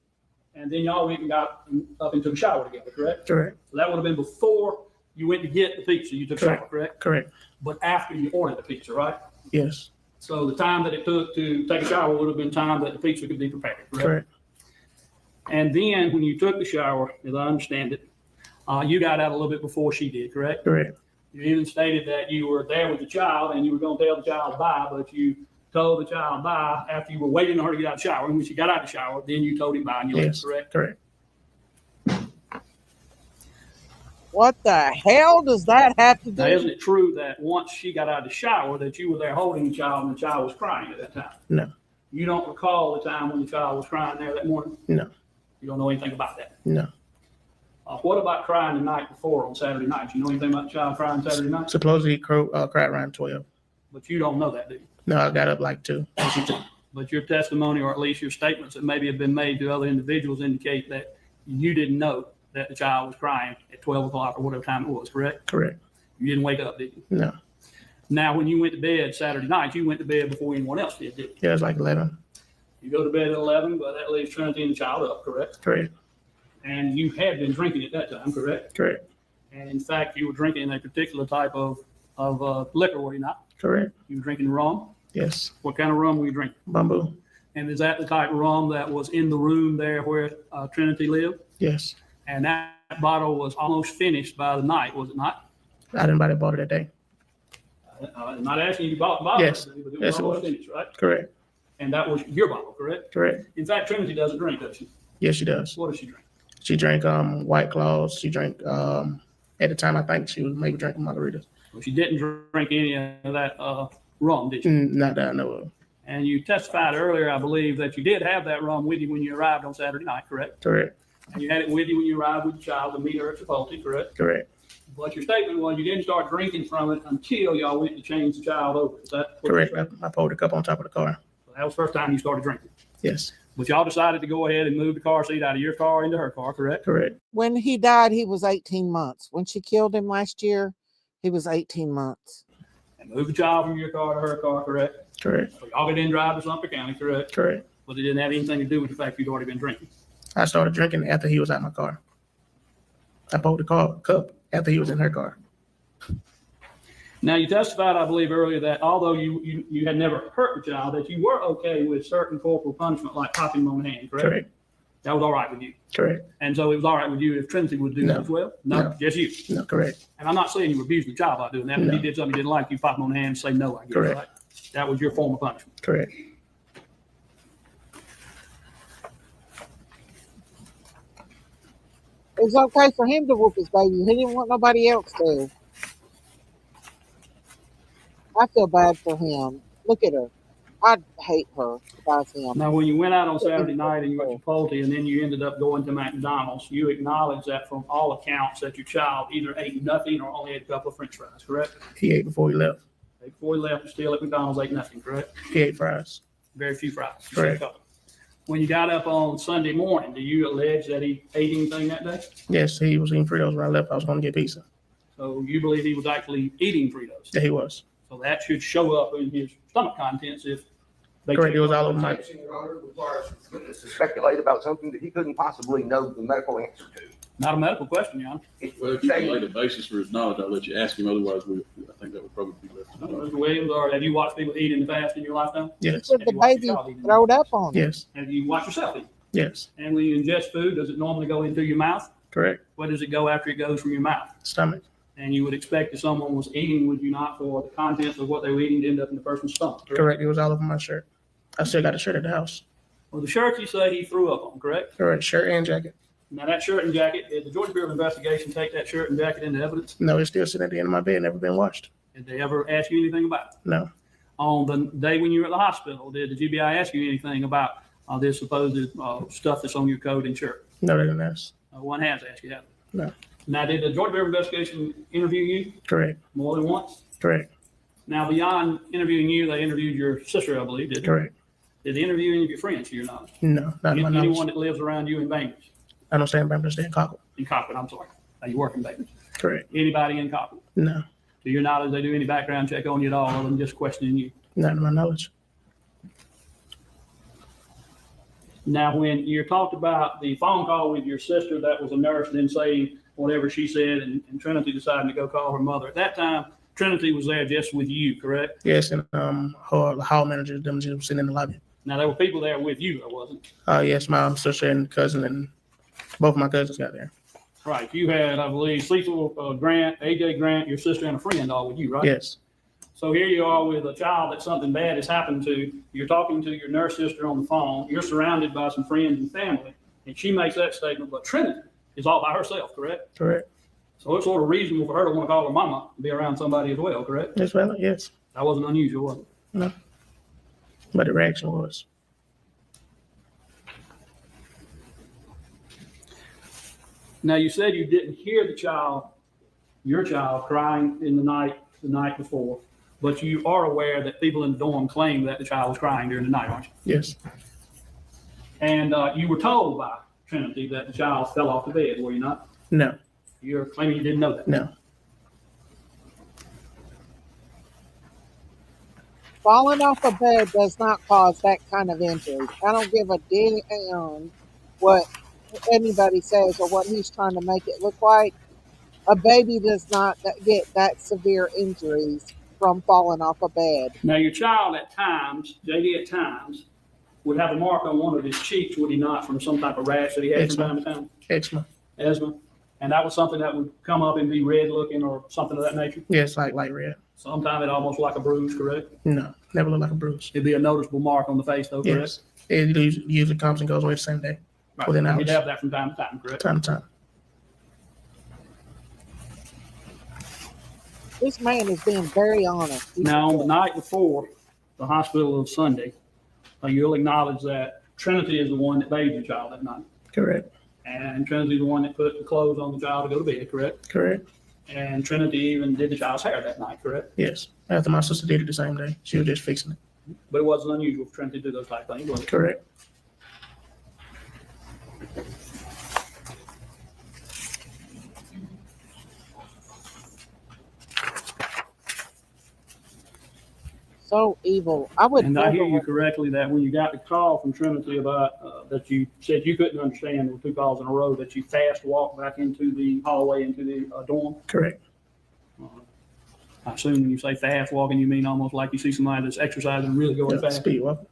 and then y'all went and got up and took a shower together, correct? Correct. So that would have been before you went to get the pizza. You took a shower, correct? Correct. But after you ordered the pizza, right? Yes. So the time that it took to take a shower would have been time that the pizza could be prepared, correct? Correct. And then when you took the shower, as I understand it, you got out a little bit before she did, correct? Correct. You even stated that you were there with the child and you were going to tell the child bye, but you told the child bye after you were waiting on her to get out of the shower. And when she got out of the shower, then you told him bye and you left, correct? Correct. What the hell does that have to Now, do? isn't it true that once she got out of the shower that you were there holding the child and the child was crying at that time? No. You don't recall the time when the child was crying there that morning? No. You don't know anything about that? No. What about crying the night before on Saturday night? Do you know anything about the child crying Saturday night? Supposedly cried around 12. But you don't know that, do you? No, I got up like 2. But your testimony, or at least your statements that maybe have been made to other individuals, indicate that you didn't know that the child was crying at 12 o'clock or whatever time it was, correct? Correct. You didn't wake up, did you? No. Now, when you went to bed Saturday night, you went to bed before anyone else did, didn't you? Yeah, it was like 11. You go to bed at 11, but that leaves Trinity and the child up, correct? Correct. And you had been drinking at that time, correct? Correct. And in fact, you were drinking a particular type of liquor, were you not? Correct. You were drinking rum? Yes. What kind of rum were you drinking? Bamboo. And is that the type of rum that was in the room there where Trinity lived? Yes. And that bottle was almost finished by the night, was it not? I didn't buy the bottle that day. I'm not asking you to buy the bottle. Yes. But it was Yes, it almost was. finished, right? Correct. And that was your bottle, correct? Correct. In fact, Trinity doesn't drink, does she? Yes, she does. What does she drink? She drank White Claws. She drank at the time I think she was maybe drinking margaritas. Well, she didn't drink any of that rum, did you? Not that I know of. And you testified earlier, I believe, that you did have that rum with you when you arrived on Saturday night, correct? Correct. And you had it with you when you arrived with the child to meet her at Chipotle, correct? Correct. But your statement was you didn't start drinking from it until y'all went to change the child over. Is that what Correct. I poured the cup on top of the car. That was the first time you started drinking. Yes. But y'all decided to go ahead and move the car seat out of your car into her car, correct? Correct. When he died, he was 18 months. When she killed him last year, he was 18 months. And move the child from your car to her car, correct? Correct. So y'all didn't drive to Sumter County, correct? Correct. But it didn't have anything to do with the fact you'd already been drinking. I started drinking after he was out my car. I poured the cup after he was in her car. Now, you testified, I believe, earlier that although you had never hurt the child, that you were okay with certain corporal punishment like popping him on the hand, correct? Correct. That was all right with you. Correct. And so it was all right with you if Trinity would do that as well? No. Just you. No, correct. And I'm not saying you were abusing the child by doing that. If No. he did something he didn't like, you pop him on the hand and say no, I guess. Correct. Right? That was your form of punishment. Correct. It was okay for him to whoop his baby. He didn't want nobody else to. I feel bad for him. Look at her. I hate her about him. Now, when you went out on Saturday night and you went to Chipotle and then you ended up going to McDonald's, you acknowledged that from all accounts that your child either ate nothing or only ate a couple of French fries, correct? He ate before he left. Before he left, still at McDonald's ate nothing, correct? He ate fries. Very few fries. Correct. When you got up on Sunday morning, do you allege that he ate anything that day? Yes, he was eating Fritos when I left. I was going to get pizza. So you believe he was actually eating Fritos? Yeah, he was. So that should show up in his stomach contents if they Correct. It was all over my. To speculate about something that he couldn't possibly know the medical answer to. Not a medical question, John. Well, if you can lay the basis for his knowledge, I'll let you ask him. Otherwise, I think that would probably be left. Mr. Williams, or have you watched people eat in the past in your lifetime? Yes. Did the baby throw it up on him? Yes. Have you watched yourself eat? Yes. And when you ingest food, does it normally go into your mouth? Correct. Where does it go after it goes from your mouth? Stomach. And you would expect if someone was eating, would you not, for the contents of what they were eating to end up in the person's stomach? Correct. It was all over my shirt. I still got a shirt at the house. Well, the shirt you say he threw up on, correct? Correct. Shirt and jacket. Now, that shirt and jacket, did the Georgia Bureau of Investigation take that shirt and jacket into evidence? No, it's still sitting at the end of my bed, never been washed. Did they ever ask you anything about it? No. On the day when you were at the hospital, did the GBI ask you anything about this supposed stuff that's on your coat and shirt? No, they didn't ask. One has asked you that. No. Now, did the Georgia Bureau of Investigation interview you Correct. more than once? Correct. Now, beyond interviewing you, they interviewed your sister, I believe, did they? Correct. Did they interview any of your friends to your knowledge? No, not in my knowledge. Anyone that lives around you in Bainbridge? I don't stay in Bainbridge, I stay in Cockle. In Cockwood, I'm sorry. You work in Bainbridge. Correct. Anybody in Cockwood? No, To your knowledge, they do any background check on you at all other than just questioning you? not in my knowledge. Now, when you talked about the phone call with your sister, that was a nurse then saying whatever she said, and Trinity decided to go call her mother. At that time, Trinity was there just with you, correct? Yes, and the hall manager, them just sitting in the lobby. Now, there were people there with you, there wasn't? Yes, my sister and cousin and both my cousins got there. Right. You had, I believe, Cecil Grant, AJ Grant, your sister, and a friend all with you, right? Yes. So here you are with a child that something bad has happened to. You're talking to your nurse sister on the phone. You're surrounded by some friends and family. And she makes that statement, but Trinity is all by herself, correct? Correct. So it's sort of reasonable for her to want to call her mama and be around somebody as well, correct? Yes, well, yes. That wasn't unusual, was it? No. But the reaction was. Now, you said you didn't hear your child crying in the night before, but you are aware that people in the dorm claim that the child was crying during the night, aren't you? Yes. And you were told by Trinity that the child fell off the bed, were you not? No. You're claiming you didn't know that? No. Falling off a bed does not cause that kind of injury. I don't give a damn what anybody says or what he's trying to make it look like. A baby does not get that severe injuries from falling off a bed. Now, your child at times, JD at times, would have a mark on one of his cheeks, would he not, from some type of rash that he had from time to time? Eczema. Asthma. And that was something that would come up and be red looking or something of that nature? Yes, like light red. Sometimes it almost like a bruise, correct? No, never looked like a bruise. It'd be a noticeable mark on the face, though, correct? Yes. It usually comes and goes away the same day. Right. Within hours. You'd have that from time to time, correct? Time to time. This man is being very honest. Now, on the night before the hospital of Sunday, you'll acknowledge that Trinity is the one that bathed the child that night. Correct. And Trinity is the one that put the clothes on the child to go to bed, correct? Correct. And Trinity even did the child's hair that night, correct? Yes. After my sister did it the same day, she was just fixing it. But it wasn't unusual for Trinity to do those type of things, was it? Correct. So evil. I would And I hear never. you correctly that when you got the call from Trinity about that you said you couldn't understand, there were 2 calls in a row, that you fast walked back into the hallway into the dorm. Correct. I assume when you say fast walking, you mean almost like you see somebody that's exercising and really going Yeah, fast. speed walk.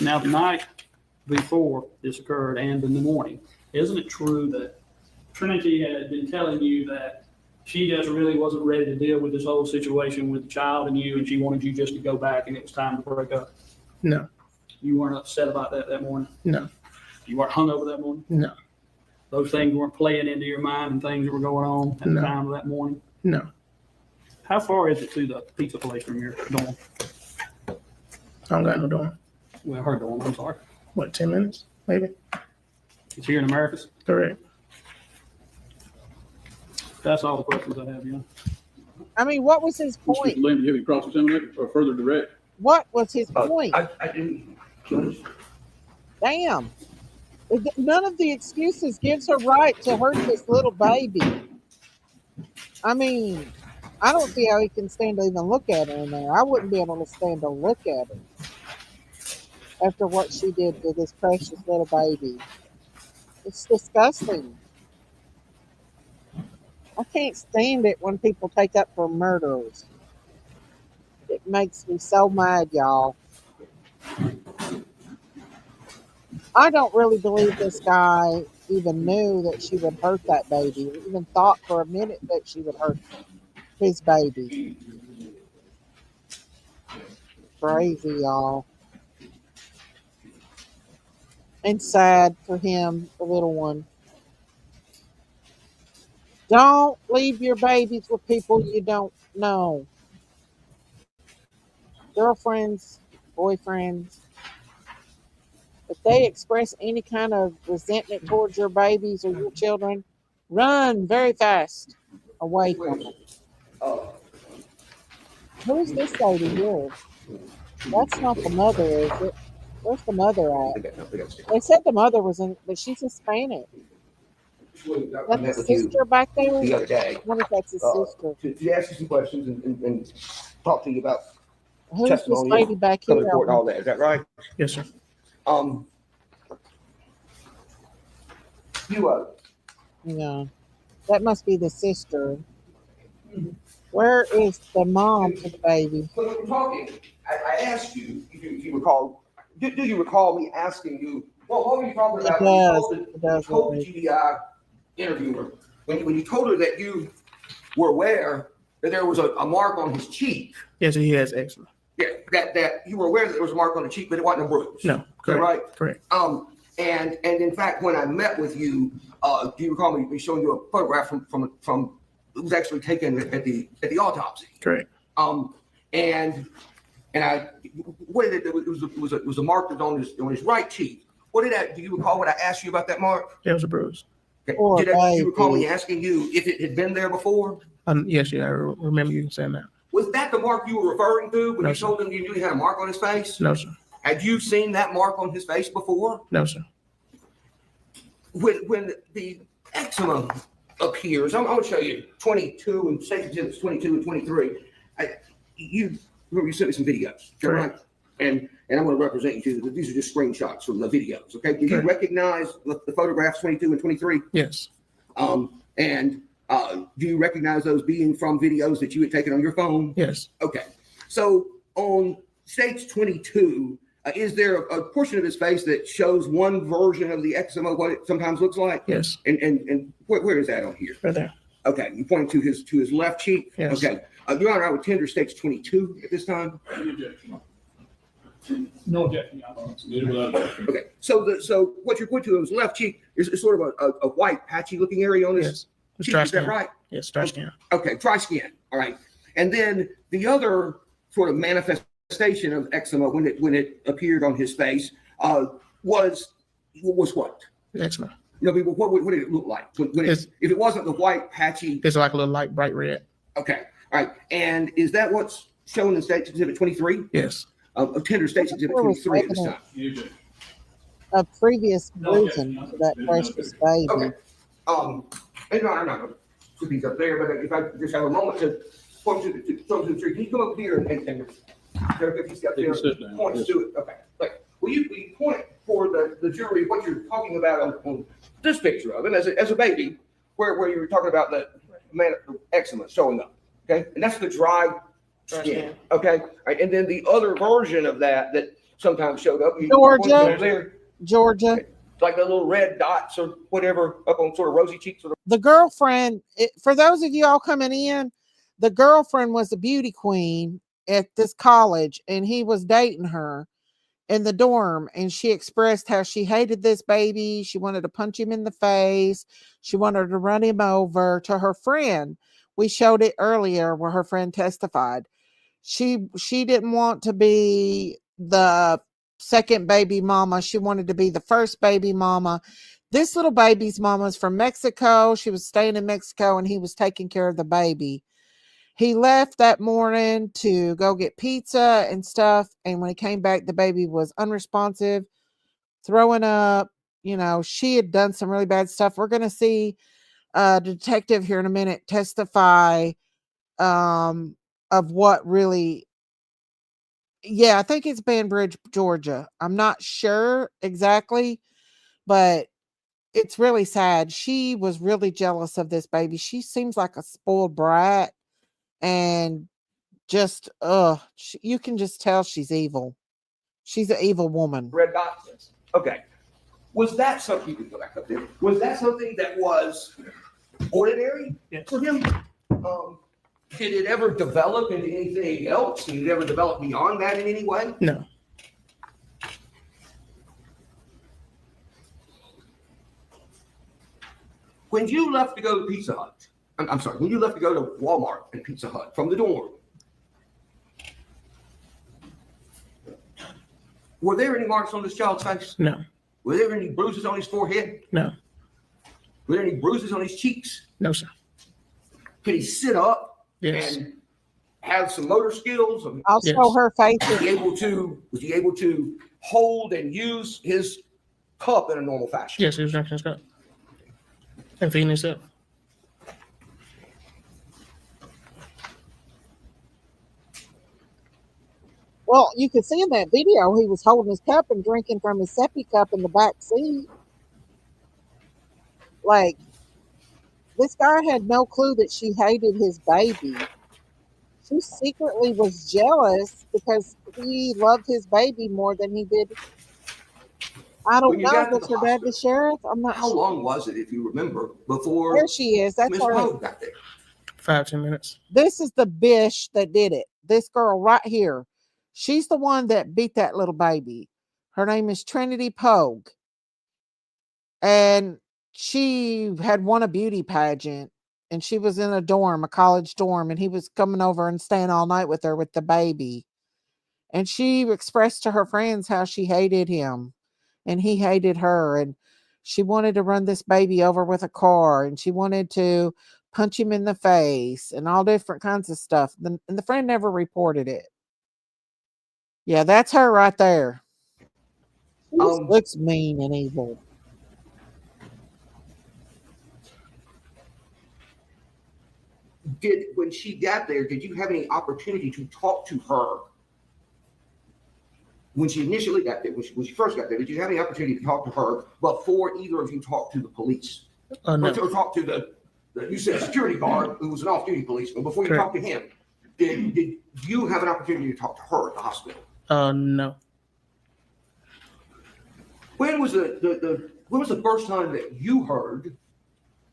Now, the night before this occurred and in the morning, isn't it true that Trinity had been telling you that she just really wasn't ready to deal with this whole situation with the child and you, and she wanted you just to go back and it was time to break up? No. You weren't upset about that morning? No. You weren't hungover that morning? No. Those things weren't playing into your mind and things that were going on at the No. time of that morning? No. How far is it to the pizza place from your dorm? I don't got no dorm. Well, her dorm, I'm sorry. What, 10 minutes? Maybe? It's here in Americus? Correct. That's all the questions I have, yeah. I mean, what was his Mr. point? Lim, do you have any cross-examination or further direct? What was his point? I didn't. Damn. None of the excuses gives her right to hurt this little baby. I mean, I don't see how he can stand to even look at her in there. I wouldn't be able to stand to look at her after what she did to this precious little baby. It's disgusting. I can't stand it when people take up for murderers. It makes me so mad, y'all. I don't really believe this guy even knew that she would hurt that baby, or even thought for a minute that she would hurt his baby. Crazy, y'all. And sad for him, the little one. Don't leave your babies with people you don't know. Girlfriends, boyfriends. If they express any kind of resentment towards your babies or your children, run very fast away from them. Who's this lady here? That's not the mother, is it? Where's the mother at? They said the mother was in, but she's Hispanic. That's the sister back there? The other day. I wonder if that's his sister. To ask you some questions and talk to you about Who's this testimony, lady back coming here? to court and all that. Is that right? Yes, sir. Yeah, that must be the sister. Where is the mom to the baby? So when we're talking, I asked you, if you recall, do you recall me asking you, what were you talking about? It does. You told the GDI interviewer, when you told her that you were aware that there was a mark on his cheek. Yes, he has eczema. Yeah, that you were aware that there was a mark on the cheek, but it wasn't a bruise. No, Is that correct. right? Correct. And in fact, when I met with you, do you recall me showing you a photograph from it was actually taken at the autopsy? Correct. And I, what did it was a mark that was on his right cheek. What did that? Do you recall what I asked you about that mark? It was a bruise. Okay. Poor Do you recall baby. me asking you if it had been there before? Yes, yeah, I remember you saying that. Was that the mark you were referring to when No, you sir. told him you knew he had a mark on his face? No, sir. Had you seen that mark on his face before? No, sir. When the eczema appears, I'm going to show you 22 and say it's 22 and 23. You remember you sent me some videos, is that right? Correct. And I'm going to represent you too. These are just screenshots from the videos. Okay, do you Correct. recognize the photographs 22 and 23? Yes. And do you recognize those being from videos that you had taken on your phone? Yes. Okay. So on stage 22, is there a portion of his face that shows one version of the eczema, what it sometimes looks like? Yes. And where is that on here? Right there. Okay, you pointing to his left cheek? Yes. Okay. Your Honor, I would tender stage 22 at this time. No objection, Your Honor. Submitted without objection. Okay, so what you're pointing to on his left cheek is sort of a white patchy looking area on his Yes. It's cheek. dry Is that skin. right? Yes, dry skin. Okay, dry skin. All right. And then the other sort of manifestation of eczema when it appeared on his face was what? Eczema. You know, what did it look like? If it wasn't the white patchy. It's like a little light bright red. Okay. All right. And is that what's shown in State Exhibit 23? Yes. Tender States Exhibit 23 at this time. A previous bruising for that precious baby. Okay. And no, I'm not going to put these up there, but if I just have a moment to point to the tree, can you come up here and if he's got there, points to it. Okay. Like, will you point for the jury what you're talking about on this picture of him as a baby, where you were talking about the eczema showing up. Okay. And that's the dry skin. Okay. All right. And then the other version of that sometimes showed up. Georgia. Okay. Like the little red dots or whatever up on sort of rosy cheeks. The girlfriend, for those of you all coming in, the girlfriend was a beauty queen at this college, and he was dating her in the dorm, and she expressed how she hated this baby. She wanted to punch him in the face. She wanted to run him over to her friend. We showed it earlier where her friend testified. She didn't want to be the second baby mama. She wanted to be the first baby mama. This little baby's mama's from Mexico. She was staying in Mexico, and he was taking care of the baby. He left that morning to go get pizza and stuff. And when he came back, the baby was unresponsive, throwing up. You know, she had done some really bad stuff. We're going to see a detective here in a minute testify of what really. Yeah, I think it's Banbridge, Georgia. I'm not sure exactly, but it's really sad. She was really jealous of this baby. She seems like a spoiled brat. And just you can just tell she's evil. She's an evil woman. Red dots. Okay. Was that something, you can go back up there, was that something that was ordinary for him? Did it ever develop into anything else? Did it ever develop beyond that in any way? No. When you left to go to Pizza Hut, I'm sorry, when you left to go to Walmart and Pizza Hut from the dorm, were there any marks on this child's face? No. Were there any bruises on his forehead? No. Were there any bruises on his cheeks? No, sir. Could he sit up Yes. and have some motor skills? I'll show her face. Was he able to hold and use his cup in a normal fashion? Yes, he was drinking his cup and feeding himself. Well, you could see in that video he was holding his cup and drinking from his sippy cup in the back seat. Like, this guy had no clue that she hated his baby. She secretly was jealous because he loved his baby more than he did. I don't know. Was her dad the sheriff? I'm not How sure. long was it, if you remember, before There she is. That's Miss her. Poague got there? 5-10 minutes. This is the bish that did it. This girl right here. She's the one that beat that little baby. Her name is Trinity Poague. And she had won a beauty pageant. And she was in a dorm, a college dorm. And he was coming over and staying all night with her with the baby. And she expressed to her friends how she hated him. And he hated her. And she wanted to run this baby over with a car. And she wanted to punch him in the face. And all different kinds of stuff. And the friend never reported it. Yeah, that's her right there. She just looks mean and evil. When she got there, did you have any opportunity to talk to her? When she initially got there, when she first got there, did you have any opportunity to talk to her before either of you talked to the police? No. Or talk to the you said security guard who was an off-duty policeman. Before you talked to him, did you have an opportunity to talk to her at the hospital? No. When was when was the first time that you heard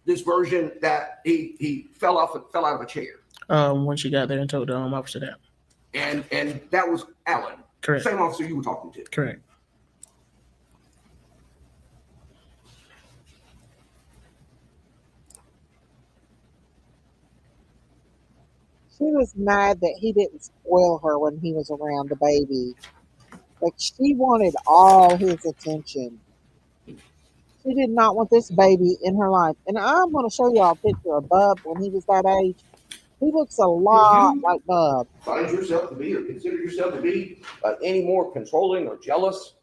this version that he fell out of a chair? When she got there and told the officer that. And that was Alan. Correct. Same officer you were talking to. Correct. She was mad that he didn't spoil her when he was around the baby. Like, she wanted all his attention. She did not want this baby in her life. And I'm going to show y'all a picture of Bub when he was that age. He looks a lot like Bub. Find yourself to be, or consider yourself to be, any more controlling or jealous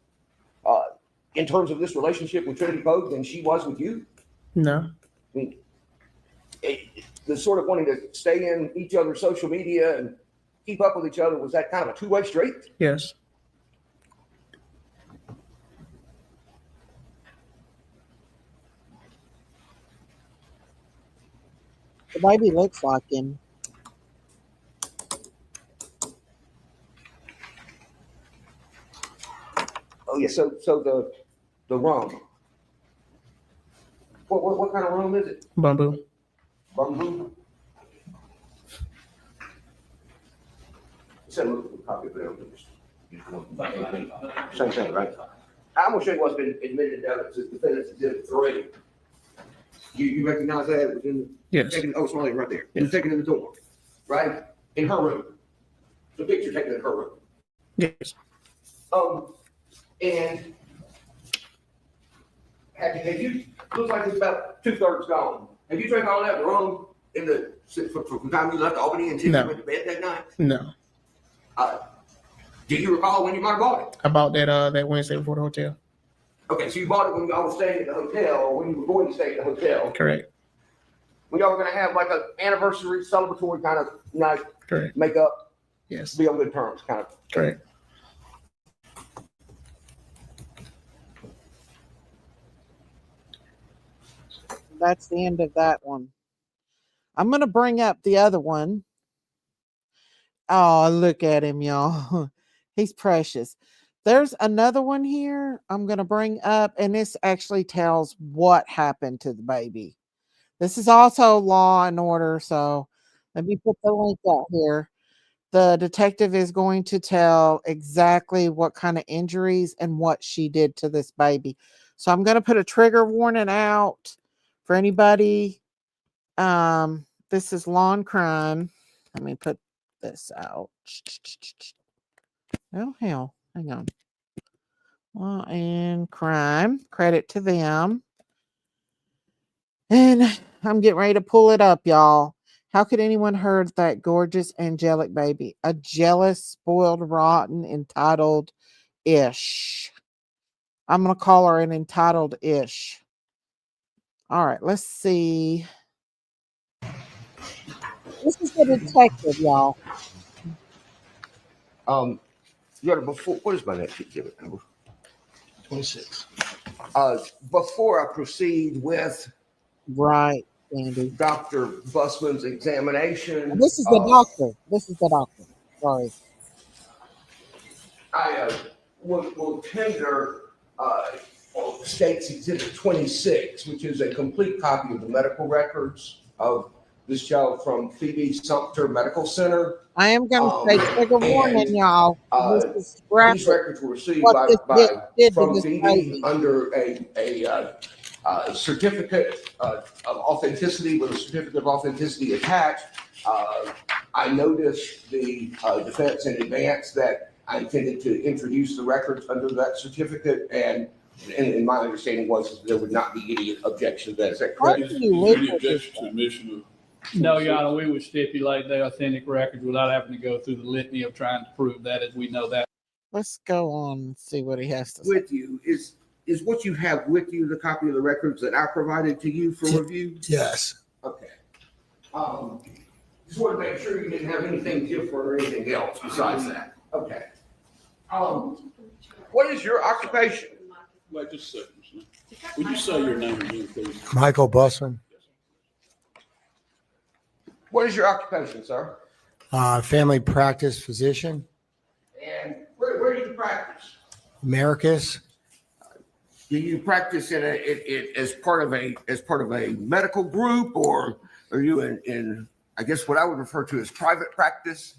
in terms of this relationship with Trinity Poague than she was with you? No. I mean, the sort of wanting to stay in each other's social media and keep up with each other, was that kind of a two-way street? Yes. The baby looks like him. Oh yeah, so the rum. What kind of rum is it? Bamboo. Bamboo. Send a copy of it. Same thing, right? I'm gonna show you what's been admitted into evidence as defendant's exhibit 3. You recognize that? It was in Yes. oh, it's right there. It was Yes. taken in the door, right? In her room. The picture taken in her room. Yes. And have you, looks like it's about 2/3 gone. Have you drank all that rum in the, from the time you left Albany until No. you went to bed that night? No. Do you recall when you might have bought it? I bought that Wednesday before the hotel. Okay, so you bought it when y'all were staying at the hotel, or when you were going to stay at the hotel. Correct. When y'all were going to have like an anniversary celebratory kind of night, Correct. make up, Yes. be on good terms, kind of. Correct. That's the end of that one. I'm going to bring up the other one. Oh, look at him, y'all. He's precious. There's another one here I'm going to bring up, and this actually tells what happened to the baby. This is also Law and Order, so let me put the link out here. The detective is going to tell exactly what kind of injuries and what she did to this baby. So I'm going to put a trigger warning out for anybody. This is Law and Crime. Let me put this out. Oh, hell. Hang on. Law and Crime. Credit to them. And I'm getting ready to pull it up, y'all. How could anyone hurt that gorgeous, angelic baby? A jealous, spoiled, rotten, entitled ish. I'm going to call her an entitled ish. All right, let's see. This is the detective, y'all. You got to before, what is my next exhibit number? 26. Before I proceed with Right, Andy. Dr. Busman's examination. This is the doctor. This is the doctor. Sorry. I will tender State's Exhibit 26, which is a complete copy of the medical records of this child from Phoebe Sumter Medical Center. I am going to say trigger warning, y'all. This is These graphic. records were received What this did to from this Phoebe baby. under a certificate of authenticity with a certificate of authenticity attached. I noticed the defense in advance that I intended to introduce the records under that certificate, and my understanding was that there would not be any objection to that. Is that Why correct? do you live Any with this objection to admission of? No, Your Honor, we would stipulate the authentic records without having to go through the litany of trying to prove that, as we know that. Let's go on and see what he has to say. With you is what you have with you the copy of the records that I provided to you for review? Yes. Okay. Just want to make sure you didn't have anything different or anything else besides that. Okay. What is your occupation? Wait just a second. Sir. Would you say your name again, please? Michael Busman, What is your occupation, sir? family practice physician, And where do you practice? Americus. Do you practice as part of a medical group, or are you in I guess what I would refer to as private practice?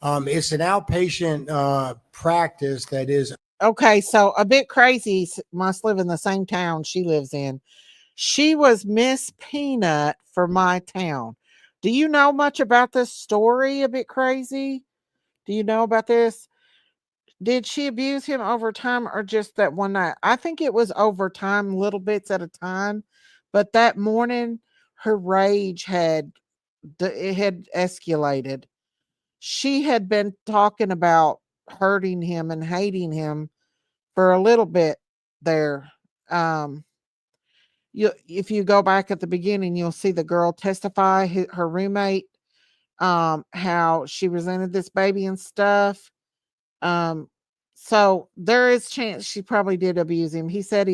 It's an outpatient practice that is. Okay, so a bit crazy. Must live in the same town she lives in. She was Miss Peanut for my town. Do you know much about this story? A bit crazy. Do you know about this? Did she abuse him over time or just that one night? I think it was over time, little bits at a time. But that morning, her rage had escalated. She had been talking about hurting him and hating him for a little bit there. If you go back at the beginning, you'll see the girl testify, her roommate, how she resented this baby and stuff. So there is chance she probably did abuse him. He said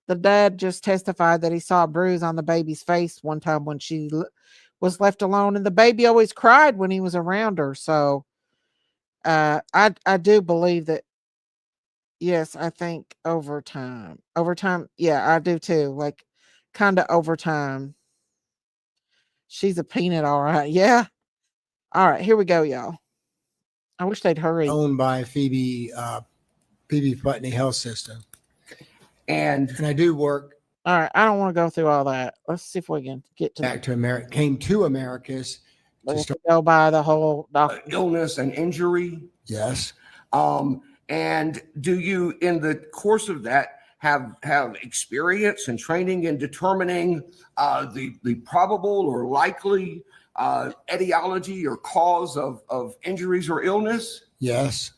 the dad just testified that he saw a bruise on the baby's face one time when she was left alone, and the baby always cried when he was around her. So I do believe that. Yes, I think overtime. Overtime, yeah, I do too. Like kind of overtime. She's a peanut, all right. Yeah. All right, here we go, y'all. I wish they'd hurry. Owned by Phoebe Putney Health System. And I do work. All right, I don't want to go through all that. Let's see if we can get to back to America. Came to Americas to start go by the whole illness and injury. Yes. And do you, in the course of that, have experience and training in determining the probable or likely etiology or cause of injuries or illness? Yes.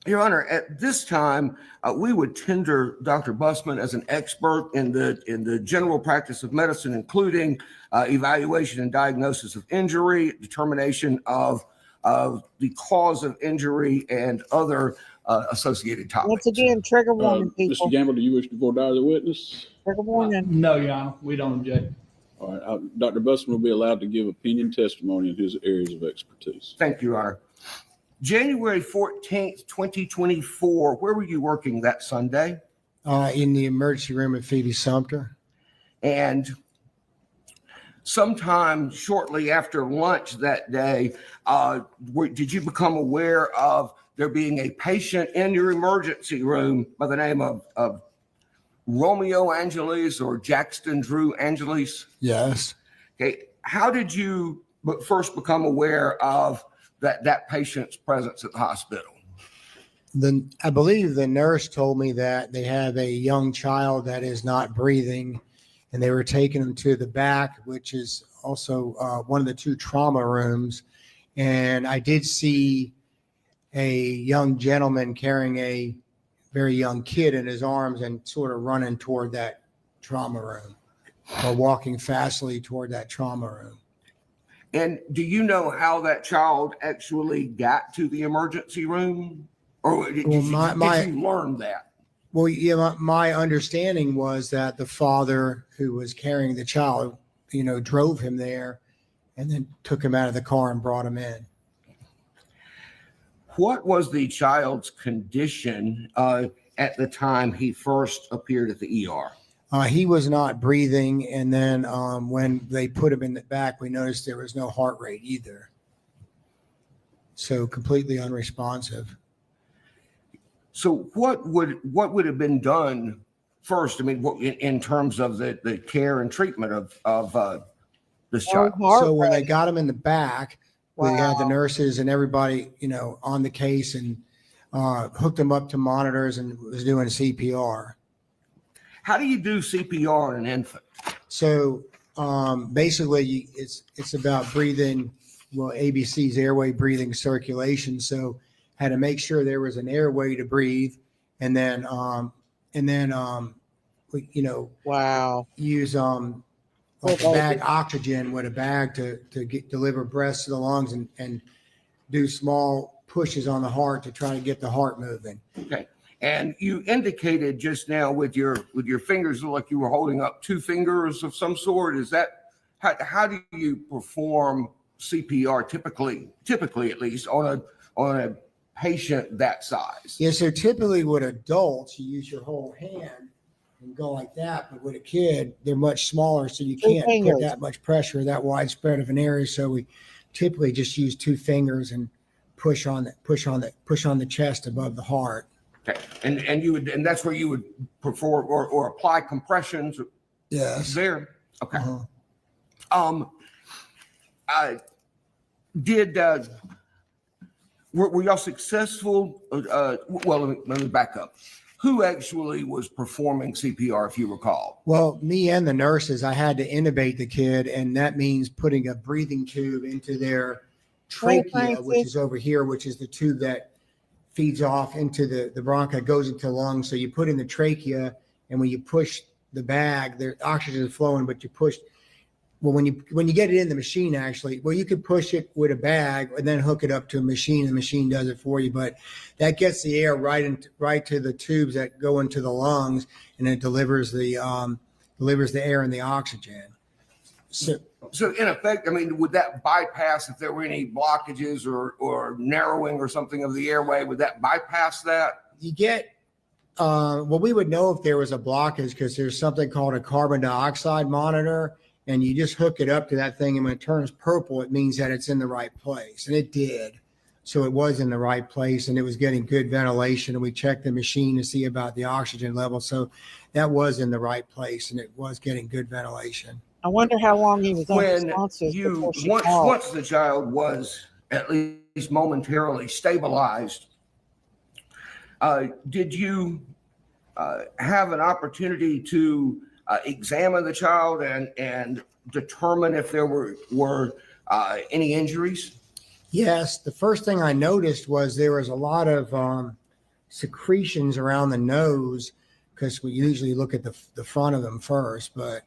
Your Honor, at this time, we would tender Dr. Bussman as an expert in the general practice of medicine, including evaluation and diagnosis of injury, determination of the cause of injury, and other associated topics. Once again, trigger warning, people. Mr. Gamble, do you wish to forbear the witness? Trigger warning. No, Your Honor, we don't object. All right, Dr. Bussman will be allowed to give opinion testimony in his areas of expertise. Thank you, Your Honor. January 14th, 2024, where were you working that Sunday? In the emergency room at Phoebe Sumter. And sometime shortly after lunch that day, did you become aware of there being a patient in your emergency room by the name of Romeo Angeles or Jackson Drew Angeles? Yes. Okay. How did you first become aware of that patient's presence at the hospital? I believe the nurse told me that they have a young child that is not breathing, and they were taking him to the back, which is also one of the two trauma rooms. And I did see a young gentleman carrying a very young kid in his arms and sort of running toward that trauma room, or walking fastly toward that trauma room. And do you know how that child actually got to the emergency room? Or did you learn that? Well, yeah, my understanding was that the father who was carrying the child, drove him there and then took him out of the car and brought him in. What was the child's condition at the time he first appeared at the ER? He was not breathing, and then when they put him in the back, we noticed there was no heart rate either. So completely unresponsive. So what would have been done first? I mean, in terms of the care and treatment of this child? So when they got him in the back, we had the nurses and everybody, on the case, and hooked him up to monitors and was doing CPR. How do you do CPR on an infant? So basically, it's about breathing. Well, ABC's airway, breathing, circulation. So had to make sure there was an airway to breathe, and then use like a bag oxygen with a bag to deliver breaths to the lungs, and do small pushes on the heart to try to get the heart moving. Okay. And you indicated just now with your fingers, like you were holding up two fingers of some sort. Is that how do you perform CPR typically at least on a patient that size? Yeah, so typically with adults, you use your whole hand and go like that. But with a kid, they're much smaller, so you can't put that much pressure, that widespread of an area. So we typically just use 2 fingers and push on the chest above the heart. Okay. And that's where you would perform or apply compressions. Yes. There. Okay. Uh-huh. Were y'all successful? Well, let me back up. Who actually was performing CPR, if you recall? Well, me and the nurses, I had to intubate the kid, and that means putting a breathing tube into their trachea, which is over here, which is the tube that feeds off into the bronchi, goes into the lungs. So you put in the trachea, and when you push the bag, the oxygen is flowing, but you push. Well, when you get it in the machine, actually, well, you could push it with a bag and then hook it up to a machine. The machine does it for you, but that gets the air right to the tubes that go into the lungs, and it delivers the air and the oxygen. So in effect, I mean, would that bypass, if there were any blockages or narrowing or something of the airway, would that bypass that? You get, well, we would know if there was a blockage because there's something called a carbon dioxide monitor, and you just hook it up to that thing, and when it turns purple, it means that it's in the right place, and it did. So it was in the right place, and it was getting good ventilation, and we checked the machine to see about the oxygen level. So that was in the right place, and it was getting good ventilation. I wonder how long he was when once the child was at least momentarily stabilized, did you have an opportunity to examine the child and determine if there were any injuries? Yes, the first thing I noticed was there was a lot of secretions around the nose, because we usually look at the front of them first. I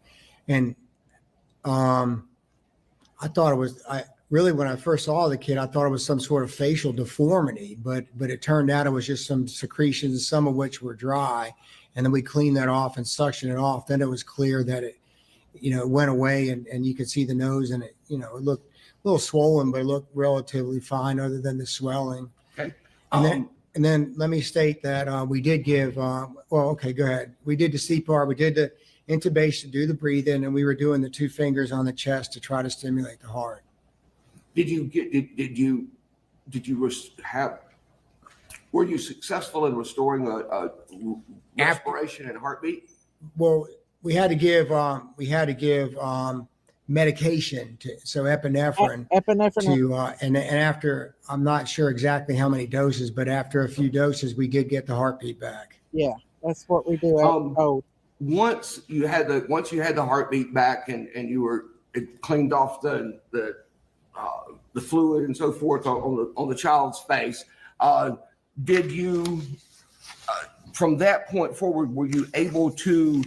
thought it was, when I first saw the kid, I thought it was some sort of facial deformity, but it turned out it was just some secretions, some of which were dry. And then we cleaned that off and suctioned it off. Then it was clear that it went away, and you could see the nose, and it looked a little swollen, but it looked relatively fine other than the swelling. Okay. And then let me state that we did give, okay, go ahead. We did the CPR, we did the intubation, do the breathing, and we were doing the 2 fingers on the chest to try to stimulate the heart. Were you successful in restoring a respiration and heartbeat? Well, we had to give medication so epinephrine and after, I'm not sure exactly how many doses, but after a few doses, we did get the heartbeat back. Yeah, that's what we do. Once you had the heartbeat back and you were cleaned off the fluid and so forth on the child's face, did you from that point forward, were you able to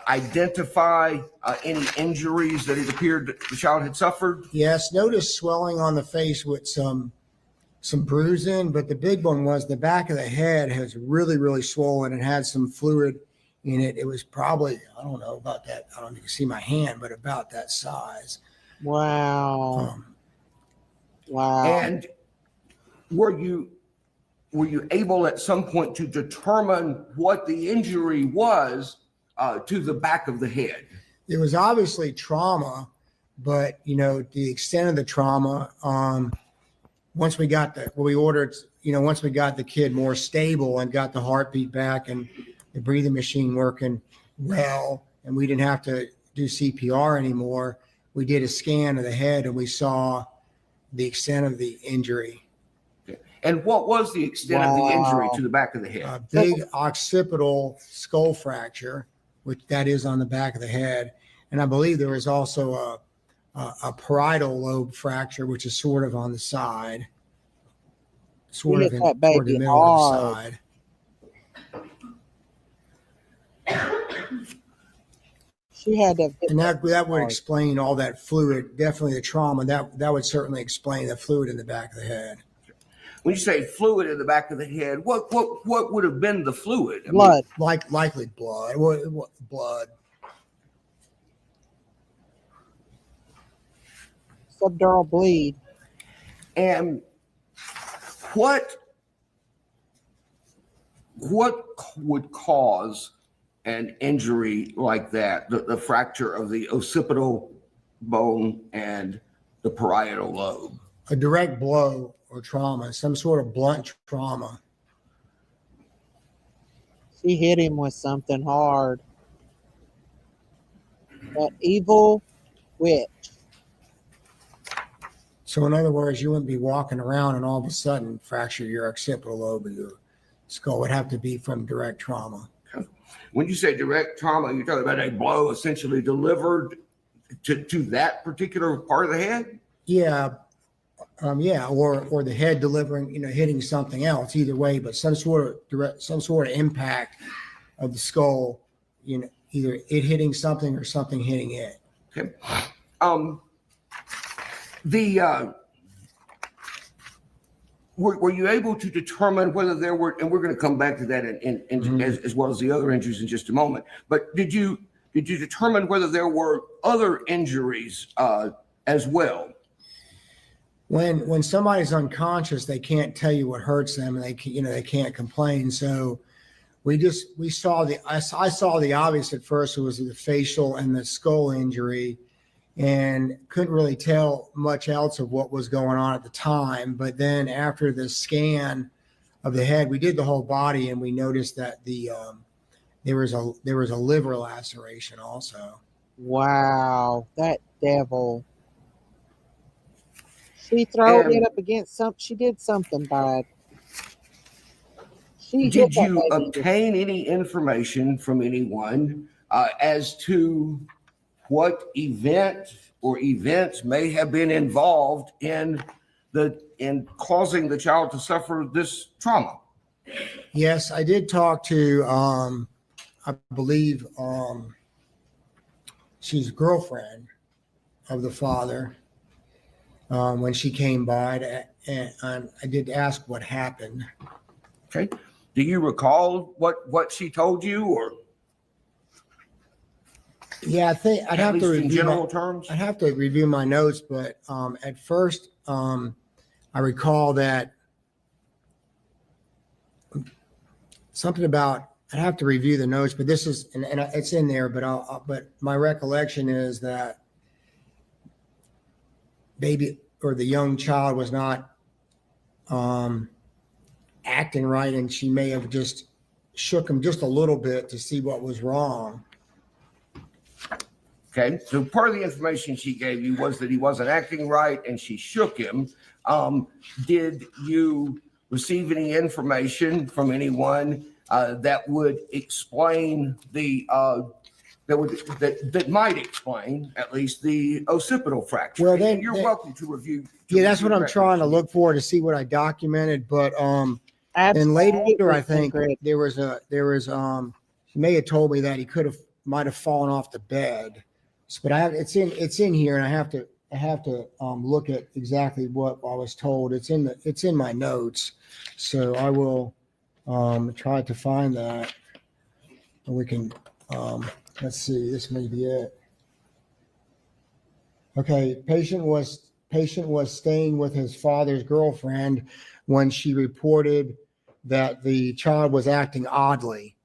identify any injuries that it appeared that the child had suffered? Yes, noticed swelling on the face with some bruising, but the big one was the back of the head has really, really swollen and had some fluid in it. It was probably, I don't know about that. I don't know if you can see my hand, but about that size. Wow. Wow. And were you able at some point to determine what the injury was to the back of the head? It was obviously trauma, but the extent of the trauma, once we got once we got the kid more stable and got the heartbeat back and the breathing machine working well, and we didn't have to do CPR anymore, we did a scan of the head and we saw the extent of the injury. And what was the extent of the injury to the back of the head? A big occipital skull fracture, which that is on the back of the head. And I believe there was also a parietal lobe fracture, which is sort of on the side, toward the middle of the side. She had to, and that would explain all that fluid. Definitely the trauma. That would certainly explain the fluid in the back of the head. When you say fluid in the back of the head, what would have been the fluid? Blood. Likely blood. What blood? Subdural bleed. And what would cause an injury like that, the fracture of the occipital bone and the parietal lobe? A direct blow or trauma, some sort of blunt trauma. She hit him with something hard. That evil witch. So in other words, you wouldn't be walking around and all of a sudden fracture your occipital lobe of your skull. It would have to be from direct trauma. When you say direct trauma, you're talking about a blow essentially delivered to that particular part of the head? Yeah. Or the head delivering, hitting something else, either way, but some sort of impact of the skull, either it hitting something or something hitting it. Okay. Were you able to determine whether there were, and we're going to come back to that as well as the other injuries in just a moment, but did you determine whether there were other injuries as well? When somebody's unconscious, they can't tell you what hurts them, and they can't complain. So I saw the obvious at first. It was the facial and the skull injury, and couldn't really tell much else of what was going on at the time. But then after the scan of the head, we did the whole body, and we noticed that there was a liver laceration also. Wow, that devil. She throwed it up against she did something bad. Did you obtain any information from anyone as to what event or events may have been involved in causing the child to suffer this trauma? Yes, I did talk to, I believe, she's girlfriend of the father when she came by, and I did ask what happened. Okay. Do you recall what she told you, or? Yeah, I think I'd have to review general terms. I'd have to review my notes, but at first, I recall that something about. I'd have to review the notes, but this is and it's in there. But my recollection is that baby or the young child was not acting right, and she may have just shook him just a little bit to see what was wrong. Okay, so part of the information she gave you was that he wasn't acting right, and she shook him. Did you receive any information from anyone that would explain that might explain at least the occipital fracture? Well, then you're welcome to review. Yeah, that's what I'm trying to look for, to see what I documented. But and later, I think there was she may have told me that he might have fallen off the bed. But it's in here, and I have to look at exactly what I was told. It's in my notes, so I will try to find that, and we can let's see. This may be it. Okay, patient was staying with his father's girlfriend when she reported that the child was acting oddly.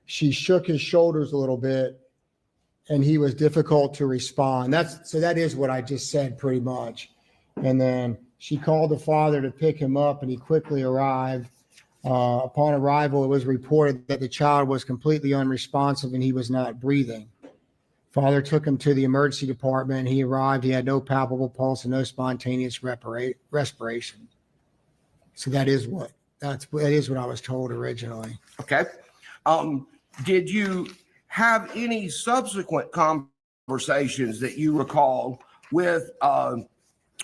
She shook his shoulders a little bit, and he was difficult to respond. That is what I just said pretty much. And then she called the father to pick him up, and he quickly arrived. Upon arrival, it was reported that the child was completely unresponsive and he was not breathing. Father took him to the emergency department. He arrived. He had no palpable pulse and no spontaneous respiration. So that is what I was told originally. Okay. Did you have any subsequent conversations that you recall with?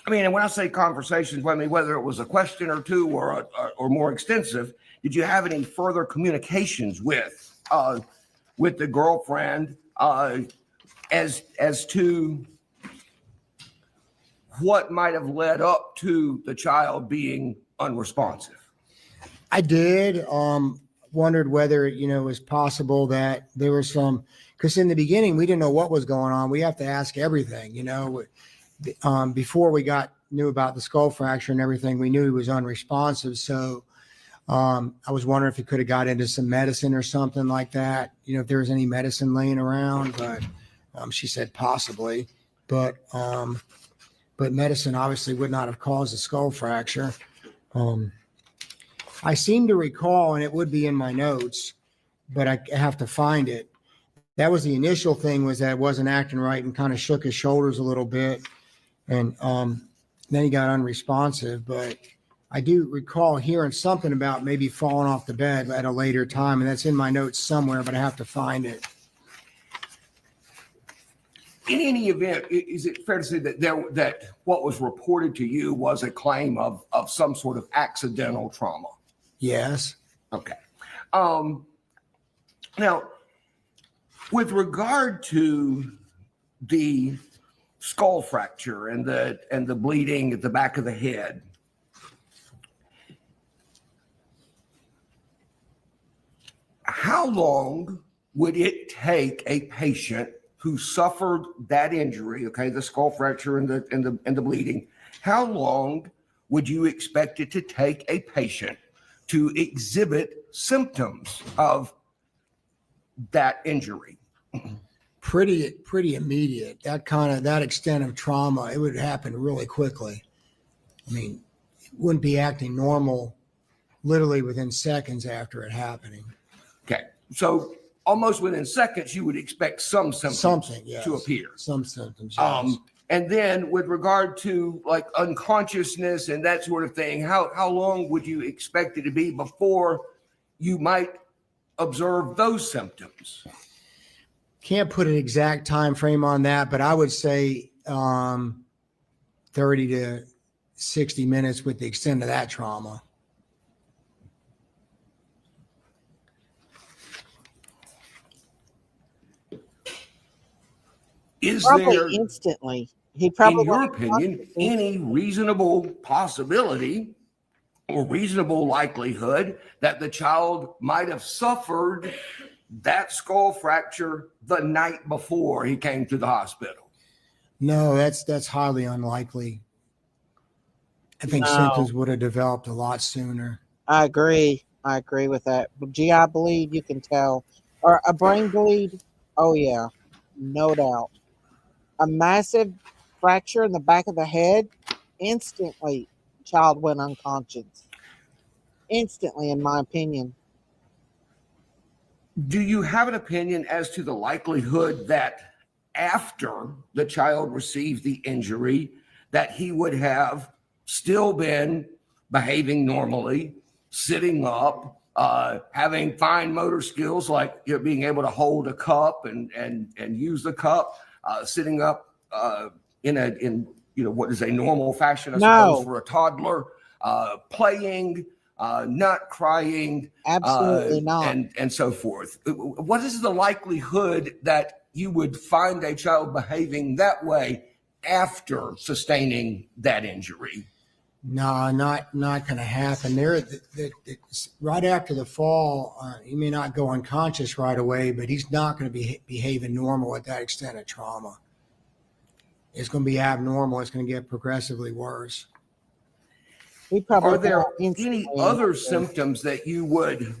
And when I say conversations, I mean whether it was a question or two or more extensive. Did you have any further communications with the girlfriend as to what might have led up to the child being unresponsive? I did. Wondered whether it was possible that there was some, because in the beginning we didn't know what was going on. We have to ask everything, before we knew about the skull fracture and everything. We knew he was unresponsive, so I was wondering if he could have got into some medicine or something like that. If there was any medicine laying around, but she said possibly. But but medicine obviously would not have caused a skull fracture. I seem to recall, and it would be in my notes, but I have to find it. That was the initial thing, was that it wasn't acting right and kind of shook his shoulders a little bit. And then he got unresponsive. But I do recall hearing something about maybe falling off the bed at a later time. And that's in my notes somewhere, but I have to find it. In any event, is it fair to say that that what was reported to you was a claim of some sort of accidental trauma? Yes. Okay. Now, with regard to the skull fracture and the bleeding at the back of the head, how long would it take a patient who suffered that injury, okay, the skull fracture and the bleeding, how long would you expect it to take a patient to exhibit symptoms of that injury? Pretty immediate. That extent of trauma, it would happen really quickly. I mean, it wouldn't be acting normal literally within seconds after it happening. Okay, so almost within seconds, you would expect some symptoms yes. to appear. Some symptoms, yes. And then with regard to like unconsciousness and that sort of thing, how long would you expect it to be before you might observe those symptoms? Can't put an exact time frame on that, but I would say 30 to 60 minutes with the extent of that trauma. Is Probably there, instantly. He probably, in your opinion, any reasonable possibility or reasonable likelihood that the child might have suffered that skull fracture the night before he came to the hospital? No, that's highly unlikely. I think No. symptoms would have developed a lot sooner. I agree with that. GI bleed, you can tell. Or a brain bleed, oh yeah, no doubt. A massive fracture in the back of the head, instantly child went unconscious. Instantly, in my opinion. Do you have an opinion as to the likelihood that after the child received the injury, that he would have still been behaving normally, sitting up, having fine motor skills like being able to hold a cup and use the cup, sitting up in what is a normal fashion, I suppose, for a toddler, playing, not crying, Absolutely not, and so forth? What is the likelihood that you would find a child behaving that way after sustaining that injury? No, not going to happen. Right after the fall, he may not go unconscious right away, but he's not going to be behaving normal at that extent of trauma. It's going to be abnormal. It's going to get progressively worse. Are there any other symptoms that you would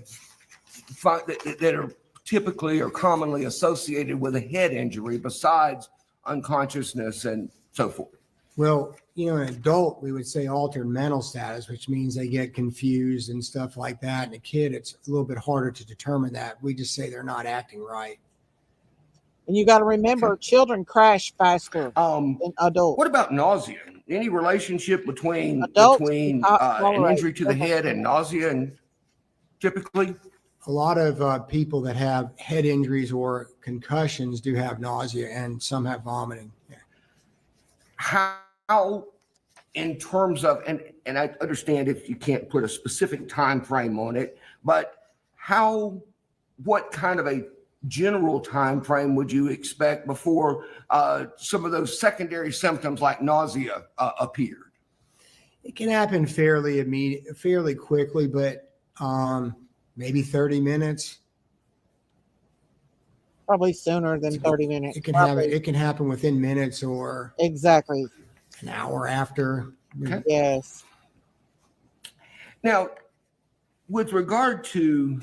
find that are typically or commonly associated with a head injury besides unconsciousness and so forth? Well, an adult, we would say altered mental status, which means they get confused and stuff like that. And a kid, it's a little bit harder to determine that. We just say they're not acting right. And you got to remember, children crash faster than adults. What about nausea? Any relationship between an injury to the head and nausea? And typically, a lot of people that have head injuries or concussions do have nausea, and some have vomiting. Yeah. How, in terms of, and I understand if you can't put a specific time frame on it, but what kind of a general time frame would you expect before some of those secondary symptoms like nausea appeared? It can happen fairly quickly, but maybe 30 minutes. Probably sooner than 30 minutes. It can happen within minutes or exactly an hour after. Okay. Yes. Now, with regard to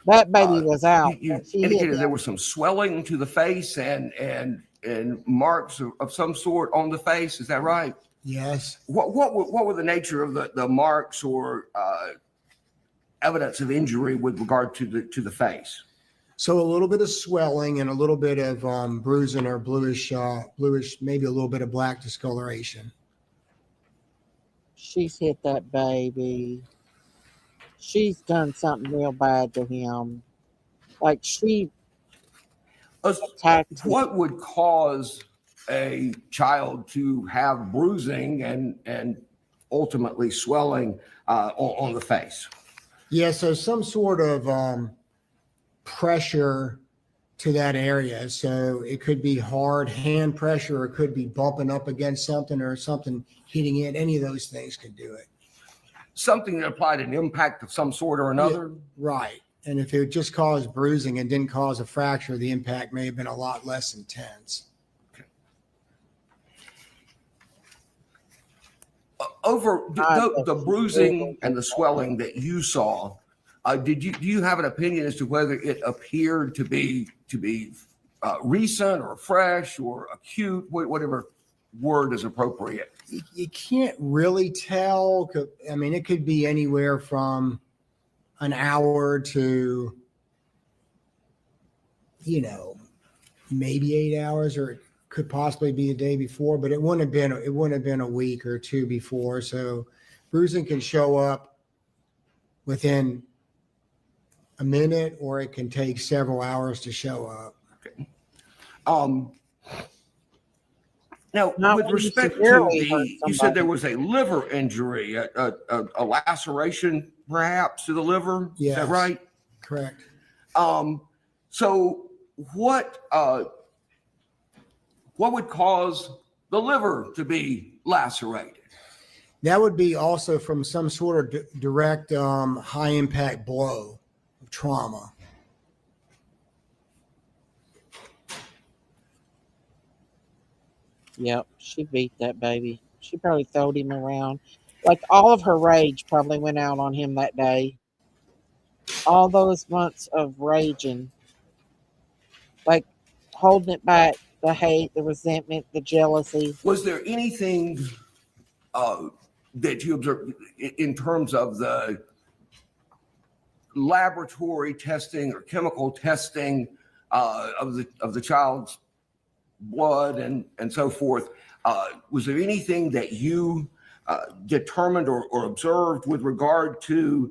that baby was out. You indicated there was some swelling to the face and and marks of some sort on the face. Is that right? Yes. What were the nature of the marks or evidence of injury with regard to the face? So a little bit of swelling and a little bit of bruising or bluish, maybe a little bit of black discoloration. She's hit that baby. She's done something real bad to him. Like she attacked him. What would cause a child to have bruising and ultimately swelling on the face? Yeah, so some sort of pressure to that area. So it could be hard hand pressure, or it could be bumping up against something or something hitting it. Any of those things could do it. Something that applied an impact of some sort or another? Yeah, right. And if it just caused bruising and didn't cause a fracture, the impact may have been a lot less intense. Over the bruising and the swelling that you saw, do you have an opinion as to whether it appeared to be recent or fresh or acute, whatever word is appropriate? You can't really tell. I mean, it could be anywhere from an hour to, maybe 8 hours, or it could possibly be the day before, but it wouldn't have been a week or two before. So bruising can show up within a minute, or it can take several hours to show up. Okay. Now, with respect to you said there was a liver injury, a laceration perhaps to the liver. Yes. Is that right? Correct. So what would cause the liver to be lacerated? That would be also from some sort of direct high impact blow of trauma. Yep, she beat that baby. She probably throwed him around. Like all of her rage probably went out on him that day. All those months of raging, like holding it back, the hate, the resentment, the jealousy. Was there anything that you observed in terms of the laboratory testing or chemical testing of the child's blood and so forth? Was there anything that you determined or observed with regard to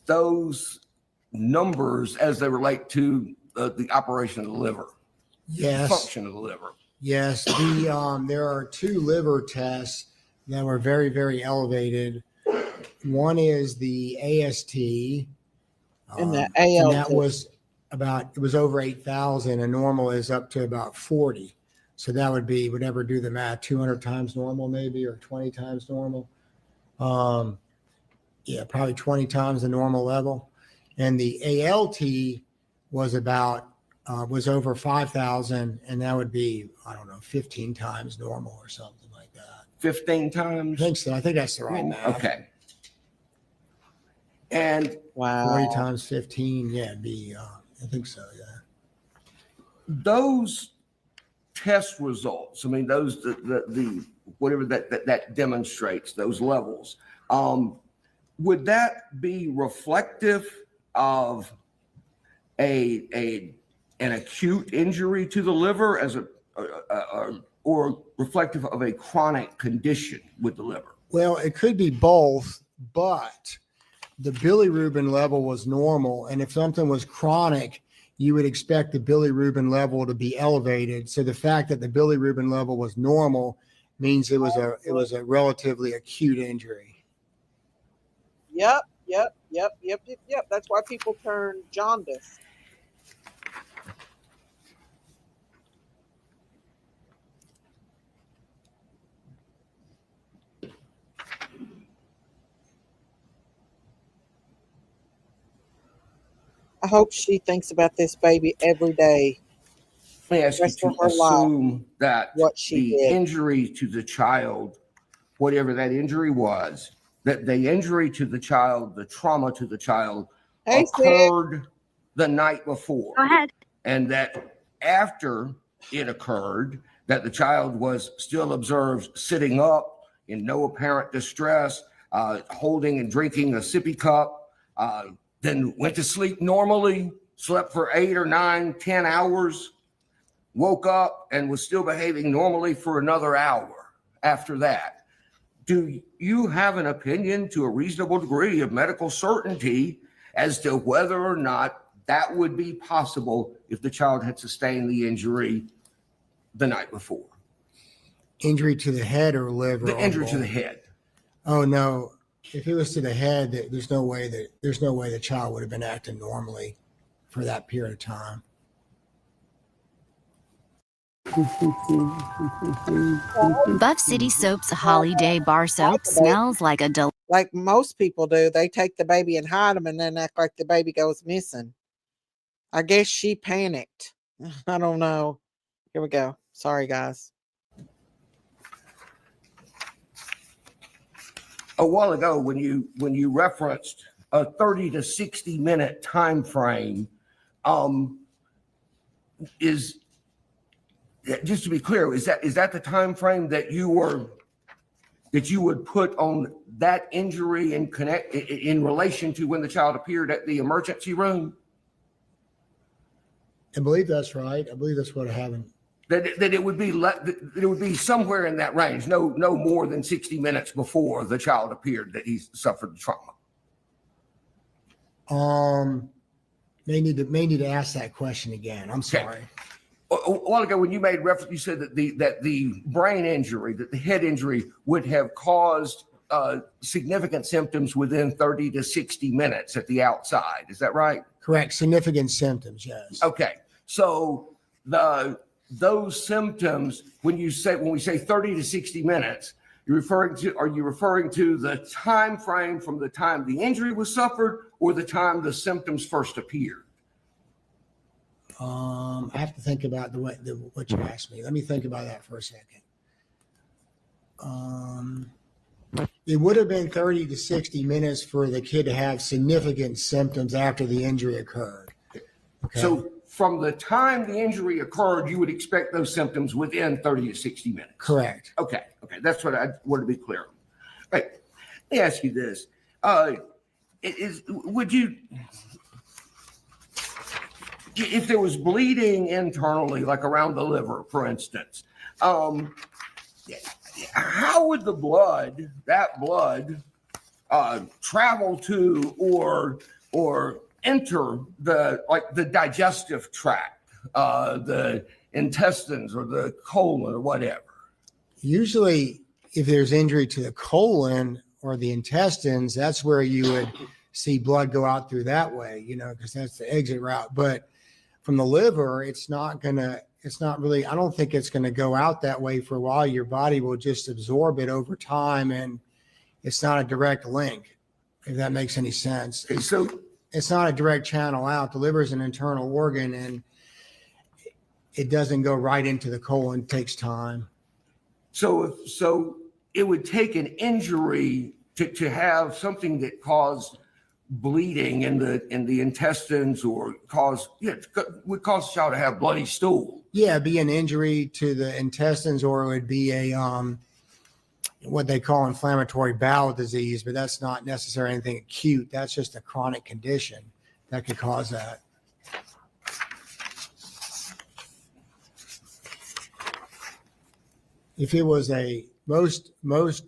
those numbers as they relate to the operation of the liver? Yes. Function of the liver. Yes. There are 2 liver tests that were very, very elevated. One is the AST. And the ALT. And it was over 8,000, and normal is up to about 40. So that would be, whatever, do the math, 200 times normal maybe, or 20 times normal. Yeah, probably 20 times the normal level. And the ALT was was over 5,000, and that would be, 15 times normal or something like that. 15 times? I think so. I think that's the right math. Okay. And wow, 40 times 15, yeah, it'd be, I think so, yeah. Those test results, I mean, those, the whatever that demonstrates, those levels, would that be reflective of an acute injury to the liver or reflective of a chronic condition with the liver? Well, it could be both, but the bilirubin level was normal. And if something was chronic, you would expect the bilirubin level to be elevated. So the fact that the bilirubin level was normal means it was a relatively acute injury. Yep. That's why people turn jaundice. I hope she thinks about this baby every day. Let me ask you to assume that what she did. Injury to the child, whatever that injury was, that the injury to the child, the trauma to the child occurred the night before. Go ahead. And that after it occurred that the child was still observed sitting up in no apparent distress, holding and drinking a sippy cup, then went to sleep normally, slept for 8 or 9, 10 hours, woke up and was still behaving normally for another hour after that. Do you have an opinion to a reasonable degree of medical certainty as to whether or not that would be possible if the child had sustained the injury the night before? Injury to the head or liver? The injury to the head. Oh no. If it was to the head, there's no way the child would have been acting normally for that period of time. Buff City Soap's Holiday Bar Soap smells like a Like most people do, they take the baby and hide them and then act like the baby goes missing. I guess she panicked. I don't know. Here we go. Sorry, guys. A while ago, when you referenced a 30 to 60 minute time frame, is, just to be clear, is that the time frame that you would put on that injury and connect in relation to when the child appeared at the emergency room? I believe that's right. I believe that's what happened. That it would be somewhere in that range, no more than 60 minutes before the child appeared that he suffered trauma. May need to ask that question again. I'm sorry. Okay. A while ago, when you made reference, you said that the brain injury, that the head injury would have caused significant symptoms within 30 to 60 minutes at the outside. Is that right? Correct. Significant symptoms, yes. Okay. So those symptoms, when we say 30 to 60 minutes, are you referring to the time frame from the time the injury was suffered or the time the symptoms first appeared? I have to think about what you asked me. Let me think about that for a second. It would have been 30 to 60 minutes for the kid to have significant symptoms after the injury occurred. Okay. So from the time the injury occurred, you would expect those symptoms within 30 to 60 minutes. Correct. Okay. That's what I wanted to be clear on. Right. Let me ask you this. Would you, if there was bleeding internally, like around the liver, for instance, how would that blood travel to or enter the digestive tract, the intestines or the colon or whatever? Usually, if there's injury to the colon or the intestines, that's where you would see blood go out through that way, because that's the exit route. But from the liver, it's not really, I don't think it's going to go out that way for a while. Your body will just absorb it over time, and it's not a direct link, if that makes any sense. So it's not a direct channel out. The liver is an internal organ, and it doesn't go right into the colon. It takes time. So it would take an injury to have something that caused bleeding in the intestines or would cause the child to have bloody stool. Yeah, it'd be an injury to the intestines, or it would be a what they call inflammatory bowel disease, but that's not necessarily anything acute. That's just a chronic condition that could cause that. If it was most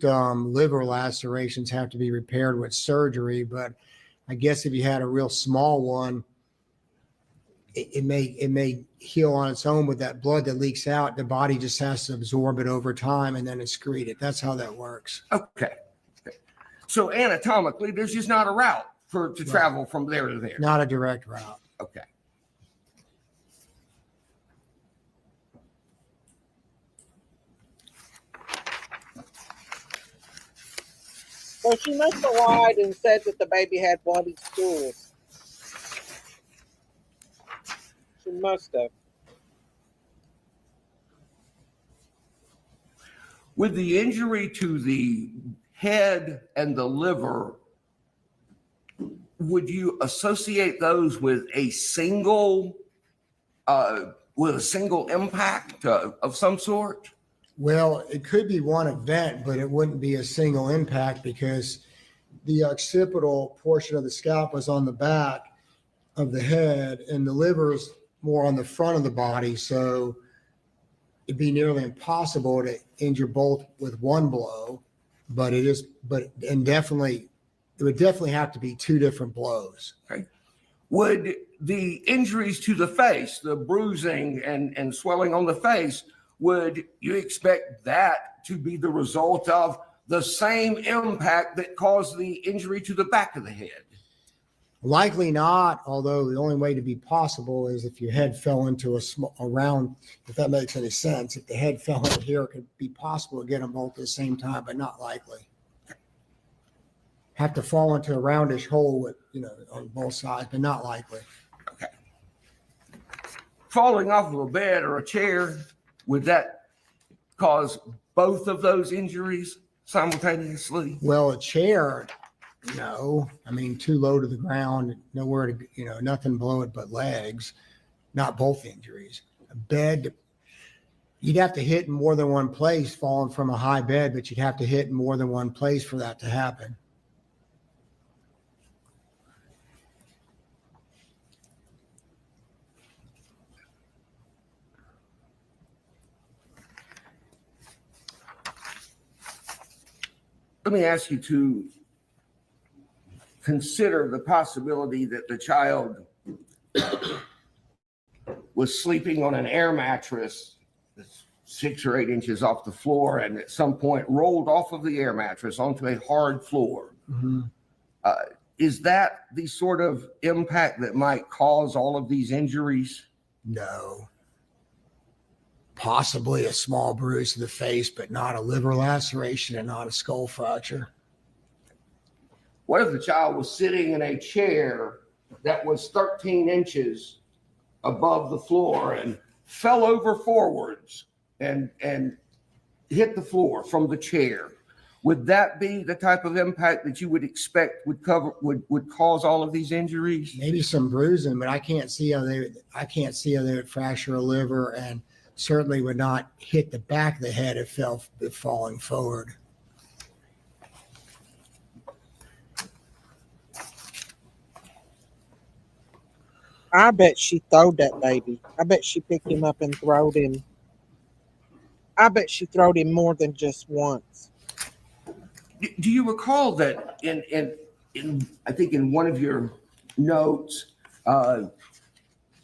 liver lacerations have to be repaired with surgery, but I guess if you had a real small one, it may heal on its own with that blood that leaks out. The body just has to absorb it over time and then excrete it. That's how that works. Okay. So anatomically, there's just not a route to travel from there to there. Not a direct route. Okay. Well, she must have lied and said that the baby had bloody stools. She must have. With the injury to the head and the liver, would you associate those with a single with a single impact of some sort? Well, it could be one event, but it wouldn't be a single impact because the occipital portion of the scalp was on the back of the head and the liver is more on the front of the body. So it'd be nearly impossible to injure both with one blow, but it would definitely have to be two different blows. Okay. Would the injuries to the face, the bruising and swelling on the face, would you expect that to be the result of the same impact that caused the injury to the back of the head? Likely not, although the only way to be possible is if your head fell into a round, if that makes any sense. If the head fell in here, it could be possible to get them both at the same time, but not likely. Have to fall into a roundish hole with, on both sides, but not likely. Okay. Falling off of a bed or a chair, would that cause both of those injuries simultaneously? Well, a chair, no. I mean, too low to the ground, nowhere to, nothing below it but legs, not both injuries. A bed, you'd have to hit in more than one place falling from a high bed, but you'd have to hit in more than one place for that to happen. Let me ask you to consider the possibility that the child was sleeping on an air mattress that's 6 or 8 inches off the floor and at some point rolled off of the air mattress onto a hard floor. Mm-hmm. Is that the sort of impact that might cause all of these injuries? No. Possibly a small bruise to the face, but not a liver laceration and not a skull fracture. What if the child was sitting in a chair that was 13 inches above the floor and fell over forwards and hit the floor from the chair? Would that be the type of impact that you would expect would cause all of these injuries? Maybe some bruising, but I can't see how they would fracture a liver, and certainly would not hit the back of the head if falling forward. I bet she throwed that baby. I bet she picked him up and throwed him. I bet she throwed him more than just once. Do you recall that in I think in one of your notes, or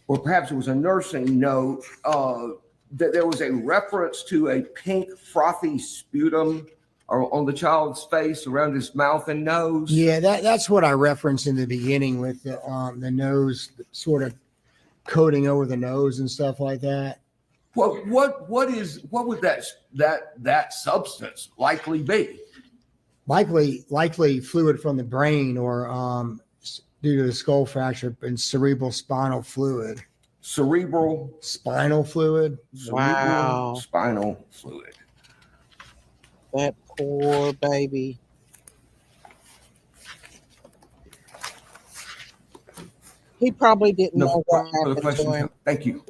perhaps it was a nursing note, that there was a reference to a pink frothy sputum on the child's face, around his mouth and nose? Yeah, that's what I referenced in the beginning with the nose sort of coating over the nose and stuff like that. What would that substance likely be? Likely fluid from the brain, or due to the skull fracture, and cerebral spinal fluid. Cerebral spinal fluid. Wow. Spinal fluid. That poor baby. He probably didn't know what happened to him. Thank you.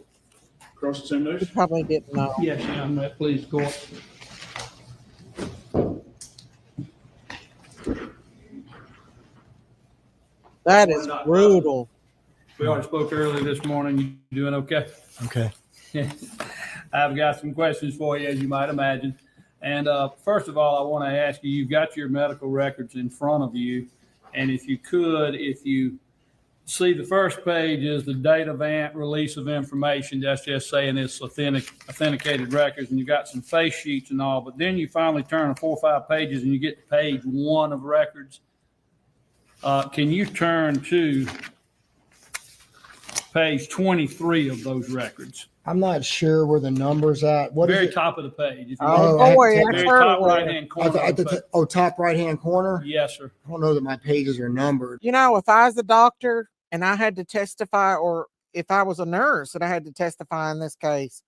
Cross examination. He probably didn't know. Yes, ma'am. Please go on. That is brutal. We already spoke earlier this morning. You doing okay? Okay. I've got some questions for you, as you might imagine. And first of all, I want to ask you, you've got your medical records in front of you. And if you see the first page is the date of release of information, that's just saying it's authenticated records, and you got some face sheets and all. But then you finally turn 4 or 5 pages and you get to page 1 of records. Can you turn to page 23 of those records? I'm not sure where the number's at. What Very is it? top of the page. Oh, boy, Very top right-hand corner. Top right-hand corner? Yes, sir. I don't know that my pages are numbered. You know, if I was a doctor and I had to testify, or if I was a nurse and I had to testify in this case,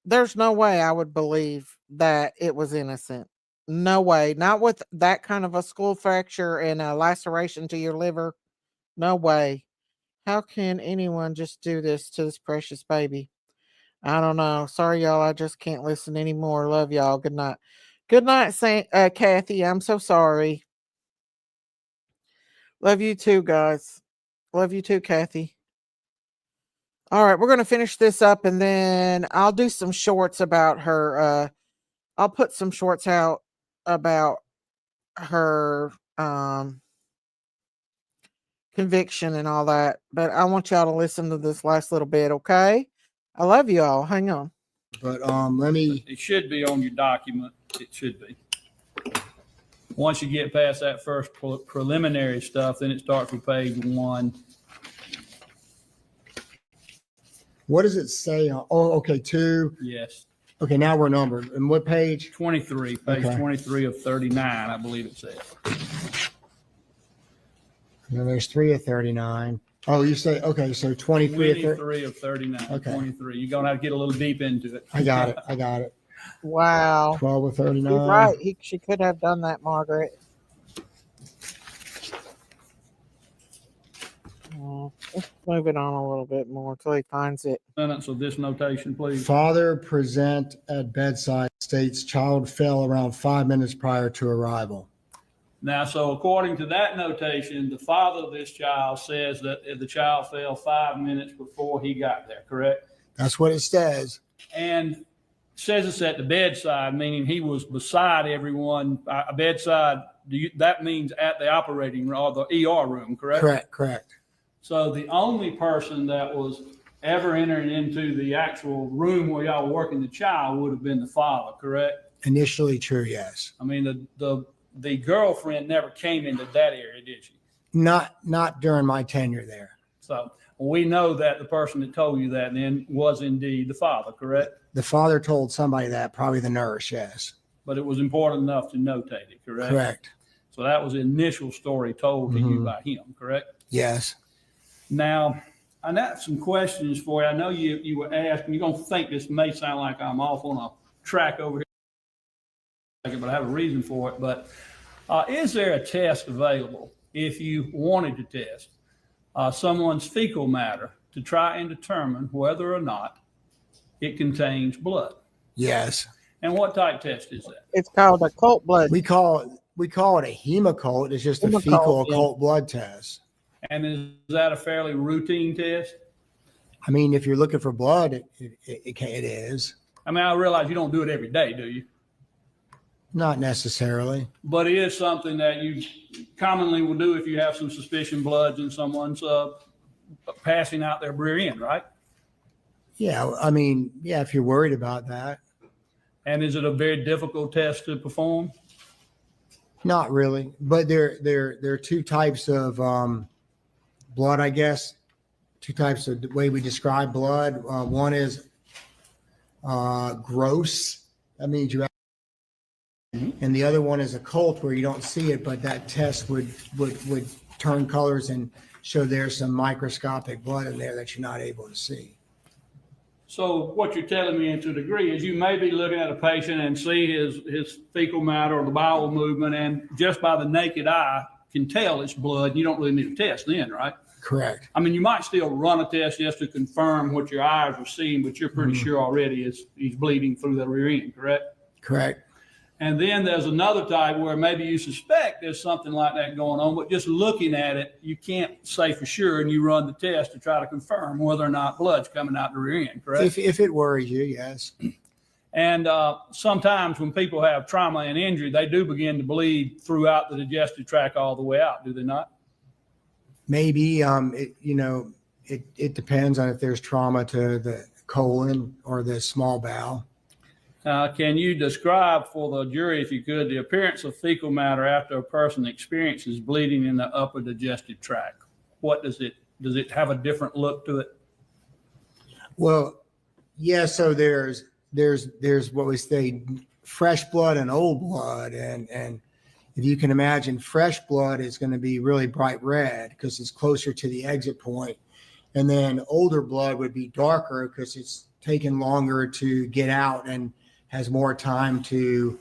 there's no way I would believe that it was innocent. No way. Not with that kind of a skull fracture and a laceration to your liver. No way. How can anyone just do this to this precious baby? I don't know. Sorry, y'all. I just can't listen anymore. Love y'all. Good night. Good night, Kathy. I'm so sorry. Love you too, guys. Love you too, Kathy. All right, we're going to finish this up and then I'll do some shorts about her. I'll put some shorts out about her conviction and all that. But I want y'all to listen to this last little bit, okay? I love you all. Hang on. But let me. It should be on your document. It should be. Once you get past that first preliminary stuff, then it starts with page 1. What does it say? Oh, okay, 2. Yes. Okay, now we're numbered. And what page? 23, page Okay. 23 of 39, I believe it says. No, there's 3 of 39. Oh, you say, okay, so 23 of 30. 23 of 39. Okay. 23. You're going to have to get a little deep into it. I got it. I got it. Wow. 12 of 39. You're right. She could have done that, Margaret. Let's move it on a little bit more till he finds it. Sentence of this notation, please. Father present at bedside states child fell around 5 minutes prior to arrival. Now, so according to that notation, the father of this child says that the child fell 5 minutes before he got there, correct? That's what it says. And says it's at the bedside, meaning he was beside everyone. A bedside, that means at the operating room or the ER room, correct? Correct, correct. So the only person that was ever entering into the actual room where y'all were working the child would have been the father, correct? Initially true, yes. I mean, the girlfriend never came into that area, did she? Not during my tenure there. So we know that the person that told you that then was indeed the father, correct? The father told somebody that, probably the nurse, yes. But it was important enough to notate it, correct? Correct. So that was the initial story told to you by him, correct? Yes. Now, I got some questions for you. I know you were asked, and you're going to think this may sound like I'm off on a track over here, but I have a reason for it. But is there a test available if you wanted to test someone's fecal matter to try and determine whether or not it contains blood? Yes. And what type test is that? It's called a cult blood. We call it a hemocult. It's just a Hemocult, fecal yeah. occult blood test. And is that a fairly routine test? I mean, if you're looking for blood, it is. I mean, I realize you don't do it every day, do you? Not necessarily. But it is something that you commonly will do if you have some suspicion bloods and someone's passing out their rear end, right? Yeah, I mean, yeah, if you're worried about that. And is it a very difficult test to perform? Not really, but there are 2 types of blood, I guess. 2 types of the way we describe blood. One is gross. That means you have, and the other one is occult, where you don't see it, but that test would turn colors and show there's some microscopic blood in there that you're not able to see. So what you're telling me to a degree is you may be looking at a patient and see his fecal matter or the bowel movement, and just by the naked eye can tell it's blood. You don't really need a test then, right? Correct. I mean, you might still run a test just to confirm what your eyes are seeing, but you're pretty sure already he's bleeding through the rear end, correct? Correct. And then there's another type where maybe you suspect there's something like that going on, but just looking at it, you can't say for sure, and you run the test to try to confirm whether or not blood's coming out the rear end, correct? If it worries you, yes. And sometimes when people have trauma and injury, they do begin to bleed throughout the digestive tract all the way out, do they not? Maybe, it depends on if there's trauma to the colon or the small bowel. Can you describe for the jury, if you could, the appearance of fecal matter after a person experiences bleeding in the upper digestive tract? What does it have a different look to it? Well, yeah. So there's what we say fresh blood and old blood, and if you can imagine, fresh blood is going to be really bright red because it's closer to the exit point, and then older blood would be darker because it's taken longer to get out and has more time to,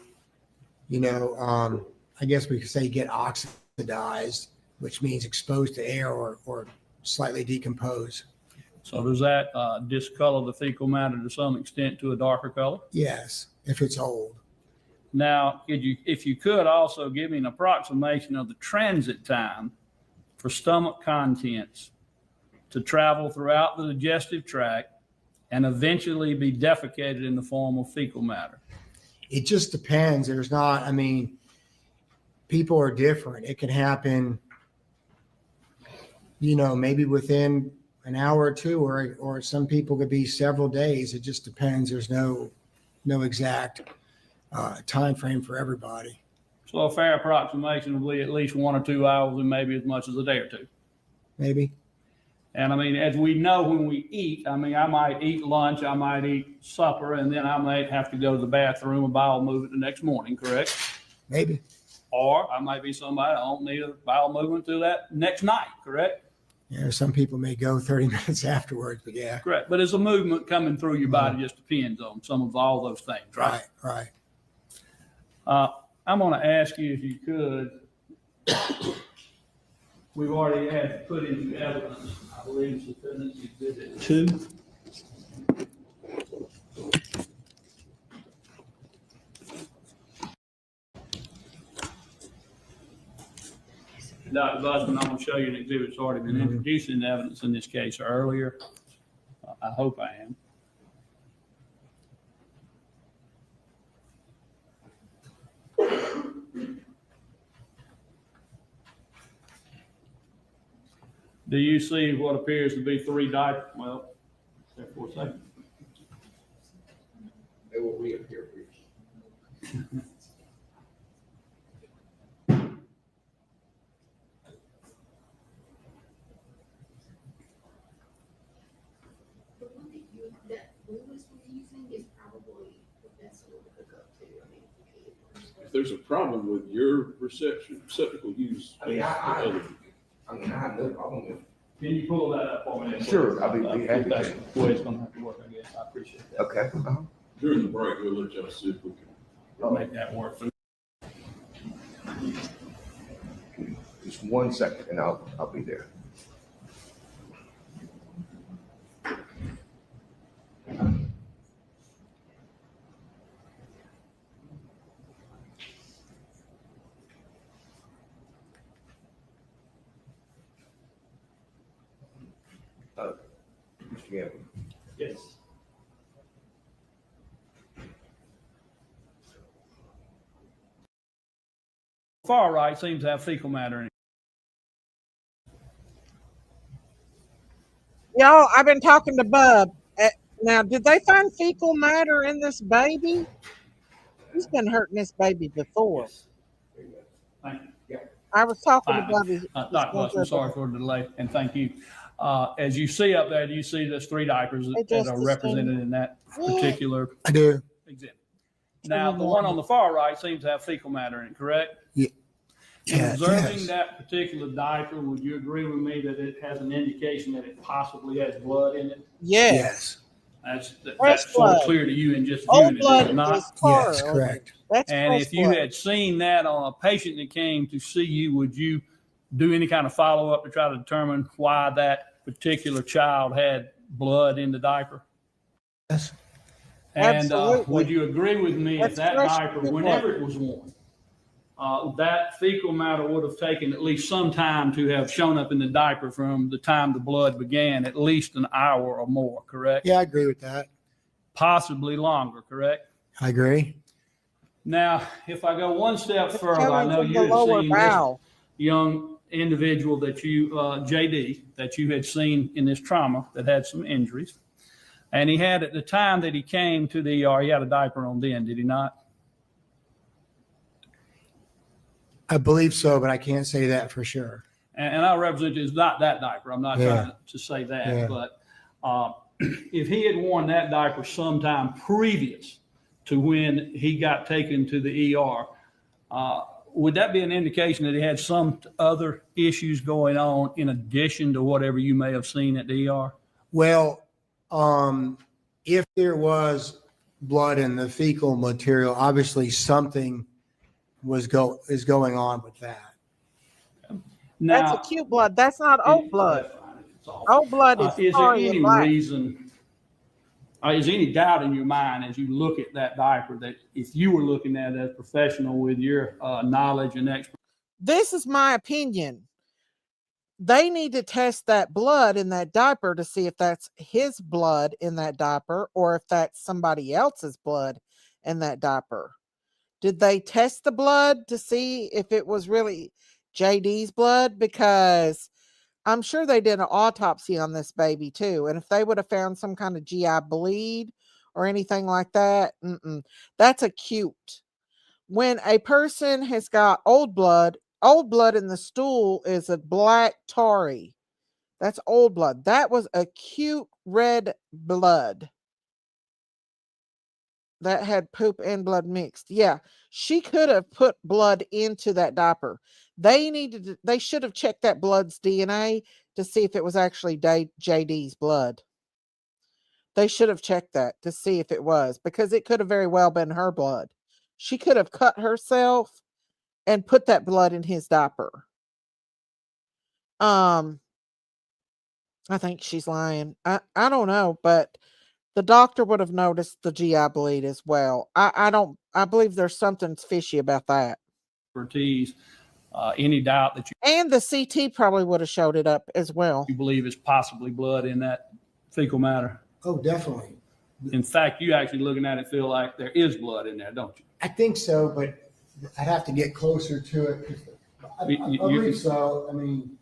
I guess we could say get oxidized, which means exposed to air or slightly decompose. So does that discolor the fecal matter to some extent to a darker color? Yes, if it's old. Now, if you could also give me an approximation of the transit time for stomach contents to travel throughout the digestive tract and eventually be defecated in the form of fecal matter. It just depends. There's not, I mean, people are different. It can happen, maybe within an hour or two, or some people could be several days. It just depends. There's no exact time frame for everybody. So a fair approximation will be at least 1 or 2 hours and maybe as much as a day or two. Maybe. And I mean, as we know, when we eat, I mean, I might eat lunch, I might eat supper, and then I might have to go to the bathroom and bowel movement the next morning, correct? Maybe. Or I might be somebody that don't need a bowel movement till that next night, correct? Yeah, some people may go 30 minutes afterwards, but yeah. Correct. But it's a movement coming through your body, just depends on some of all those things, right? Right. I'm going to ask you if you could. We've already had put into evidence, I believe, Defendant's Exhibit 2. Dr. Busman, I'm going to show you an exhibit that's already been introduced into evidence in this case earlier. I hope I am. Do you see what appears to be 3 diapers? Well, there for a second. They will reappear, please. If there's a problem with your receptacle use. I have no problem with it. Can you pull that up for me? Sure, I'll be happy to. That's the way it's going to have to work, I guess. I appreciate that. Okay. During the break, we'll let y'all see if we can. I'll make that work. Just 1 second and I'll be there. Mr. Gamble. Yes. Far right seems to have fecal matter in it. Y'all, I've been talking to Bub. Now, did they find fecal matter in this baby? He's been hurting this baby before. Thank you. I was talking to Bubby. Dr. Busman, sorry for the delay, and thank you. As you see up there, do you see there's 3 diapers that are represented in that particular I do. exhibit? Now, the one on the far right seems to have fecal matter in it, correct? Yeah. In Yeah, observing yes. that particular diaper, would you agree with me that it has an indication that it possibly has blood in it? Yes. That's Fresh sort of blood. clear to you in just Old viewing it, is blood it not? is far. Yes, correct. That's And fresh if you blood. had seen that on a patient that came to see you, would you do any kind of follow-up to try to determine why that particular child had blood in the diaper? Yes. And Absolutely. would you agree with me if That's that fresh diaper, blood. whenever it was worn, that fecal matter would have taken at least some time to have shown up in the diaper from the time the blood began, at least an hour or more, correct? Yeah, I agree with that. Possibly longer, correct? I agree. Now, if I go one step It's further, I coming know from you the had lower seen this bowel. young individual that you, JD, that you had seen in this trauma that had some injuries. And he had, at the time that he came to the ER, he had a diaper on then, did he not? I believe so, but I can't say that for sure. And I represent it's not that diaper. I'm not Yeah. trying to say that, Yeah. but if he had worn that diaper sometime previous to when he got taken to the ER, would that be an indication that he had some other issues going on in addition to whatever you may have seen at the ER? Well, if there was blood in the fecal material, obviously something is going on with that. Now, That's acute blood. That's not old blood. off. Old blood is Is there sorry and any black. reason, is there any doubt in your mind as you look at that diaper that if you were looking at it as a professional with your knowledge and expertise? This is my opinion. They need to test that blood in that diaper to see if that's his blood in that diaper or if that's somebody else's blood in that diaper. Did they test the blood to see if it was really JD's blood? Because I'm sure they did an autopsy on this baby too. And if they would have found some kind of GI bleed or anything like that, that's acute. When a person has got old blood in the stool is a black tarry. That's old blood. That was acute red blood that had poop and blood mixed. Yeah, she could have put blood into that diaper. They should have checked that blood's DNA to see if it was actually JD's blood. They should have checked that to see if it was, because it could have very well been her blood. She could have cut herself and put that blood in his diaper. I think she's lying. I don't know, but the doctor would have noticed the GI bleed as well. I believe there's something fishy about that. Any doubt that And the CT probably would have showed it up as well. you believe is possibly blood in that fecal matter? Oh, definitely. In fact, you actually looking at it feel like there is blood in there, don't you? I think so, but I have to get closer to it. I believe so. I mean,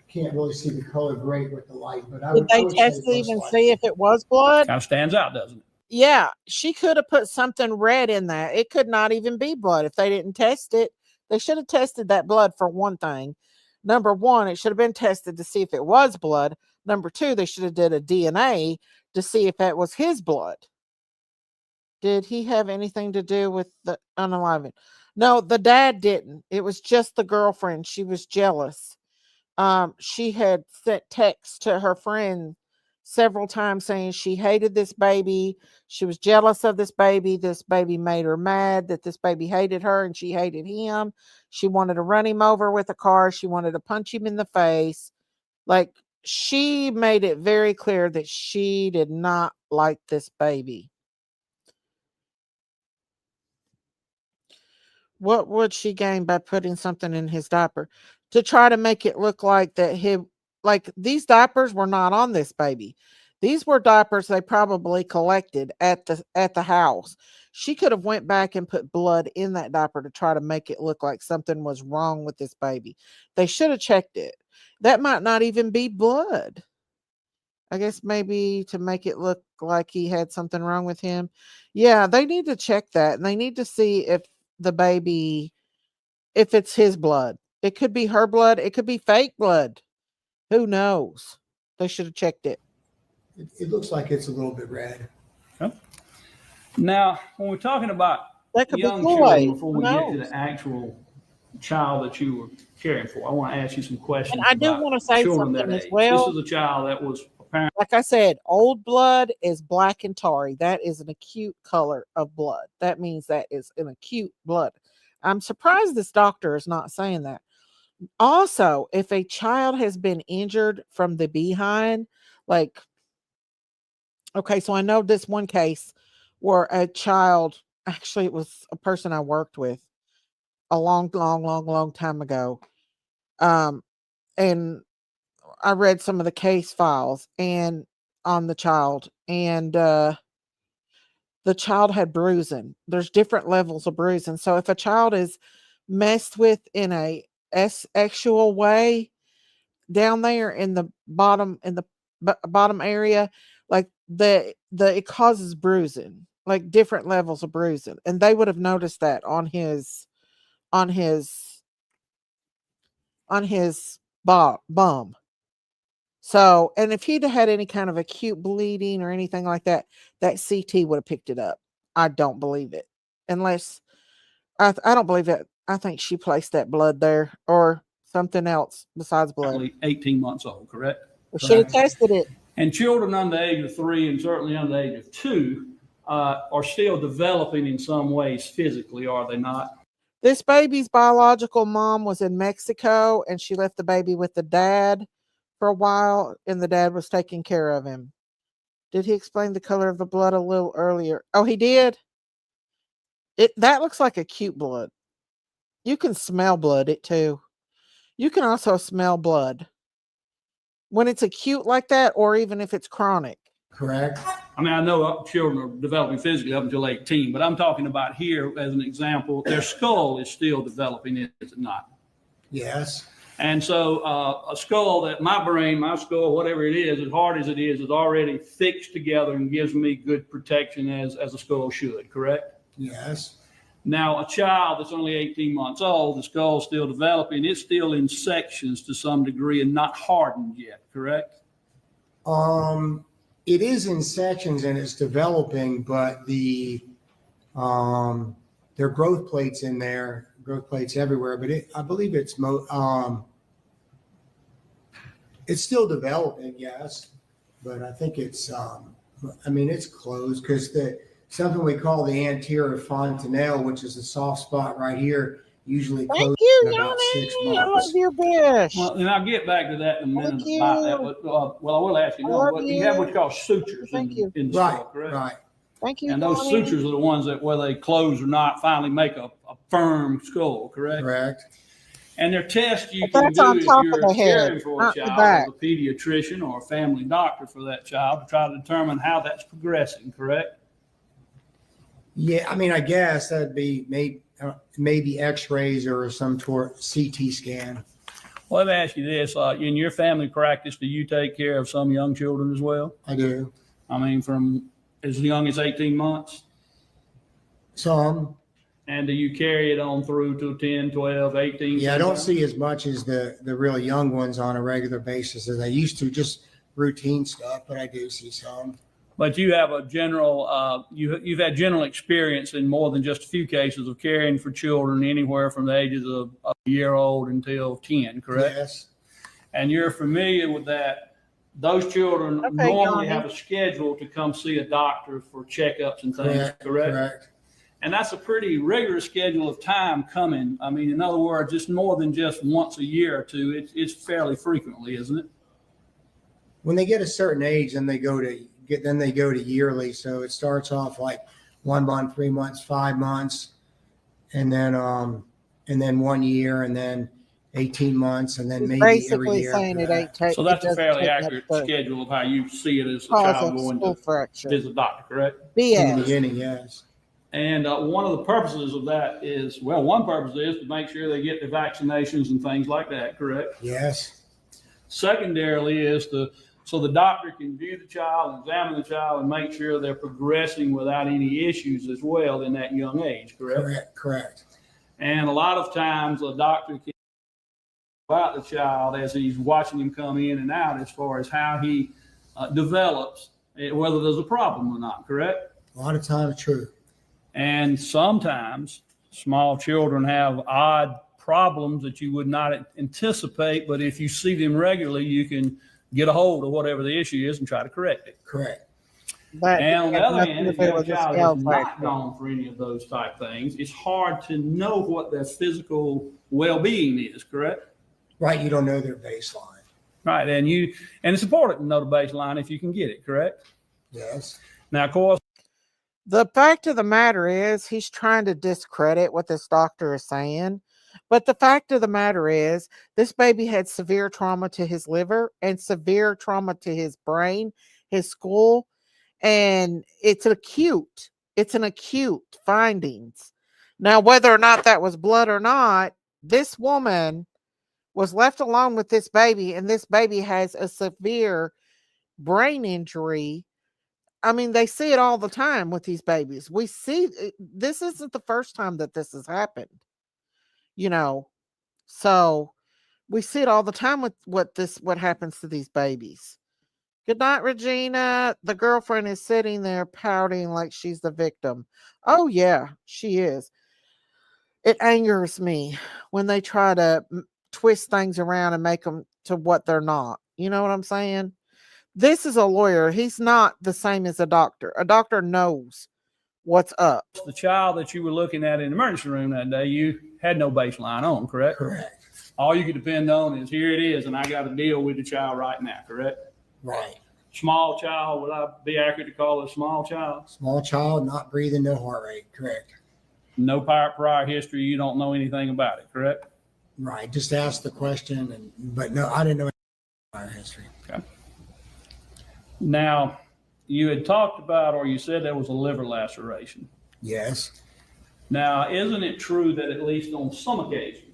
can't really see the color great with the light, but Did they test to even see if it was blood? Kind of stands out, doesn't it? Yeah, she could have put something red in that. It could not even be blood if they didn't test it. They should have tested that blood for one thing. Number one, it should have been tested to see if it was blood. Number two, they should have did a DNA to see if that was his blood. Did he have anything to do with the unaliving? No, the dad didn't. It was just the girlfriend. She was jealous. She had sent texts to her friend several times saying she hated this baby. She was jealous of this baby. This baby made her mad that this baby hated her and she hated him. She wanted to run him over with a car. She wanted to punch him in the face. Like, she made it very clear that she did not like this baby. What would she gain by putting something in his diaper? To try to make it look like that these diapers were not on this baby. These were diapers they probably collected at the house. She could have went back and put blood in that diaper to try to make it look like something was wrong with this baby. They should have checked it. That might not even be blood. I guess maybe to make it look like he had something wrong with him. Yeah, they need to check that, and they need to see if the baby, if it's his blood. It could be her blood. It could be fake blood. Who knows? They should have checked it. It looks like it's a little bit red. Okay. Now, when we're talking about That could young be children, before we Who get to knows? the actual child that you were caring for, I want to ask you some questions. And I do about want to say children something that as age. well. This is a child that was apparently, Like I said, old blood is black and tarry. That is an acute color of blood. That means that is an acute blood. I'm surprised this doctor is not saying that. Also, if a child has been injured from the behind, like, okay, so I know this one case where a child, actually, it was a person I worked with a long time ago. And I read some of the case files and on the child, and the child had bruising. There's different levels of bruising. So if a child is messed with in a sexual way down there in the bottom bottom area, like it causes bruising, like different levels of bruising, and they would have noticed that on his bum. So, and if he'd had any kind of acute bleeding or anything like that, that CT would have picked it up. I don't believe it, unless I don't believe it. I think she placed that blood there or something else besides blood. 18 months old, correct? We should have tested it. And children under the age of 3 and certainly under the age of 2 are still developing in some ways physically, are they not? This baby's biological mom was in Mexico and she left the baby with the dad for a while and the dad was taking care of him. Did he explain the color of the blood a little earlier? Oh, he did? That looks like acute blood. You can smell blood, it too. You can also smell blood when it's acute like that, or even if it's chronic. Correct. I mean, I know children are developing physically up until 18, but I'm talking about here as an example, their skull is still developing, is it not? Yes. And so a skull that my brain, my skull, whatever it is, as hard as it is already fixed together and gives me good protection as a skull should, correct? Yes. Now, a child that's only 18 months old, the skull's still developing, it's still in sections to some degree and not hardened yet, correct? It is in sections and it's developing, but there are growth plates in there, growth plates everywhere, but I believe it's still developing, yes, but I think it's it's closed because something we call the anterior fontanelle, which is a soft spot right here, usually closes in about 6 I love months. your Bish. Well, and I'll get back to that in a minute about that, but well, I will ask you, you have what you call sutures in the skull, correct? Right. Thank you. And those Donnie. sutures are the ones that whether they close or not finally make a firm skull, correct? Correct. And there are tests you But can that's do on if top of you're the head, caring for a not the child back. as a pediatrician or a family doctor for that child to try to determine how that's progressing, correct? Yeah, I mean, I guess that'd be maybe X-rays or some CT scan. Well, let me ask you this: in your family practice, do you take care of some young children as well? I do. I mean, from as young as 18 months? Some. And do you carry it on through to 10, 12, 18? Yeah, I don't sometimes? see as much as the really young ones on a regular basis as I used to, just routine stuff, but I do see some. But you have a general, you've had general experience in more than just a few cases of caring for children anywhere from the ages of a year old until 10, correct? Yes. And you're familiar with that. Those children normally have a schedule to come see a doctor for checkups and things, correct? Correct. And that's a pretty rigorous schedule of time coming. I mean, in other words, it's more than just once a year or two. It's fairly frequently, isn't it? When they get a certain age, then they go to yearly. So it starts off like 1 month, 3 months, 5 months, and then 1 year, and then 18 months, and then maybe every year. Saying it ain't So that's a fairly accurate schedule of how you see it as a child going to visit a doctor, correct? In the beginning, yes. And one of the purposes of that is, well, one purpose is to make sure they get their vaccinations and things like that, correct? Yes. Secondarily is so the doctor can view the child, examine the child, and make sure they're progressing without any issues as well in that young age, correct? Correct. And a lot of times a doctor can about the child as he's watching him come in and out as far as how he develops, whether there's a problem or not, correct? A lot of times, true. And sometimes small children have odd problems that you would not anticipate, but if you see them regularly, you can get a hold of whatever the issue is and try to correct it. Correct. And on the other hand, if you have a child that's not gone for any of those type things, it's hard to know what their physical well-being is, correct? Right, you don't know their baseline. Right, and it's important to know the baseline if you can get it, correct? Yes. Now, of course, the fact of the matter is he's trying to discredit what this doctor is saying. But the fact of the matter is this baby had severe trauma to his liver and severe trauma to his brain, his skull, and it's an acute findings. Now, whether or not that was blood or not, this woman was left alone with this baby, and this baby has a severe brain injury. I mean, they see it all the time with these babies. We see this isn't the first time that this has happened, so we see it all the time with what happens to these babies. Good night, Regina. The girlfriend is sitting there pouting like she's the victim. Oh yeah, she is. It angers me when they try to twist things around and make them to what they're not. You know what I'm saying? This is a lawyer. He's not the same as a doctor. A doctor knows what's up. The child that you were looking at in the emergency room that day, you had no baseline on, correct? Correct. all you can depend on is here it is, and I got to deal with the child right now, correct? Right. Small child, would I be accurate to call it a small child? Small child, not breathing, no heart rate. Correct. No prior history, you don't know anything about it, correct? Right. Just ask the question, but no, I didn't know prior history. Okay. Now, you had talked about, or you said there was a liver laceration. Yes. Now, isn't it true that at least on some occasions,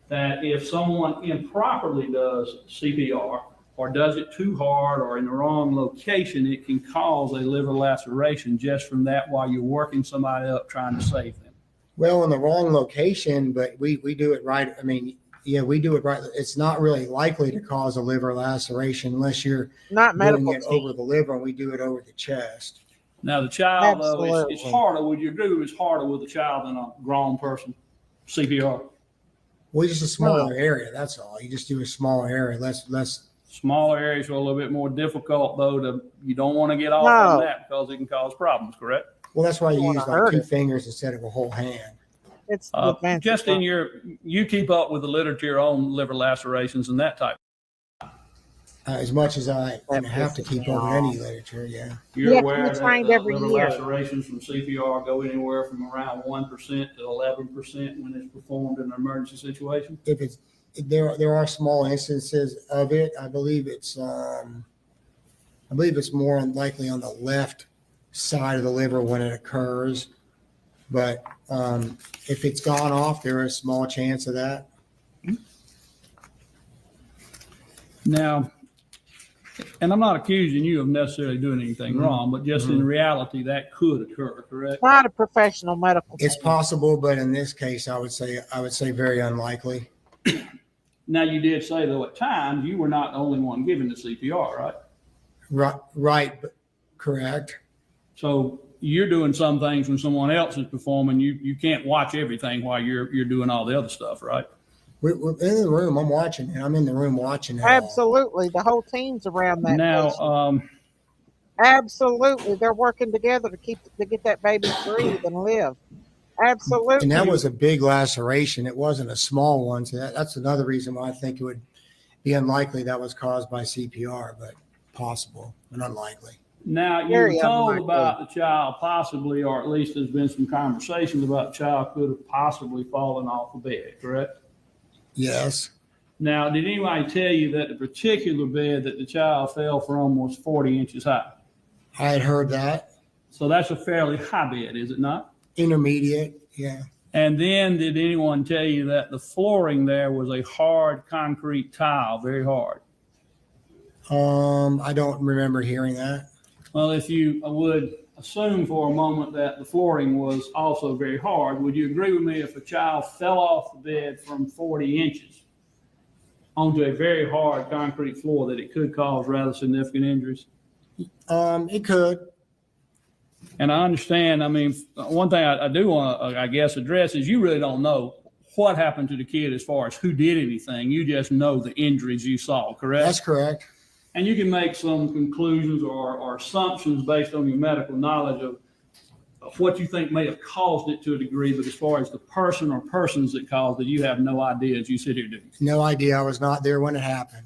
that if someone improperly does CPR or does it too hard or in the wrong location, it can cause a liver laceration just from that while you're working somebody up trying to save them? Well, in the wrong location, but we do it right. I mean, yeah, we do it right. It's not really likely to cause a liver laceration unless you're Not doing medical it over the liver, and we do it over the chest. Now, the child, though, it's Absolutely. harder. Would you agree with it's harder with a child than a grown person? CPR. Well, just a smaller area. That's all. You just do a smaller area, less. Smaller areas are a little bit more difficult, though. You don't want to get off No. on that because it can cause problems, correct? Well, that's why you wanna use like hurt 2 it. fingers instead of a whole hand. It's the fancy Just in part. you keep up with the literature on liver lacerations and that type. As much as I That have to pisses keep me up with off. any literature, yeah. You're You have to aware be that trained the every liver year. lacerations from CPR go anywhere from around 1% to 11% when it's performed in an emergency situation? There are small instances of it. I believe it's more likely on the left side of the liver when it occurs. But if it's gone off, there is a small chance of that. Now, and I'm not accusing you of necessarily doing anything wrong, but just in reality, that could occur, correct? Not a professional medical. It's team. possible, but in this case, I would say very unlikely. Now, you did say, though, at times, you were not the only one giving the CPR, right? Right, but correct. So you're doing some things when someone else is performing. You can't watch everything while you're doing all the other stuff, right? We're in the room. I'm watching it. I'm in the room watching it. all. Absolutely. The whole team's around that. patient. Now, Absolutely. They're working together to get that baby to breathe and live. Absolutely. And that was a big laceration. It wasn't a small one. So that's another reason why I think it would be unlikely that was caused by CPR, but possible and unlikely. now you Very were told unlikely. about the child possibly, or at least there's been some conversations about the child could have possibly fallen off the bed, correct? Yes. Now, did anybody tell you that the particular bed that the child fell from was 40 inches high? I had heard that. So that's a fairly high bed, is it not? Intermediate. Yeah. And then did anyone tell you that the flooring there was a hard concrete tile, very hard? I don't remember hearing that. Well, if you would assume for a moment that the flooring was also very hard, would you agree with me if a child fell off the bed from 40 inches onto a very hard concrete floor that it could cause rather significant injuries? It could. And I understand, I mean, one thing I do want to, I guess, address is you really don't know what happened to the kid as far as who did anything. You just know the injuries you saw, correct? That's correct. And you can make some conclusions or assumptions based on your medical knowledge of what you think may have caused it to a degree, but as far as the person or persons that caused it, you have no idea as you sit here doing. No idea. I was not there when it happened.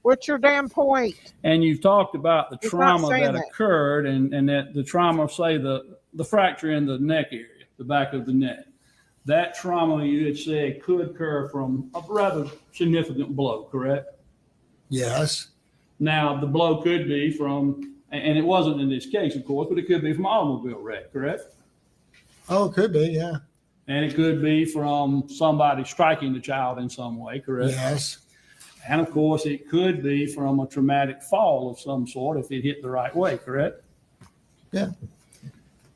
What's your damn point? And you've talked about the He's not trauma saying that that. occurred and that the trauma, say the fracture in the neck area, the back of the neck. That trauma, you had said, could occur from a rather significant blow, correct? Yes. Now, the blow could be from, and it wasn't in this case, of course, but it could be from an automobile wreck, correct? Oh, it could be. Yeah. And it could be from somebody striking the child in some way, correct? Yes. And of course, it could be from a traumatic fall of some sort if it hit the right way, correct? Yeah.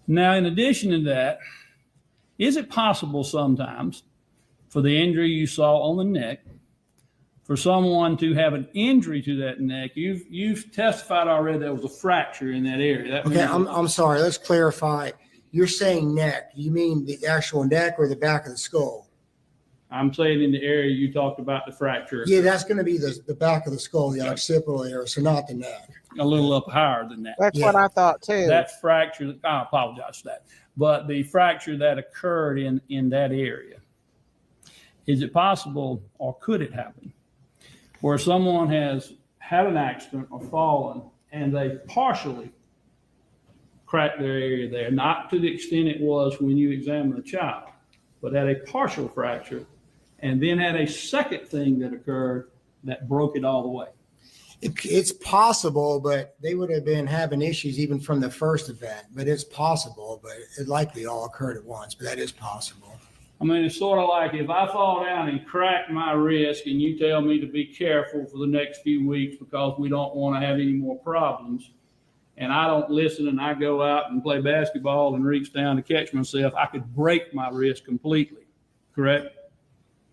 Now, in addition to that, is it possible sometimes for the injury you saw on the neck, for someone to have an injury to that neck? You've testified already there was a fracture in that area. That Okay. means- I'm sorry. Let's clarify. You're saying neck. You mean the actual neck or the back of the skull? I'm saying in the area you talked about the fracture, Yeah, that's going to be the back of the skull, the occipital area, so not the neck. a little up higher than that. That's Yeah. what I thought too. That fracture, I apologize for that, but the fracture that occurred in that area, is it possible or could it happen where someone has had an accident or fallen and they partially cracked their area there, not to the extent it was when you examined the child, but had a partial fracture and then had a second thing that occurred that broke it all the way? It's possible, but they would have been having issues even from the first event. But it's possible, but it likely all occurred at once. But that is possible. I mean, it's sort of like if I fall down and crack my wrist and you tell me to be careful for the next few weeks because we don't want to have any more problems, and I don't listen and I go out and play basketball and reach down to catch myself, I could break my wrist completely, correct?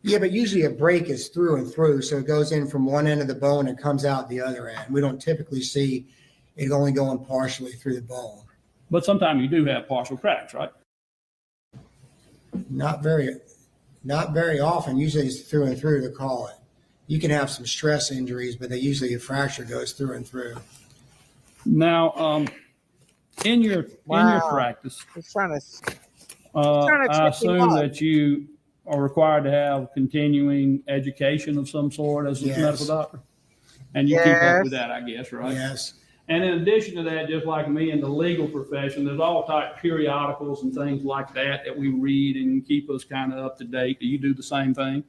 Yeah, but usually a break is through and through. So it goes in from one end of the bone and comes out the other end. We don't typically see it only going partially through the bone. But sometimes you do have partial cracks, right? Not very often. Usually it's through and through to call it. You can have some stress injuries, but usually a fracture goes through and through. Now, in your practice, He's trying to I trip me assume up. that you are required to have continuing education of some sort as a Yes. medical doctor, and you keep up Yes. with that, I guess, right? Yes. And in addition to that, just like me in the legal profession, there's all type of periodicals and things like that we read and keep us kind of up to date. Do you do the same thing?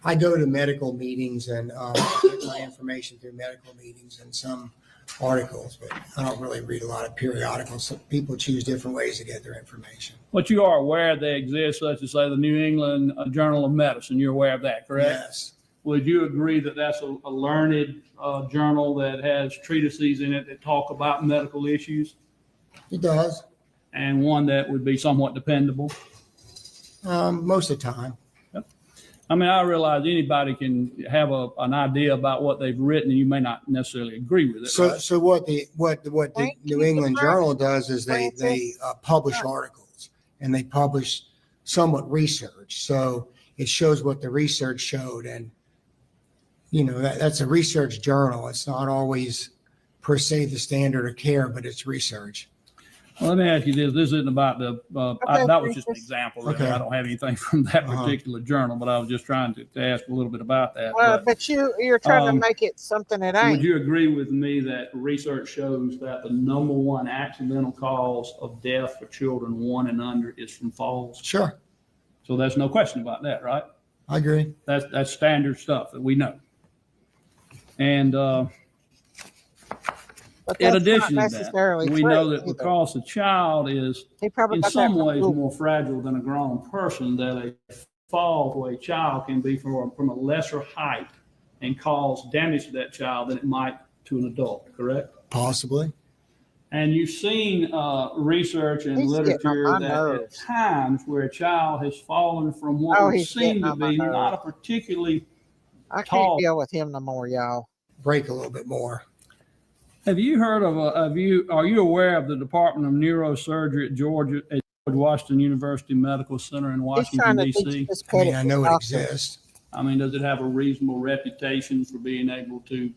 I go to medical meetings and get my information through medical meetings and some articles, but I don't really read a lot of periodicals. So people choose different ways to get their information. But you are aware they exist, such as, say, the New England Journal of Medicine. You're aware of that, correct? Yes. Would you agree that that's a learned journal that has treatises in it that talk about medical issues, It does. and one that would be somewhat dependable? Most of the time. I mean, I realize anybody can have an idea about what they've written, and you may not necessarily agree with it. So, right? so what the Thank New you England for Journal does is they Francis. publish articles and they publish somewhat research. So it shows what the research showed, and that's a research journal. It's not always per se the standard of care, but it's research. Well, let me ask you this. This isn't about the, that was just an Francis. example. Really. Okay. I don't have anything from that Uh-huh. particular journal, but I was just trying to ask a little bit about that. Well, but you're trying to make it something it Would ain't. you agree with me that research shows that the number one accidental cause of death for children 1 and under is from falls? Sure. So there's no question about that, right? I agree. That's standard stuff that we know. And But in that's addition not to necessarily that, we true know that either. because the child is He probably in got that some from ways Google. more fragile than a grown person, that a fall for a child can be from a lesser height and cause damage to that child than it might to an adult, correct? Possibly. And you've seen research and He's getting on literature my that at nerves. times where a child has fallen from what Oh, would he's seem getting to on my be not a nerves. particularly I tall. can't deal with him no more, y'all. Break a little bit more. Have you heard of are you aware of the Department of Neurosurgery at George Washington University Medical Center in He's trying Washington, to D.C.? teach this I mean, petty I know it doctor. exists. I mean, does it have a reasonable reputation for being able to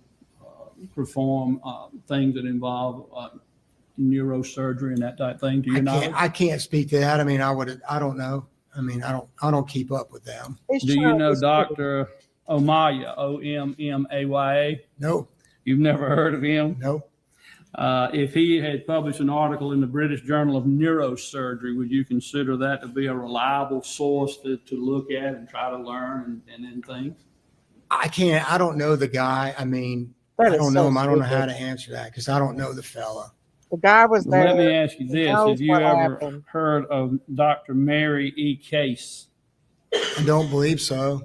perform things that involve neurosurgery and that type of thing? To your knowledge? I can't speak to that. I mean, I don't know. I mean, I don't keep up with them. He's Do you trying know to- Dr. Omaya, Ommaya? No, You've never heard of him? no. If he had published an article in the British Journal of Neurosurgery, would you consider that to be a reliable source to look at and try to learn and things? I don't know the guy. I mean, That I is don't know so him. I don't know how stupid. to answer that because I don't know the fella. The guy was there. Let me ask you He this. knows Have you what ever happened. heard of Dr. Mary E. Case? I don't believe so.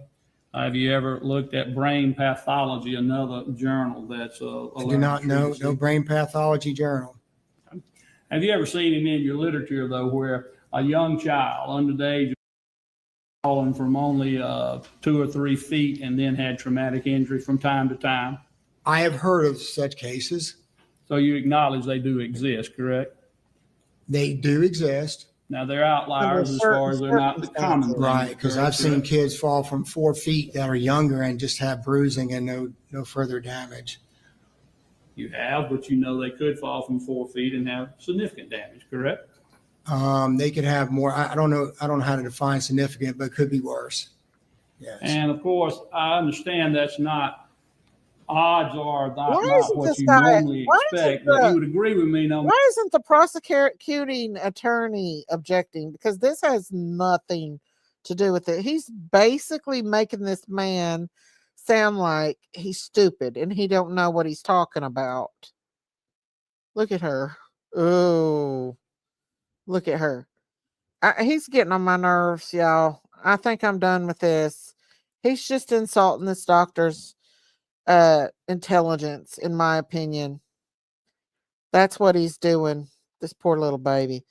Have you ever looked at Brain Pathology, another journal that's a I do not know. No brain pathology journal. Have you ever seen him in your literature, though, where a young child under the age of fallen from only 2 or 3 feet and then had traumatic injury from time to time? I have heard of such cases. So you acknowledge they do exist, correct? They do exist. Now, they're outliers as certain far as they're not the common thing. Right, because I've seen correct? kids fall from 4 feet that are younger and just have bruising and no further damage. You have, but you know they could fall from 4 feet and have significant damage, correct? They could have more. I don't know. I don't know how to define significant, but it could be worse. Yes. And of course, I understand that's not, odds are Why not isn't what this you guy? normally Why isn't expect, but you the? would agree with me, no? Why isn't the prosecuting attorney objecting? Because this has nothing to do with it. He's basically making this man sound like he's stupid and he don't know what he's talking about. Look at her. Oh, look at her. He's getting on my nerves, y'all. I think I'm done with this. He's just insulting this doctor's intelligence, in my opinion. That's what he's doing. This poor little baby.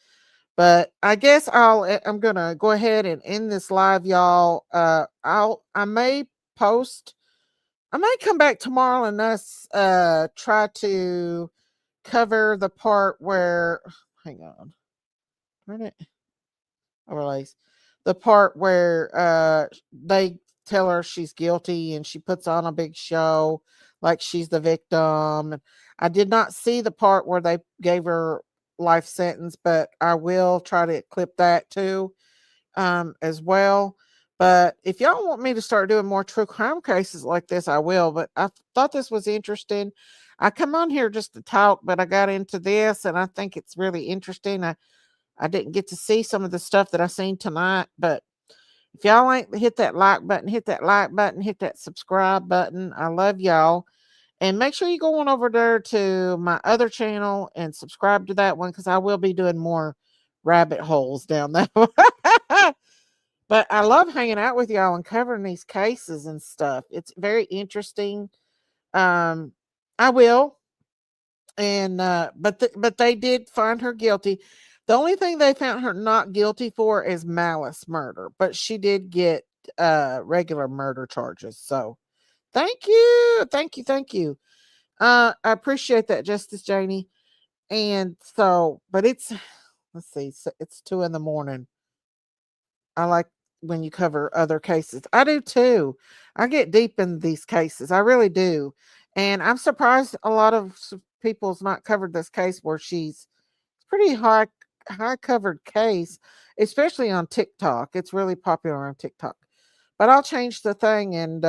But I guess I'm gonna go ahead and end this live, y'all. I may post. I may come back tomorrow and us try to cover the part where. Hang on. Darn it. Overlays. The part where they tell her she's guilty and she puts on a big show like she's the victim. I did not see the part where they gave her life sentence, but I will try to clip that too as well. But if y'all want me to start doing more true crime cases like this, I will. But I thought this was interesting. I come on here just to talk, but I got into this and I think it's really interesting. I didn't get to see some of the stuff that I seen tonight, but if y'all ain't hit that like button, hit that like button, hit that subscribe button. I love y'all. And make sure you go on over there to my other channel and subscribe to that one because I will be doing more rabbit holes down there. But I love hanging out with y'all and covering these cases and stuff. It's very interesting. I will. And but they did find her guilty. The only thing they found her not guilty for is malice murder, but she did get regular murder charges. So thank you. I appreciate that, Justice Janie. And so, but it's let's see, it's 2 a.m. I like when you cover other cases. I do too. I get deep in these cases. I really do. And I'm surprised a lot of people's not covered this case where she's pretty high covered case, especially on TikTok. It's really popular on TikTok. But I'll change the thing and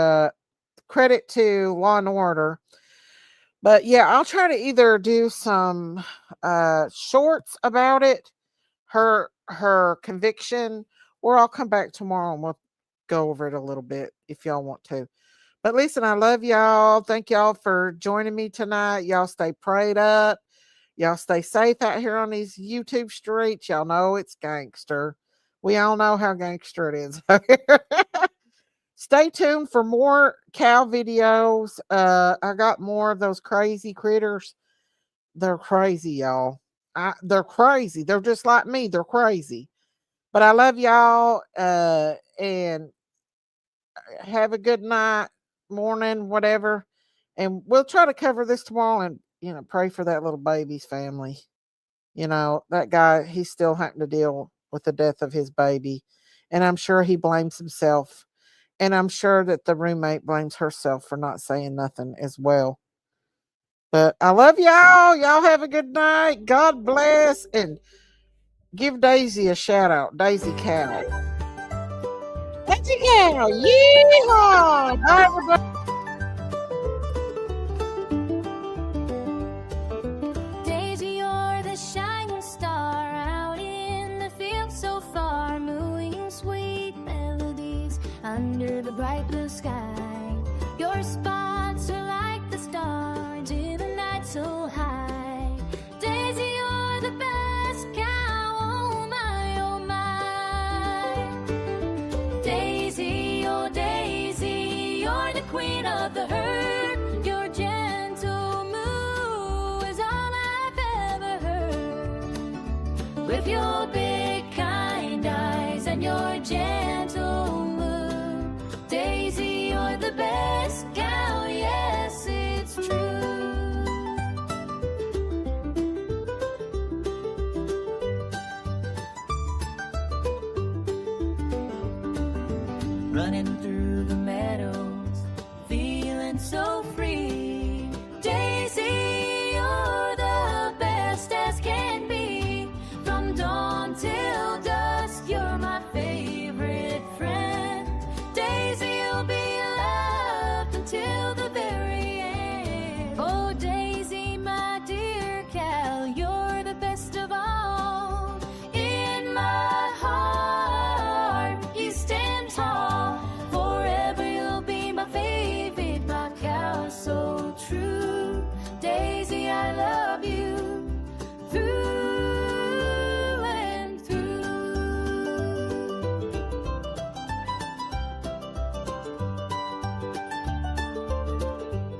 credit to Law and Order. But yeah, I'll try to either do some shorts about it, her conviction, or I'll come back tomorrow and we'll go over it a little bit if y'all want to. But listen, I love y'all. Thank y'all for joining me tonight. Y'all stay prayed up. Y'all stay safe out here on these YouTube streets. Y'all know it's gangster. We all know how gangster it is. Stay tuned for more cow videos. I got more of those crazy critters. They're crazy, y'all. They're crazy. They're just like me. They're crazy. But I love y'all. And have a good night, morning, whatever. And we'll try to cover this tomorrow and, pray for that little baby's family. That guy, he's still having to deal with the death of his baby. And I'm sure he blames himself. And I'm sure that the roommate blames herself for not saying nothing as well. But I love y'all. Y'all have a good night. God bless. And give Daisy a shout out. Daisy Cow. Daisy Cow. Yeehaw. Bye, everybody. Daisy, you're the shining star out in the field so far, moving sweet melodies under the bright blue sky. Your spots are like the stars in the night so high. Daisy, you're the best cow, oh my, oh my. Daisy, oh Daisy, you're the queen of the herd. Your gentle moo is all I've ever heard. With your big kind eyes and your gentle moo, Daisy, you're the best cow, yes, it's true. Running through the meadows, feeling so free.